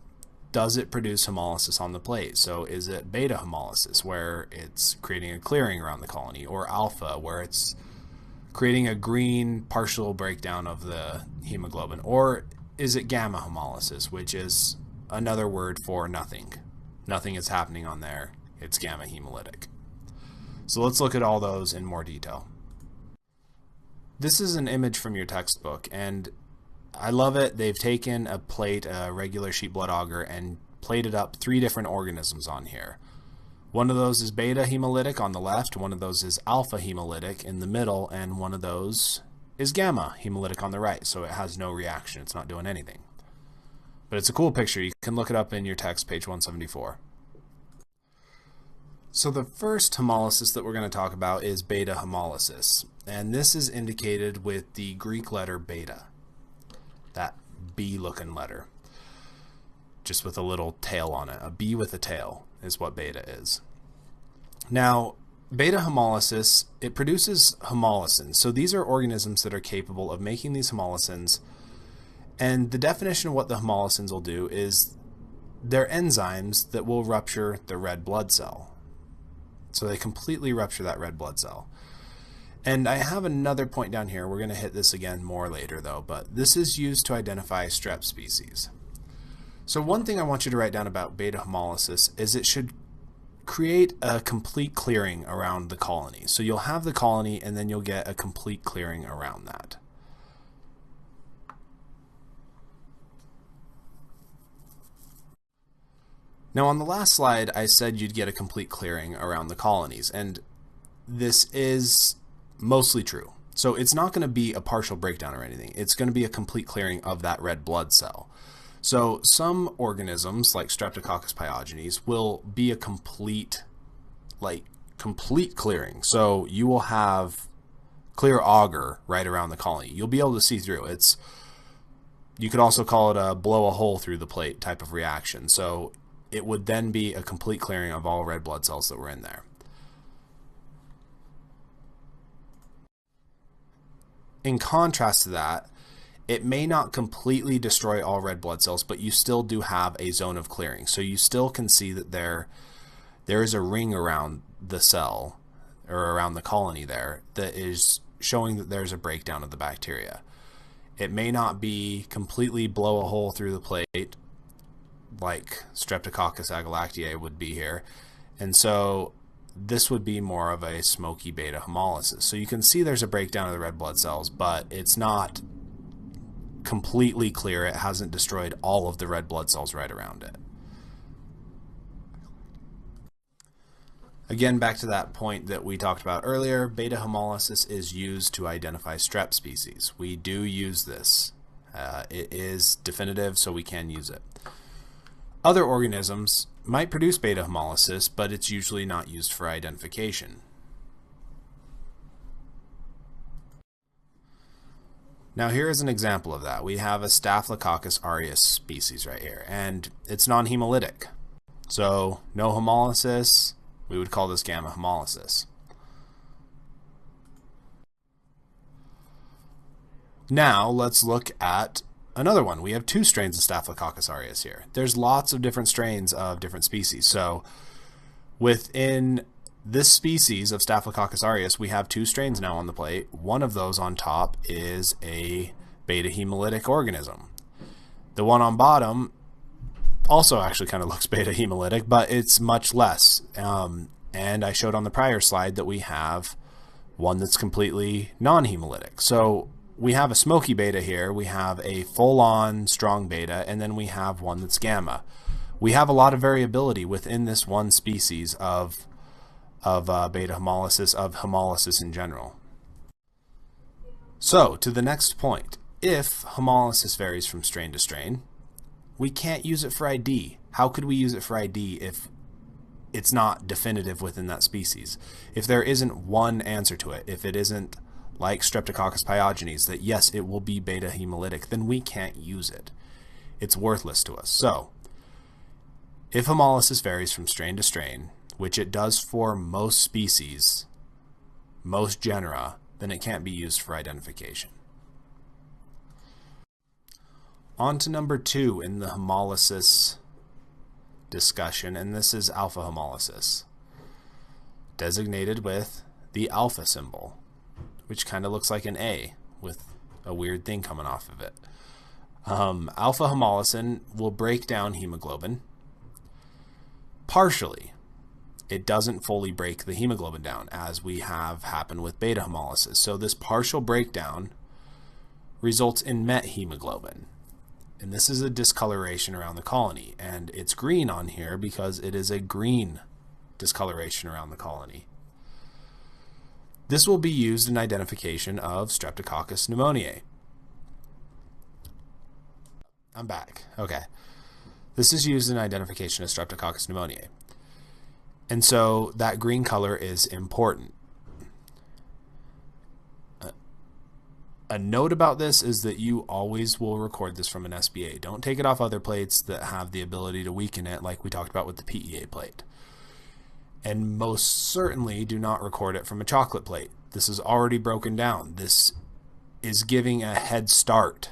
Does it produce hemolysis on the plate? So is it beta hemolysis, where it's creating a clearing around the colony, or alpha, where it's creating a green partial breakdown of the hemoglobin, or is it gamma hemolysis, which is another word for nothing? Nothing is happening on there. It's gamma hemolytic. So let's look at all those in more detail. This is an image from your textbook, and I love it. They've taken a plate, a regular sheep blood agar, and plated up 3 different organisms on here. One of those is beta hemolytic on the left, one of those is alpha hemolytic in the middle, and one of those is gamma hemolytic on the right, so it has no reaction. It's not doing anything. But it's a cool picture. You can look it up in your text, page 174. So the first hemolysis that we're going to talk about is beta hemolysis, and this is indicated with the Greek letter beta, that B-looking letter, just with a little tail on it. A B with a tail is what beta is. Now, beta hemolysis, it produces hemolysins. So these are organisms that are capable of making these hemolysins, and the definition of what the hemolysins will do is they're enzymes that will rupture the red blood cell. So they completely rupture that red blood cell. And I have another point down here. We're going to hit this again more later though, but this is used to identify strep species. So one thing I want you to write down about beta hemolysis is it should create a complete clearing around the colony. So you'll have the colony and then you'll get a complete clearing around that. Now on the last slide I said you'd get a complete clearing around the colonies, and this is mostly true. So it's not going to be a partial breakdown or anything. It's going to be a complete clearing of that red blood cell. So some organisms like Streptococcus pyogenes will be a complete clearing. So you will have clear agar right around the colony. You'll be able to see through. You could also call it a blow a hole through the plate type of reaction. So it would then be a complete clearing of all red blood cells that were in there. In contrast to that, it may not completely destroy all red blood cells, but you still do have a zone of clearing. So you still can see that there is a ring around the cell, or around the colony there, that is showing that there's a breakdown of the bacteria. It may not be completely blow a hole through the plate like Streptococcus agalactiae would be here, and so this would be more of a smoky beta hemolysis. So you can see there's a breakdown of the red blood cells, but it's not completely clear. It hasn't destroyed all of the red blood cells right around it. Again, back to that point that we talked about earlier, beta hemolysis is used to identify strep species. We do use this. It is definitive, so we can use it. Other organisms might produce beta hemolysis, but it's usually not used for identification. Now here is an example of that. We have a Staphylococcus aureus species right here, and it's non-hemolytic. So no hemolysis, we would call this gamma hemolysis. Now let's look at another one. We have two strains of Staphylococcus aureus here. There's lots of different strains of different species. So within this species of Staphylococcus aureus, we have two strains now on the plate. One of those on top is a beta hemolytic organism. The one on bottom also actually kind of looks beta hemolytic, but it's much less. And I showed on the prior slide that we have one that's completely non-hemolytic. So we have a smoky beta here, we have a full-on strong beta, and then we have one that's gamma. We have a lot of variability within this one species of beta hemolysis, of hemolysis in general. So, to the next point, if hemolysis varies from strain to strain, we can't use it for ID. How could we use it for ID if it's not definitive within that species? If there isn't one answer to it, if it isn't like Streptococcus pyogenes, that yes, it will be beta hemolytic, then we can't use it. It's worthless to us. So, if hemolysis varies from strain to strain, which it does for most species, most genera, then it can't be used for identification. On to number 2 in the hemolysis discussion, and this is alpha hemolysis, designated with the alpha symbol, which kind of looks like an A with a weird thing coming off of it. Alpha hemolysin will break down hemoglobin partially. It doesn't fully break the hemoglobin down, as we have happened with beta hemolysis. So this partial breakdown results in methemoglobin. And this is a discoloration around the colony. And it's green on here because it is a green discoloration around the colony. This will be used in identification of Streptococcus pneumoniae. I'm back. Okay. This is used in identification of Streptococcus pneumoniae. And so that green color is important. A note about this is that you always will record this from an SBA. Don't take it off other plates that have the ability to weaken it, like we talked about with the PEA plate. And most certainly do not record it from a chocolate plate. This is already broken down. This is giving a head start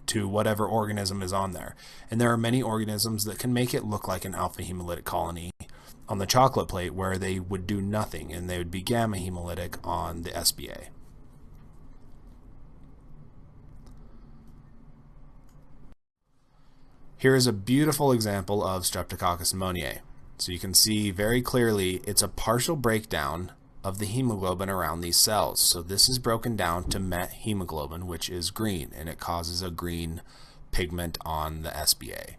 to whatever organism is on there. And there are many organisms that can make it look like an alpha hemolytic colony on the chocolate plate where they would do nothing, and they would be gamma hemolytic on the SBA. Here is a beautiful example of Streptococcus pneumoniae. So you can see very clearly it's a partial breakdown of the hemoglobin around these cells. So this is broken down to methemoglobin, which is green, and it causes a green pigment on the SBA.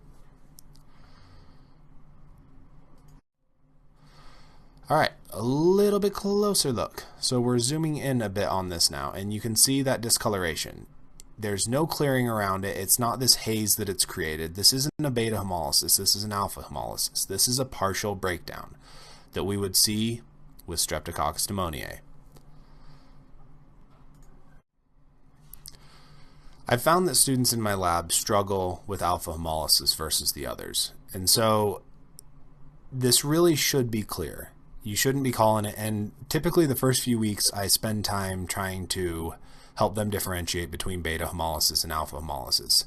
All right, a little bit closer look. So we're zooming in a bit on this now, and you can see that discoloration. There's no clearing around it. It's not this haze that it's created. This isn't a beta hemolysis. This is an alpha hemolysis. This is a partial breakdown that we would see with Streptococcus pneumoniae. I've found that students in my lab struggle with alpha hemolysis versus the others. And so this really should be clear. You shouldn't be calling it, and typically the first few weeks I spend time trying to help them differentiate between beta hemolysis and alpha hemolysis.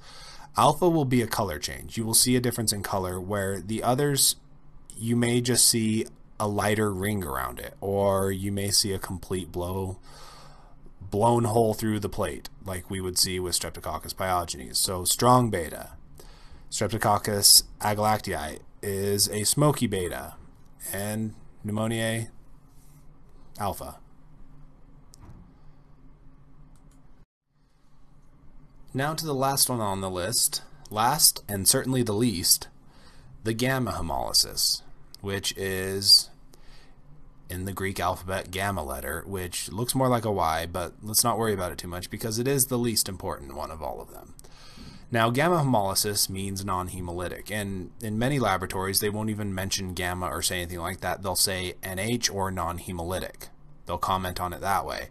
Alpha will be a color change. You will see a difference in color, where the others, you may just see a lighter ring around it, or you may see a complete blown hole through the plate, like we would see with Streptococcus pyogenes. So strong beta. Streptococcus agalactiae is a smoky beta, and pneumoniae alpha. Now to the last one on the list, last and certainly the least, the gamma hemolysis, which is in the Greek alphabet gamma letter, which looks more like a Y, but let's not worry about it too much because it is the least important one of all of them. Now, gamma hemolysis means non-hemolytic, and in many laboratories they won't even mention gamma or say anything like that. They'll say NH or non-hemolytic. They'll comment on it that way.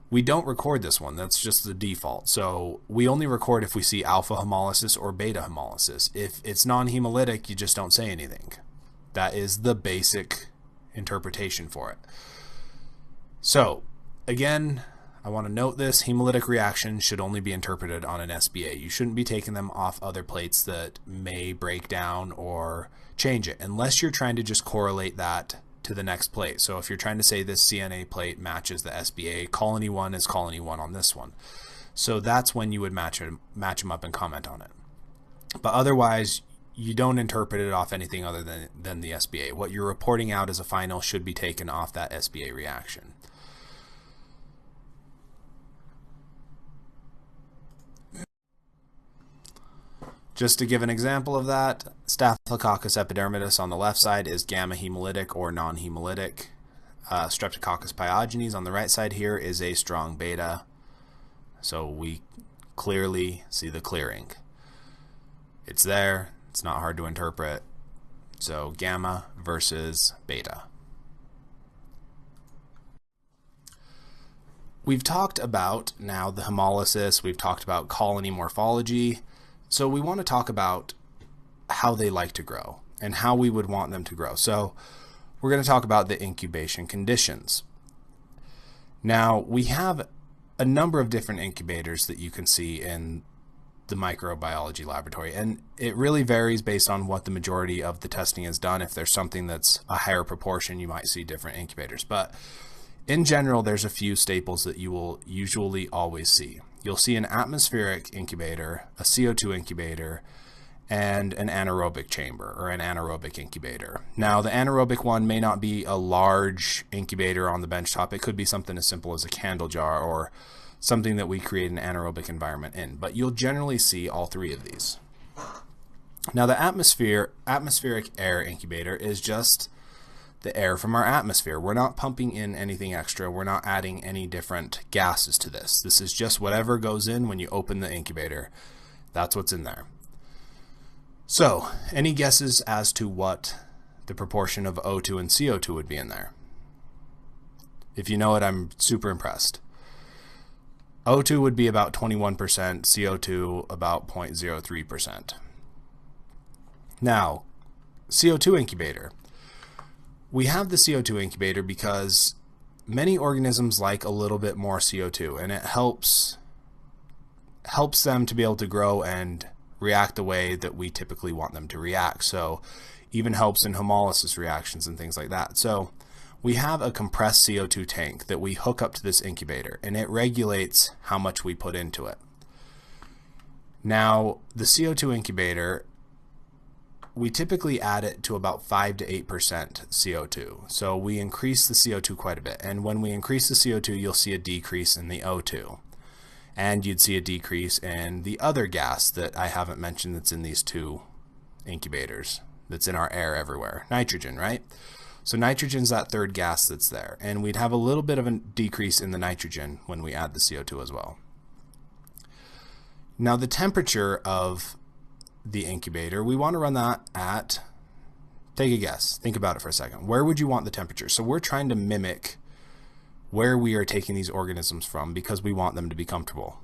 We don't record this one. That's just the default. So we only record if we see alpha hemolysis or beta hemolysis. If it's non-hemolytic, you just don't say anything. That is the basic interpretation for it. So again, I want to note this: hemolytic reactions should only be interpreted on an SBA. You shouldn't be taking them off other plates that may break down or change it, unless you're trying to just correlate that to the next plate. So if you're trying to say this CNA plate matches the SBA, colony 1 is colony 1 on this one. So that's when you would match them up and comment on it. But otherwise, you don't interpret it off anything other than the SBA. What you're reporting out as a final should be taken off that SBA reaction. Just to give an example of that, Staphylococcus epidermidis on the left side is gamma hemolytic or non-hemolytic. Streptococcus pyogenes on the right side here is a strong beta. So we clearly see the clearing. It's there. It's not hard to interpret. So gamma versus beta. We've talked about now the hemolysis. We've talked about colony morphology. So we want to talk about how they like to grow and how we would want them to grow. So we're going to talk about the incubation conditions. Now, we have a number of different incubators that you can see in the microbiology laboratory, and it really varies based on what the majority of the testing is done. If there's something that's a higher proportion, you might see different incubators. But in general, there's a few staples that you will usually always see. You'll see an atmospheric incubator, a CO2 incubator, and an anaerobic chamber or an anaerobic incubator. Now, the anaerobic one may not be a large incubator on the benchtop. It could be something as simple as a candle jar or something that we create an anaerobic environment in. But you'll generally see all three of these. Now, the atmospheric air incubator is just the air from our atmosphere. We're not pumping in anything extra. We're not adding any different gases to this. This is just whatever goes in when you open the incubator. That's what's in there. So, any guesses as to what the proportion of O2 and CO2 would be in there? If you know it, I'm super impressed. O2 would be about 21%, CO2 about 0.03%. Now, CO2 incubator. We have the CO2 incubator because many organisms like a little bit more CO2, and it helps them to be able to grow and react the way that we typically want them to react. So even helps in hemolysis reactions and things like that. So we have a compressed CO2 tank that we hook up to this incubator, and it regulates how much we put into it. Now, the CO2 incubator, we typically add it to about 5 to 8% CO2. So we increase the CO2 quite a bit. And when we increase the CO2, you'll see a decrease in the O2. And you'd see a decrease in the other gas that I haven't mentioned that's in these two incubators, that's in our air everywhere. Nitrogen, right? So nitrogen's that third gas that's there. And we'd have a little bit of a decrease in the nitrogen when we add the CO2 as well. Now the temperature of the incubator, we want to run that at, take a guess, think about it for a second. Where would you want the temperature? So we're trying to mimic where we are taking these organisms from because we want them to be comfortable.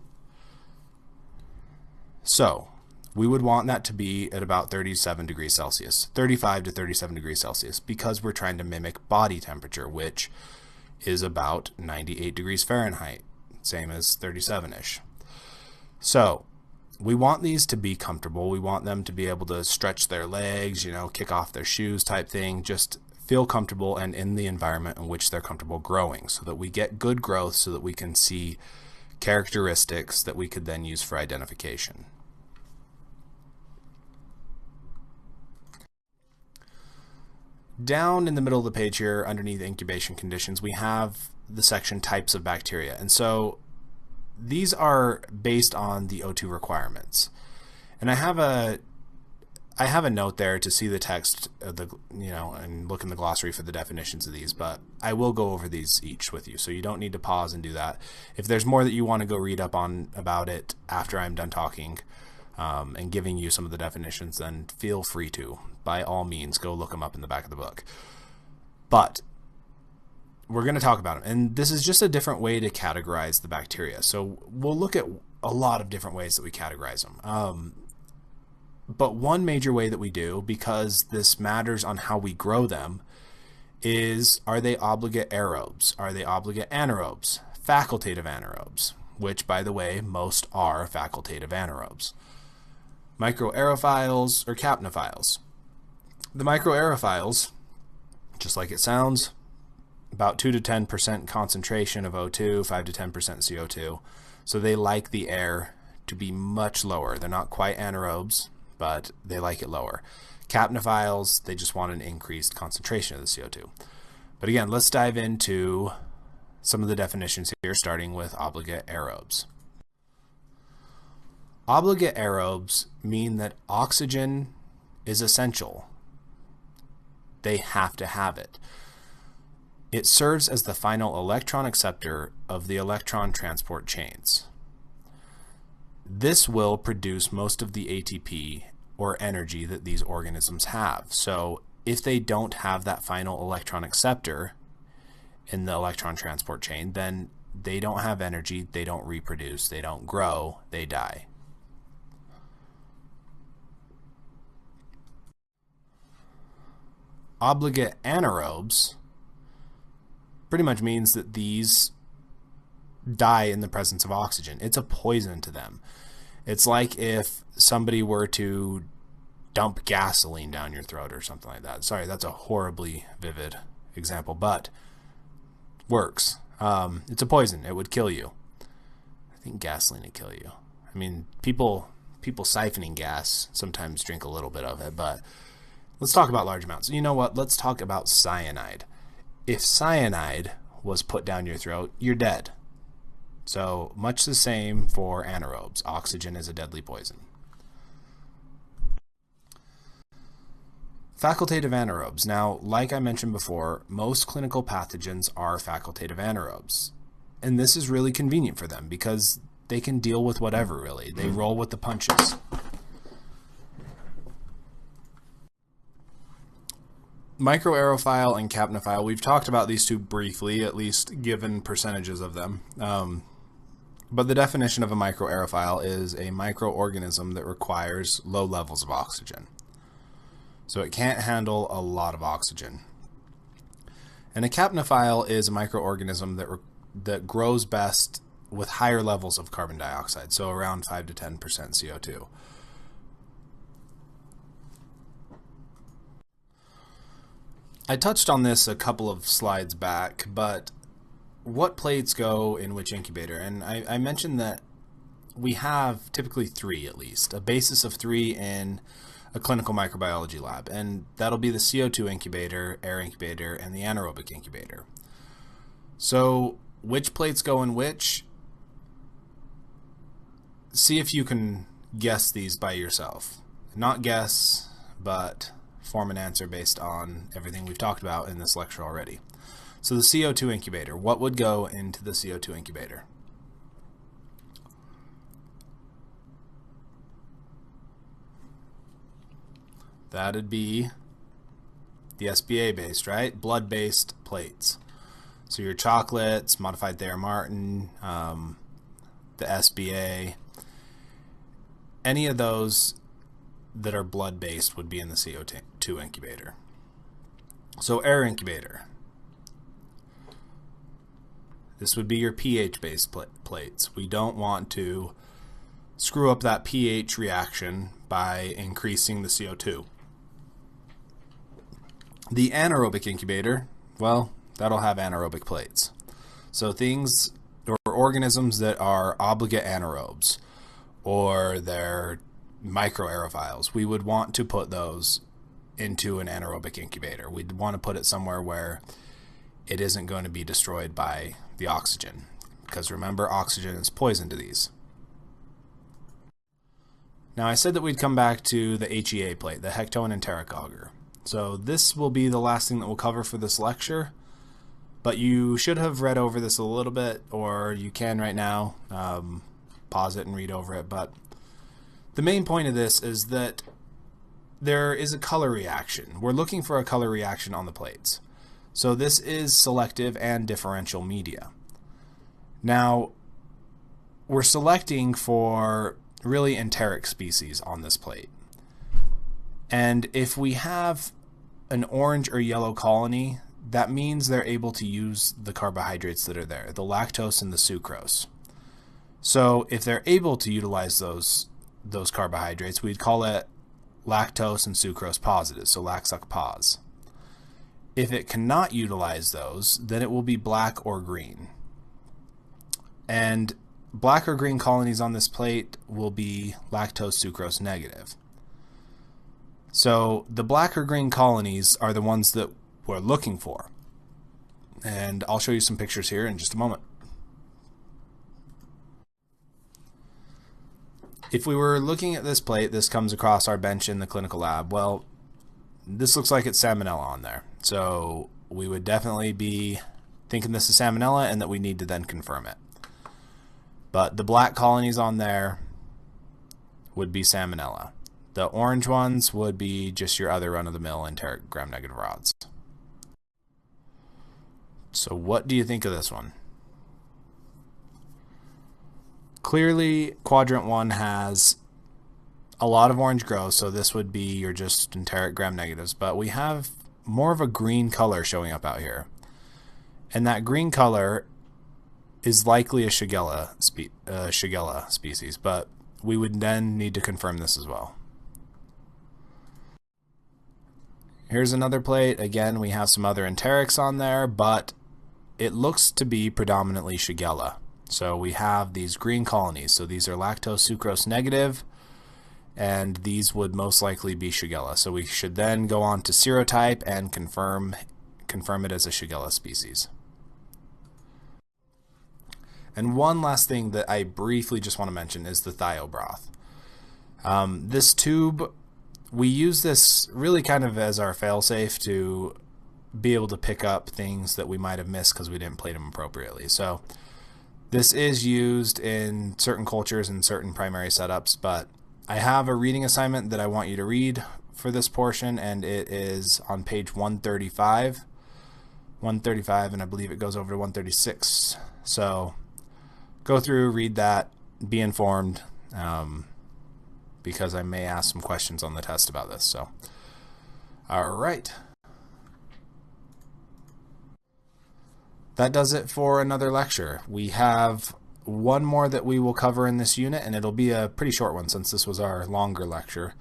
So we would want that to be at about 37 degrees Celsius, 35 to 37 degrees Celsius, because we're trying to mimic body temperature, which is about 98 degrees Fahrenheit, same as 37-ish. So we want these to be comfortable. We want them to be able to stretch their legs, kick off their shoes type thing, just feel comfortable and in the environment in which they're comfortable growing so that we get good growth so that we can see characteristics that we could then use for identification. Down in the middle of the page here, underneath incubation conditions, we have the section types of bacteria. And so these are based on the O2 requirements. And I have a note there to see the text of the, and look in the glossary for the definitions of these, but I will go over these each with you. So you don't need to pause and do that. If there's more that you want to go read up on about it after I'm done talking and giving you some of the definitions, then feel free to, by all means, go look them up in the back of the book. But we're going to talk about them. And this is just a different way to categorize the bacteria. So we'll look at a lot of different ways that we categorize them. But one major way that we do, because this matters on how we grow them, is are they obligate aerobes? Are they obligate anaerobes? Facultative anaerobes, which, by the way, most are facultative anaerobes. Microaerophiles or capnophiles. The microaerophiles, just like it sounds, about 2 to 10% concentration of O2, 5 to 10% CO2. So they like the air to be much lower. They're not quite anaerobes, but they like it lower. Capnophiles, they just want an increased concentration of the CO2. But again, let's dive into some of the definitions here, starting with obligate aerobes. Obligate aerobes mean that oxygen is essential. They have to have it. It serves as the final electron acceptor of the electron transport chains. This will produce most of the ATP or energy that these organisms have. So if they don't have that final electron acceptor in the electron transport chain, then they don't have energy, they don't reproduce, they don't grow, they die. Obligate anaerobes pretty much means that these die in the presence of oxygen. It's a poison to them. It's like if somebody were to dump gasoline down your throat or something like that. Sorry, that's a horribly vivid example, but works. It's a poison. It would kill you. I think gasoline would kill you. I mean, people siphoning gas sometimes drink a little bit of it, but let's talk about large amounts. You know what? Let's talk about cyanide. If cyanide was put down your throat, you're dead. So much the same for anaerobes. Oxygen is a deadly poison. Facultative anaerobes. Now, like I mentioned before, most clinical pathogens are facultative anaerobes. And this is really convenient for them because they can deal with whatever, really. They roll with the punches. Microaerophile and capnophile, we've talked about these two briefly, at least given percentages of them. But the definition of a microaerophile is a microorganism that requires low levels of oxygen. So it can't handle a lot of oxygen. And a capnophile is a microorganism that grows best with higher levels of carbon dioxide, so around 5 to 10% CO2. I touched on this a couple of slides back, but what plates go in which incubator? And I mentioned that we have typically 3 at least, a basis of 3 in a clinical microbiology lab, and that'll be the CO2 incubator, air incubator, and the anaerobic incubator. So which plates go in which? See if you can guess these by yourself. Not guess, but form an answer based on everything we've talked about in this lecture already. So the CO2 incubator, what would go into the CO2 incubator? That'd be the SBA based, right? Blood based plates. So your chocolates, modified Thayer Martin, the SBA, any of those that are blood based would be in the CO2 incubator. So air incubator. This would be your pH based plates. We don't want to screw up that pH reaction by increasing the CO2. The anaerobic incubator, well, that'll have anaerobic plates. So things or organisms that are obligate anaerobes, or they're microaerophiles, we would want to put those into an anaerobic incubator. We'd want to put it somewhere where it isn't going to be destroyed by the oxygen, because remember, oxygen is poison to these. Now I said that we'd come back to the HEA plate, the Hectoan enteric agar. So this will be the last thing that we'll cover for this lecture, but you should have read over this a little bit, or you can right now pause it and read over it. But the main point of this is that there is a color reaction. We're looking for a color reaction on the plates. So this is selective and differential media. Now, we're selecting for really enteric species on this plate. And if we have an orange or yellow colony, that means they're able to use the carbohydrates that are there, the lactose and the sucrose. So if they're able to utilize those carbohydrates, we'd call it lactose and sucrose positive, so LACSUC pos. If it cannot utilize those, then it will be black or green. And black or green colonies on this plate will be lactose sucrose negative. So the black or green colonies are the ones that we're looking for. And I'll show you some pictures here in just a moment. If we were looking at this plate, this comes across our bench in the clinical lab. Well, this looks like it's salmonella on there. So we would definitely be thinking this is salmonella and that we need to then confirm it. But the black colonies on there would be salmonella. The orange ones would be just your other run-of-the-mill enteric gram-negative rods. So what do you think of this one? Clearly, quadrant 1 has a lot of orange growth, so this would be your just enteric gram-negatives, but we have more of a green color showing up out here. And that green color is likely a Shigella species, but we would then need to confirm this as well. Here's another plate. Again, we have some other enterics on there, but it looks to be predominantly Shigella. So we have these green colonies. So these are lactose sucrose negative, and these would most likely be Shigella. So we should then go on to serotype and confirm it as a Shigella species. And one last thing that I briefly just want to mention is the thiobroth. This tube, we use this really kind of as our failsafe to be able to pick up things that we might have missed because we didn't plate them appropriately. So this is used in certain cultures and certain primary setups, but I have a reading assignment that I want you to read for this portion, and it is on page 135, and I believe it goes over to 136. So go through, read that, be informed, because I may ask some questions on the test about this. So, all right. That does it for another lecture. We have one more that we will cover in this unit, and it'll be a pretty short one since this was our longer lecture.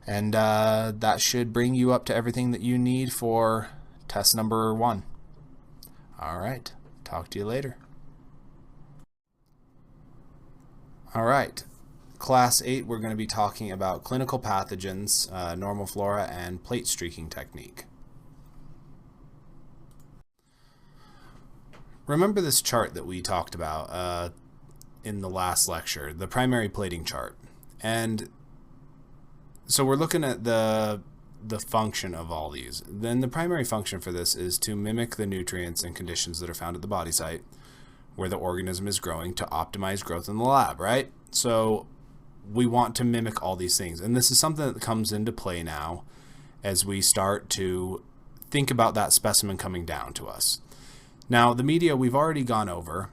And that should bring you up to everything that you need for test number 1. All right. Talk to you later. All right. Class 8, we're going to be talking about clinical pathogens, normal flora, and plate streaking technique. Remember this chart that we talked about in the last lecture, the primary plating chart. And so we're looking at the function of all these. Then the primary function for this is to mimic the nutrients and conditions that are found at the body site where the organism is growing to optimize growth in the lab, right? So we want to mimic all these things. And this is something that comes into play now as we start to think about that specimen coming down to us. Now, the media we've already gone over,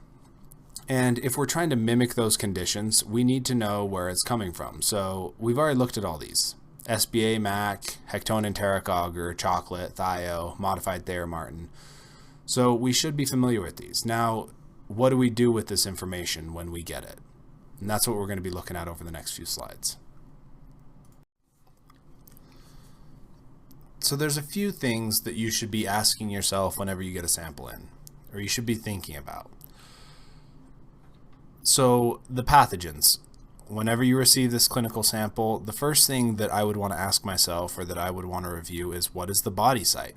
and if we're trying to mimic those conditions, we need to know where it's coming from. So we've already looked at all these. SBA, MAC, Hectone enteric auger, chocolate, thio, modified Thayer-Martin. So we should be familiar with these. Now, what do we do with this information when we get it? And that's what we're going to be looking at over the next few slides. So there's a few things that you should be asking yourself whenever you get a sample in, or you should be thinking about. So the pathogens. Whenever you receive this clinical sample, the first thing that I would want to ask myself, or that I would want to review, is what is the body site?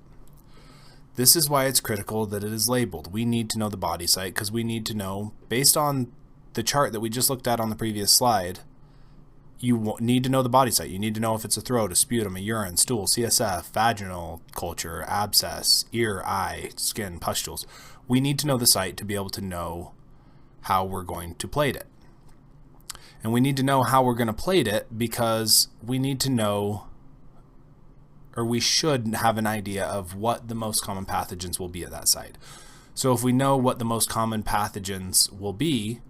This is why it's critical that it is labeled. We need to know the body site because we need to know, based on the chart that we just looked at on the previous slide, you need to know the body site. You need to know if it's a throat, a sputum, a urine, stool, CSF, vaginal culture, abscess, ear, eye, skin, pustules. We need to know the site to be able to know how we're going to plate it. And we need to know how we're going to plate it because we need to know, or we should have an idea of what the most common pathogens will be at that site. So if we know what the most common pathogens will be,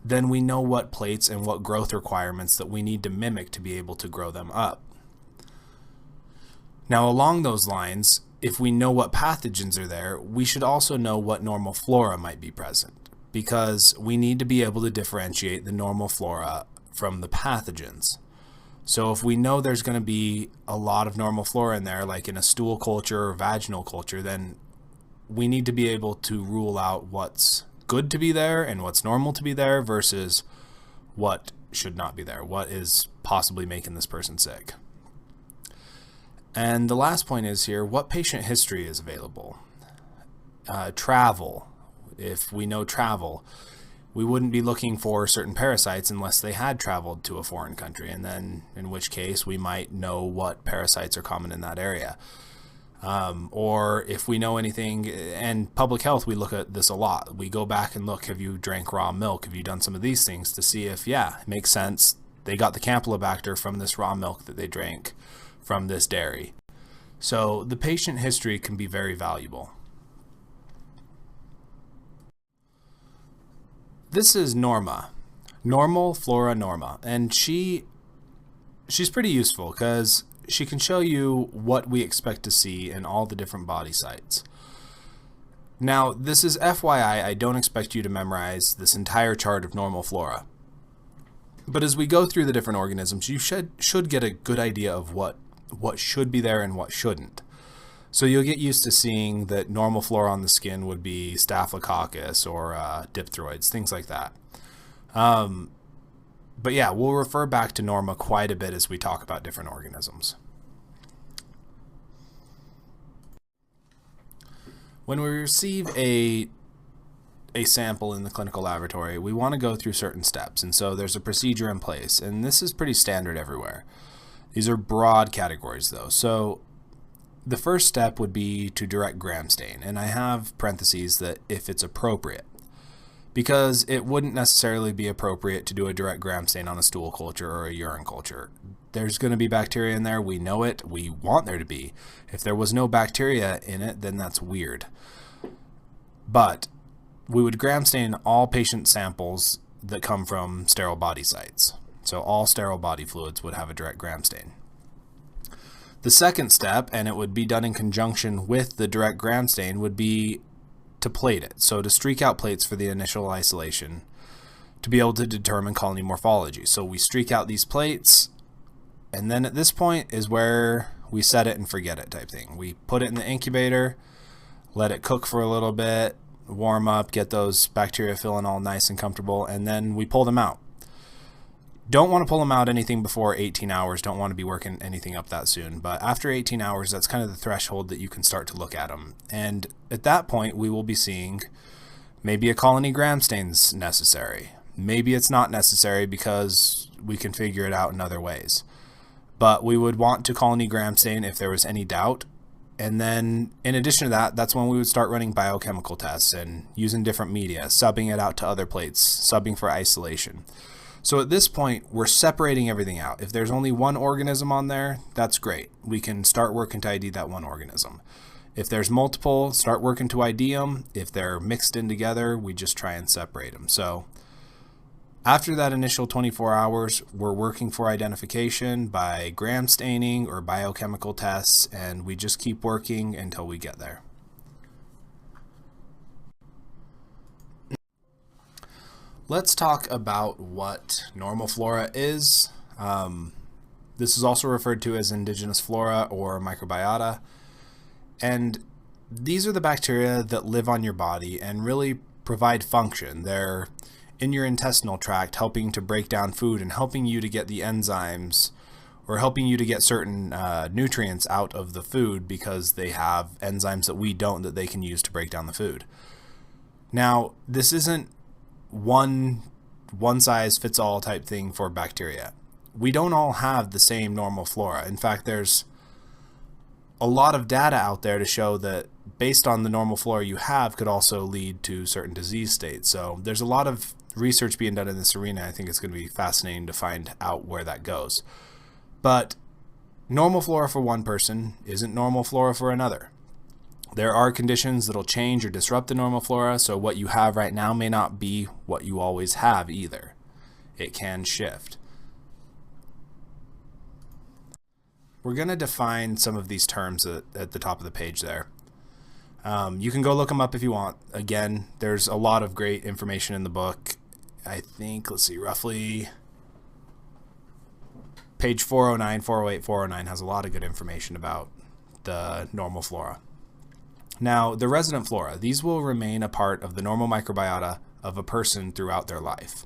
then we know what plates and what growth requirements that we need to mimic to be able to grow them up. Now, along those lines, if we know what pathogens are there, we should also know what normal flora might be present, because we need to be able to differentiate the normal flora from the pathogens. So if we know there's going to be a lot of normal flora in there, like in a stool culture or vaginal culture, then we need to be able to rule out what's good to be there and what's normal to be there versus what should not be there, what is possibly making this person sick. And the last point is here, what patient history is available? Travel. If we know travel, we wouldn't be looking for certain parasites unless they had traveled to a foreign country, and then in which case we might know what parasites are common in that area. Or if we know anything, and public health, we look at this a lot. We go back and look, have you drank raw milk? Have you done some of these things to see if, yeah, it makes sense. They got the Campylobacter from this raw milk that they drank from this dairy. So the patient history can be very valuable. This is Norma, Normal Flora Norma, and she's pretty useful because she can show you what we expect to see in all the different body sites. Now, this is FYI, I don't expect you to memorize this entire chart of normal flora. But as we go through the different organisms, you should get a good idea of what should be there and what shouldn't. So you'll get used to seeing that normal flora on the skin would be Staphylococcus or diphtheroids, things like that. But yeah, we'll refer back to Norma quite a bit as we talk about different organisms. When we receive a sample in the clinical laboratory, we want to go through certain steps. And so there's a procedure in place, and this is pretty standard everywhere. These are broad categories though. So the first step would be to direct gram stain, and I have parentheses that if it's appropriate, because it wouldn't necessarily be appropriate to do a direct gram stain on a stool culture or a urine culture. There's going to be bacteria in there, we know it, we want there to be. If there was no bacteria in it, then that's weird. But we would gram stain all patient samples that come from sterile body sites. So all sterile body fluids would have a direct gram stain. The second step, and it would be done in conjunction with the direct gram stain, would be to plate it. So to streak out plates for the initial isolation to be able to determine colony morphology. So we streak out these plates, and then at this point is where we set it and forget it type thing. We put it in the incubator, let it cook for a little bit, warm up, get those bacteria feeling all nice and comfortable, and then we pull them out. Don't want to pull them out anything before 18 hours. Don't want to be working anything up that soon. But after 18 hours, that's kind of the threshold that you can start to look at them. And at that point, we will be seeing maybe a colony gram stain's necessary. Maybe it's not necessary because we can figure it out in other ways. But we would want to colony gram stain if there was any doubt. And then in addition to that, that's when we would start running biochemical tests and using different media, subbing it out to other plates, subbing for isolation. So at this point, we're separating everything out. If there's only one organism on there, that's great. We can start working to ID that one organism. If there's multiple, start working to ID them. If they're mixed in together, we just try and separate them. So after that initial 24 hours, we're working for identification by gram staining or biochemical tests, and we just keep working until we get there. Let's talk about what normal flora is. This is also referred to as indigenous flora or microbiota. And these are the bacteria that live on your body and really provide function. They're in your intestinal tract helping to break down food and helping you to get the enzymes or helping you to get certain nutrients out of the food because they have enzymes that we don't that they can use to break down the food. Now, this isn't one size fits all type thing for bacteria. We don't all have the same normal flora. In fact, there's a lot of data out there to show that based on the normal flora you have could also lead to certain disease states. So there's a lot of research being done in this arena. I think it's going to be fascinating to find out where that goes. But normal flora for one person isn't normal flora for another. There are conditions that'll change or disrupt the normal flora, so what you have right now may not be what you always have either. It can shift. We're going to define some of these terms at the top of the page there. You can go look them up if you want. Again, there's a lot of great information in the book. I think, let's see, roughly page 409, 408, 409 has a lot of good information about the normal flora. Now, the resident flora, these will remain a part of the normal microbiota of a person throughout their life.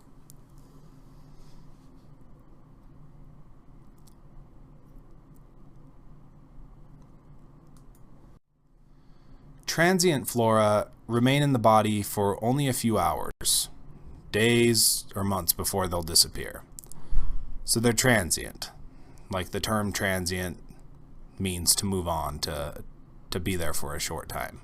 Transient flora remain in the body for only a few hours, days or months before they'll disappear. So they're transient. Like the term transient means to move on, to be there for a short time.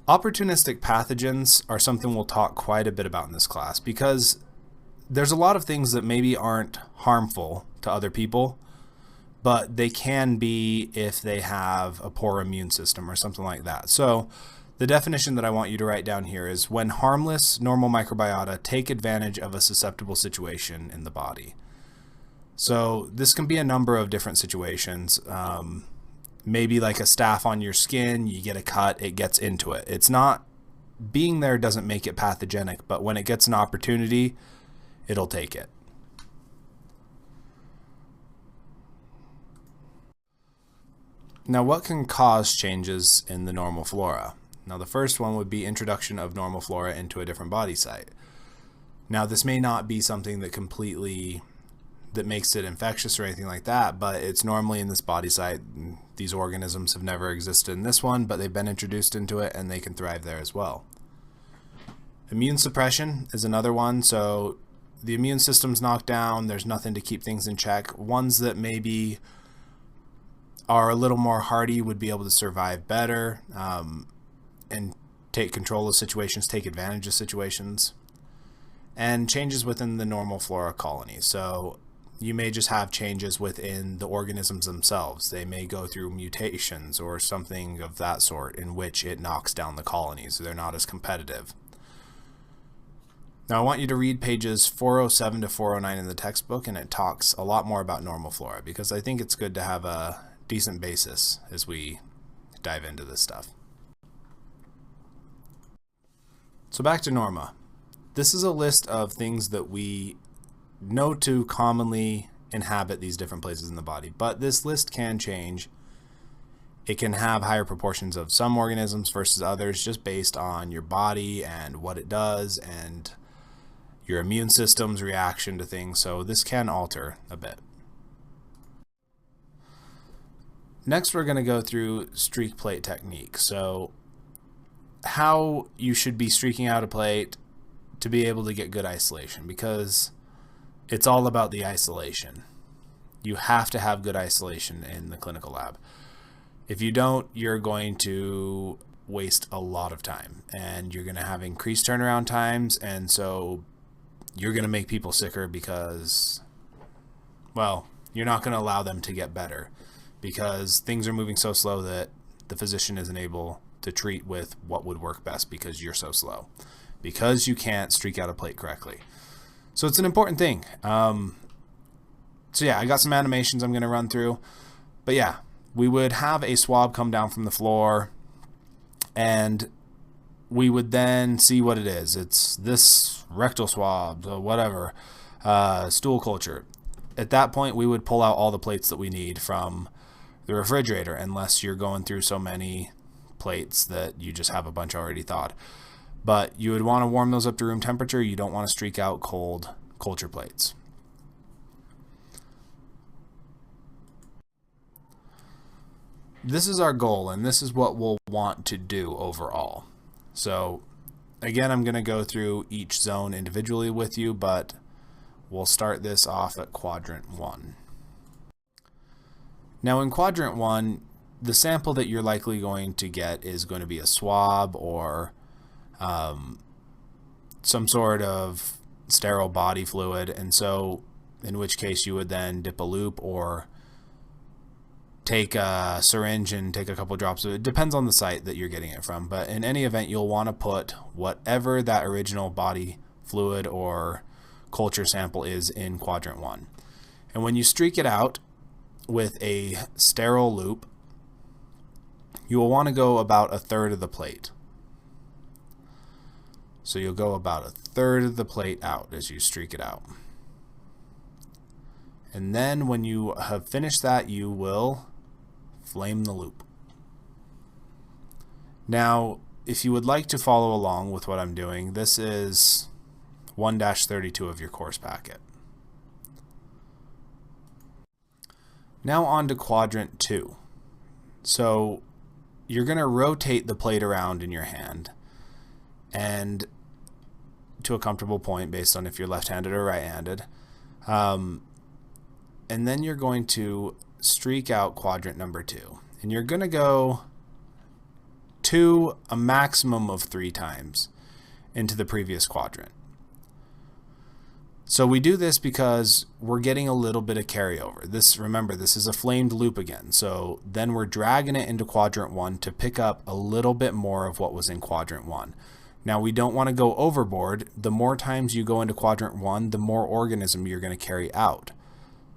Opportunistic pathogens are something we'll talk quite a bit about in this class because there's a lot of things that maybe aren't harmful to other people, but they can be if they have a poor immune system or something like that. So the definition that I want you to write down here is when harmless normal microbiota take advantage of a susceptible situation in the body. So this can be a number of different situations. Maybe like a staph on your skin, you get a cut, it gets into it. It's not, being there doesn't make it pathogenic, but when it gets an opportunity, it'll take it. Now, what can cause changes in the normal flora? Now, the first one would be introduction of normal flora into a different body site. Now, this may not be something that makes it infectious or anything like that, but it's normally in this body site. These organisms have never existed in this one, but they've been introduced into it and they can thrive there as well. Immune suppression is another one. So the immune system's knocked down, there's nothing to keep things in check. Ones that maybe are a little more hardy would be able to survive better and take control of situations, take advantage of situations. And changes within the normal flora colony. So you may just have changes within the organisms themselves. They may go through mutations or something of that sort in which it knocks down the colonies. They're not as competitive. Now I want you to read pages 407 to 409 in the textbook, and it talks a lot more about normal flora because I think it's good to have a decent basis as we dive into this stuff. So back to Norma. This is a list of things that we know to commonly inhabit these different places in the body, but this list can change it can have higher proportions of some organisms versus others just based on your body and what it does and your immune system's reaction to things. So this can alter a bit. Next, we're going to go through streak plate technique. So how you should be streaking out a plate to be able to get good isolation, because it's all about the isolation. You have to have good isolation in the clinical lab. If you don't, you're going to waste a lot of time and you're going to have increased turnaround times, and so you're going to make people sicker because, well, you're not going to allow them to get better because things are moving so slow that the physician isn't able to treat with what would work best because you're so slow, because you can't streak out a plate correctly. So it's an important thing. So yeah, I got some animations I'm going to run through, but yeah, we would have a swab come down from the floor and we would then see what it is. It's this rectal swab, whatever, stool culture. At that point, we would pull out all the plates that we need from the refrigerator, unless you're going through so many plates that you just have a bunch already thawed. But you would want to warm those up to room temperature. You don't want to streak out cold culture plates. This is our goal, and this is what we'll want to do overall. So again, I'm going to go through each zone individually with you, but we'll start this off at quadrant 1. Now in quadrant 1, the sample that you're likely going to get is going to be a swab or some sort of sterile body fluid, and so in which case you would then dip a loop or take a syringe and take a couple drops of it. It depends on the site that you're getting it from, but in any event, you'll want to put whatever that original body fluid or culture sample is in quadrant 1. And when you streak it out with a sterile loop, you will want to go about 1/3 of the plate. So you'll go about 1/3 of the plate out as you streak it out. And then when you have finished that, you will flame the loop. Now, if you would like to follow along with what I'm doing, this is 1-32 of your course packet. Now on to quadrant 2. So you're going to rotate the plate around in your hand and to a comfortable point based on if you're left-handed or right-handed. And then you're going to streak out quadrant number 2. And you're going to go 2, a maximum of 3 times into the previous quadrant. So we do this because we're getting a little bit of carryover. Remember, this is a flamed loop again. So then we're dragging it into quadrant 1 to pick up a little bit more of what was in quadrant 1. Now we don't want to go overboard. The more times you go into quadrant 1, the more organism you're going to carry out.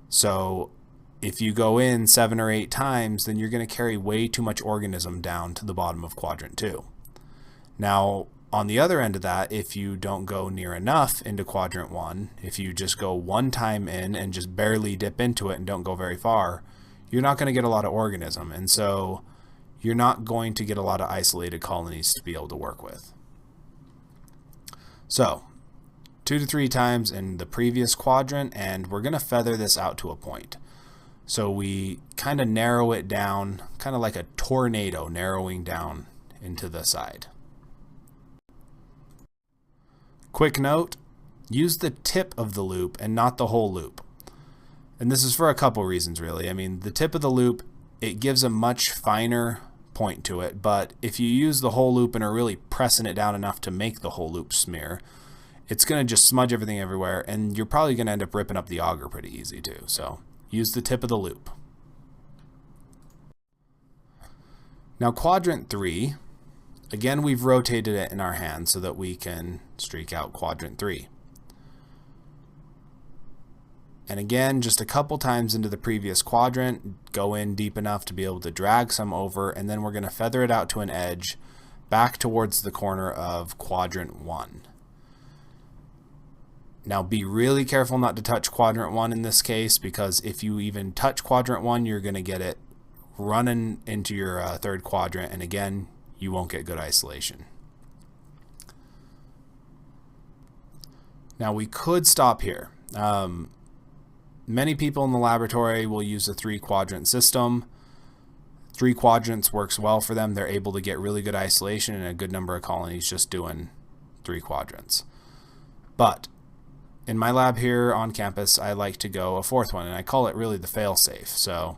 So if you go in 7 or 8 times, then you're going to carry way too much organism down to the bottom of quadrant 2. Now, on the other end of that, if you don't go near enough into quadrant 1, if you just go 1 time in and just barely dip into it and don't go very far, you're not going to get a lot of organism. And so you're not going to get a lot of isolated colonies to be able to work with. So 2 to 3 times in the previous quadrant, and we're going to feather this out to a point. So we kind of narrow it down, kind of like a tornado narrowing down into the side. Quick note, use the tip of the loop and not the whole loop. And this is for a couple reasons, really. I mean, the tip of the loop, it gives a much finer point to it, but if you use the whole loop and are really pressing it down enough to make the whole loop smear, it's going to just smudge everything everywhere, and you're probably going to end up ripping up the auger pretty easy too. So use the tip of the loop. Now quadrant 3, again, we've rotated it in our hand so that we can streak out quadrant 3. And again, just a couple times into the previous quadrant, go in deep enough to be able to drag some over, and then we're going to feather it out to an edge back towards the corner of quadrant 1. Now be really careful not to touch quadrant 1 in this case, because if you even touch quadrant 1, you're going to get it running into your third quadrant, and again, you won't get good isolation. Now we could stop here. Many people in the laboratory will use a 3-quadrant system. 3 quadrants works well for them. They're able to get really good isolation and a good number of colonies just doing 3 quadrants. But in my lab here on campus, I like to go a 4th one, and I call it really the fail-safe. So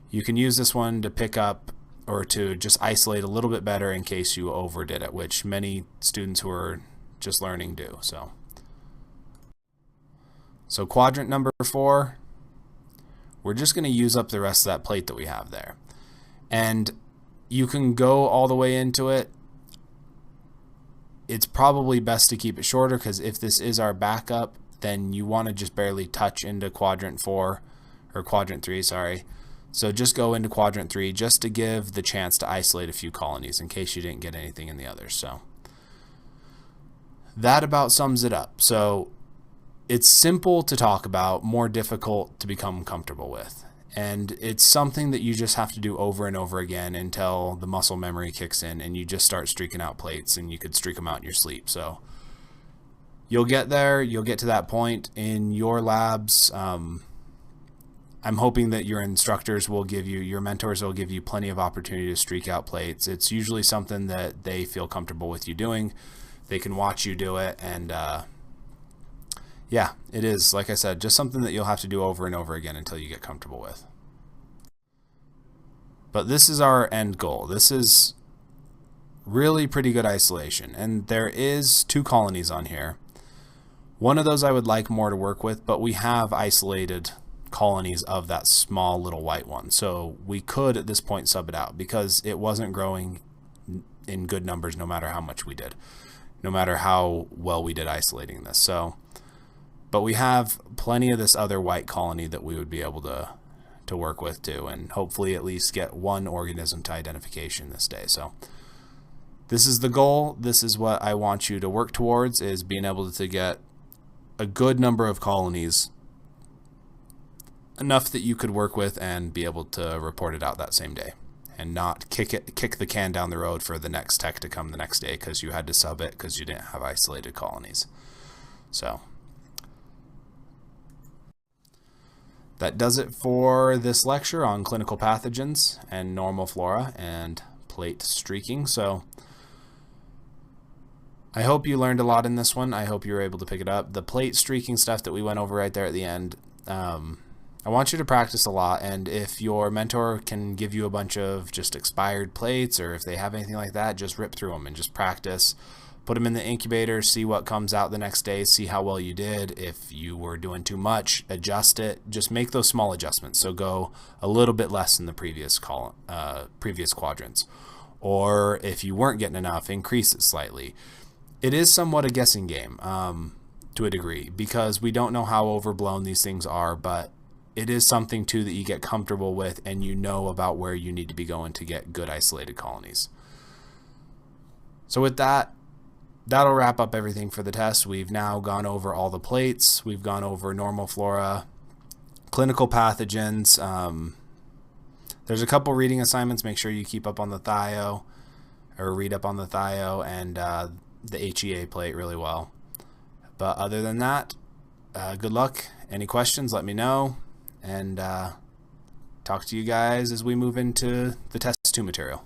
you can use this one to pick up or to just isolate a little bit better in case you overdid it, which many students who are just learning do. So quadrant number 4, we're just going to use up the rest of that plate that we have there. And you can go all the way into it. It's probably best to keep it shorter, because if this is our backup, then you want to just barely touch into quadrant 4, or quadrant 3, sorry. So just go into quadrant 3 just to give the chance to isolate a few colonies in case you didn't get anything in the others. So that about sums it up. So it's simple to talk about, more difficult to become comfortable with. And it's something that you just have to do over and over again until the muscle memory kicks in and you just start streaking out plates, and you could streak them out in your sleep. So you'll get there, you'll get to that point in your labs. I'm hoping that your instructors will give you, your mentors will give you plenty of opportunity to streak out plates. It's usually something that they feel comfortable with you doing. They can watch you do it, and yeah, it is, like I said, just something that you'll have to do over and over again until you get comfortable with. But this is our end goal. This is really pretty good isolation, and there is 2 colonies on here. One of those I would like more to work with, but we have isolated colonies of that small little white one. So we could at this point sub it out, because it wasn't growing in good numbers no matter how much we did, no matter how well we did isolating this. But we have plenty of this other white colony that we would be able to work with too, and hopefully at least get one organism to identification this day. So this is the goal. This is what I want you to work towards, is being able to get a good number of colonies, enough that you could work with and be able to report it out that same day, and not kick the can down the road for the next tech to come the next day because you had to sub it because you didn't have isolated colonies. So that does it for this lecture on clinical pathogens and normal flora and plate streaking. So I hope you learned a lot in this one. I hope you were able to pick it up. The plate streaking stuff that we went over right there at the end, I want you to practice a lot, and if your mentor can give you a bunch of just expired plates, or if they have anything like that, just rip through them and just practice. Put them in the incubator, see what comes out the next day, see how well you did. If you were doing too much, adjust it. Just make those small adjustments. So go a little bit less than the previous quadrants. Or if you weren't getting enough, increase it slightly. It is somewhat a guessing game to a degree, because we don't know how overblown these things are, but it is something too that you get comfortable with, and you know about where you need to be going to get good isolated colonies. So with that, that'll wrap up everything for the test. We've now gone over all the plates. We've gone over normal flora, clinical pathogens. There's a couple reading assignments. Make sure you keep up on the thio, or read up on the thio and the HEA plate really well. But other than that, good luck. Any questions, let me know. And talk to you guys as we move into the test 2 material.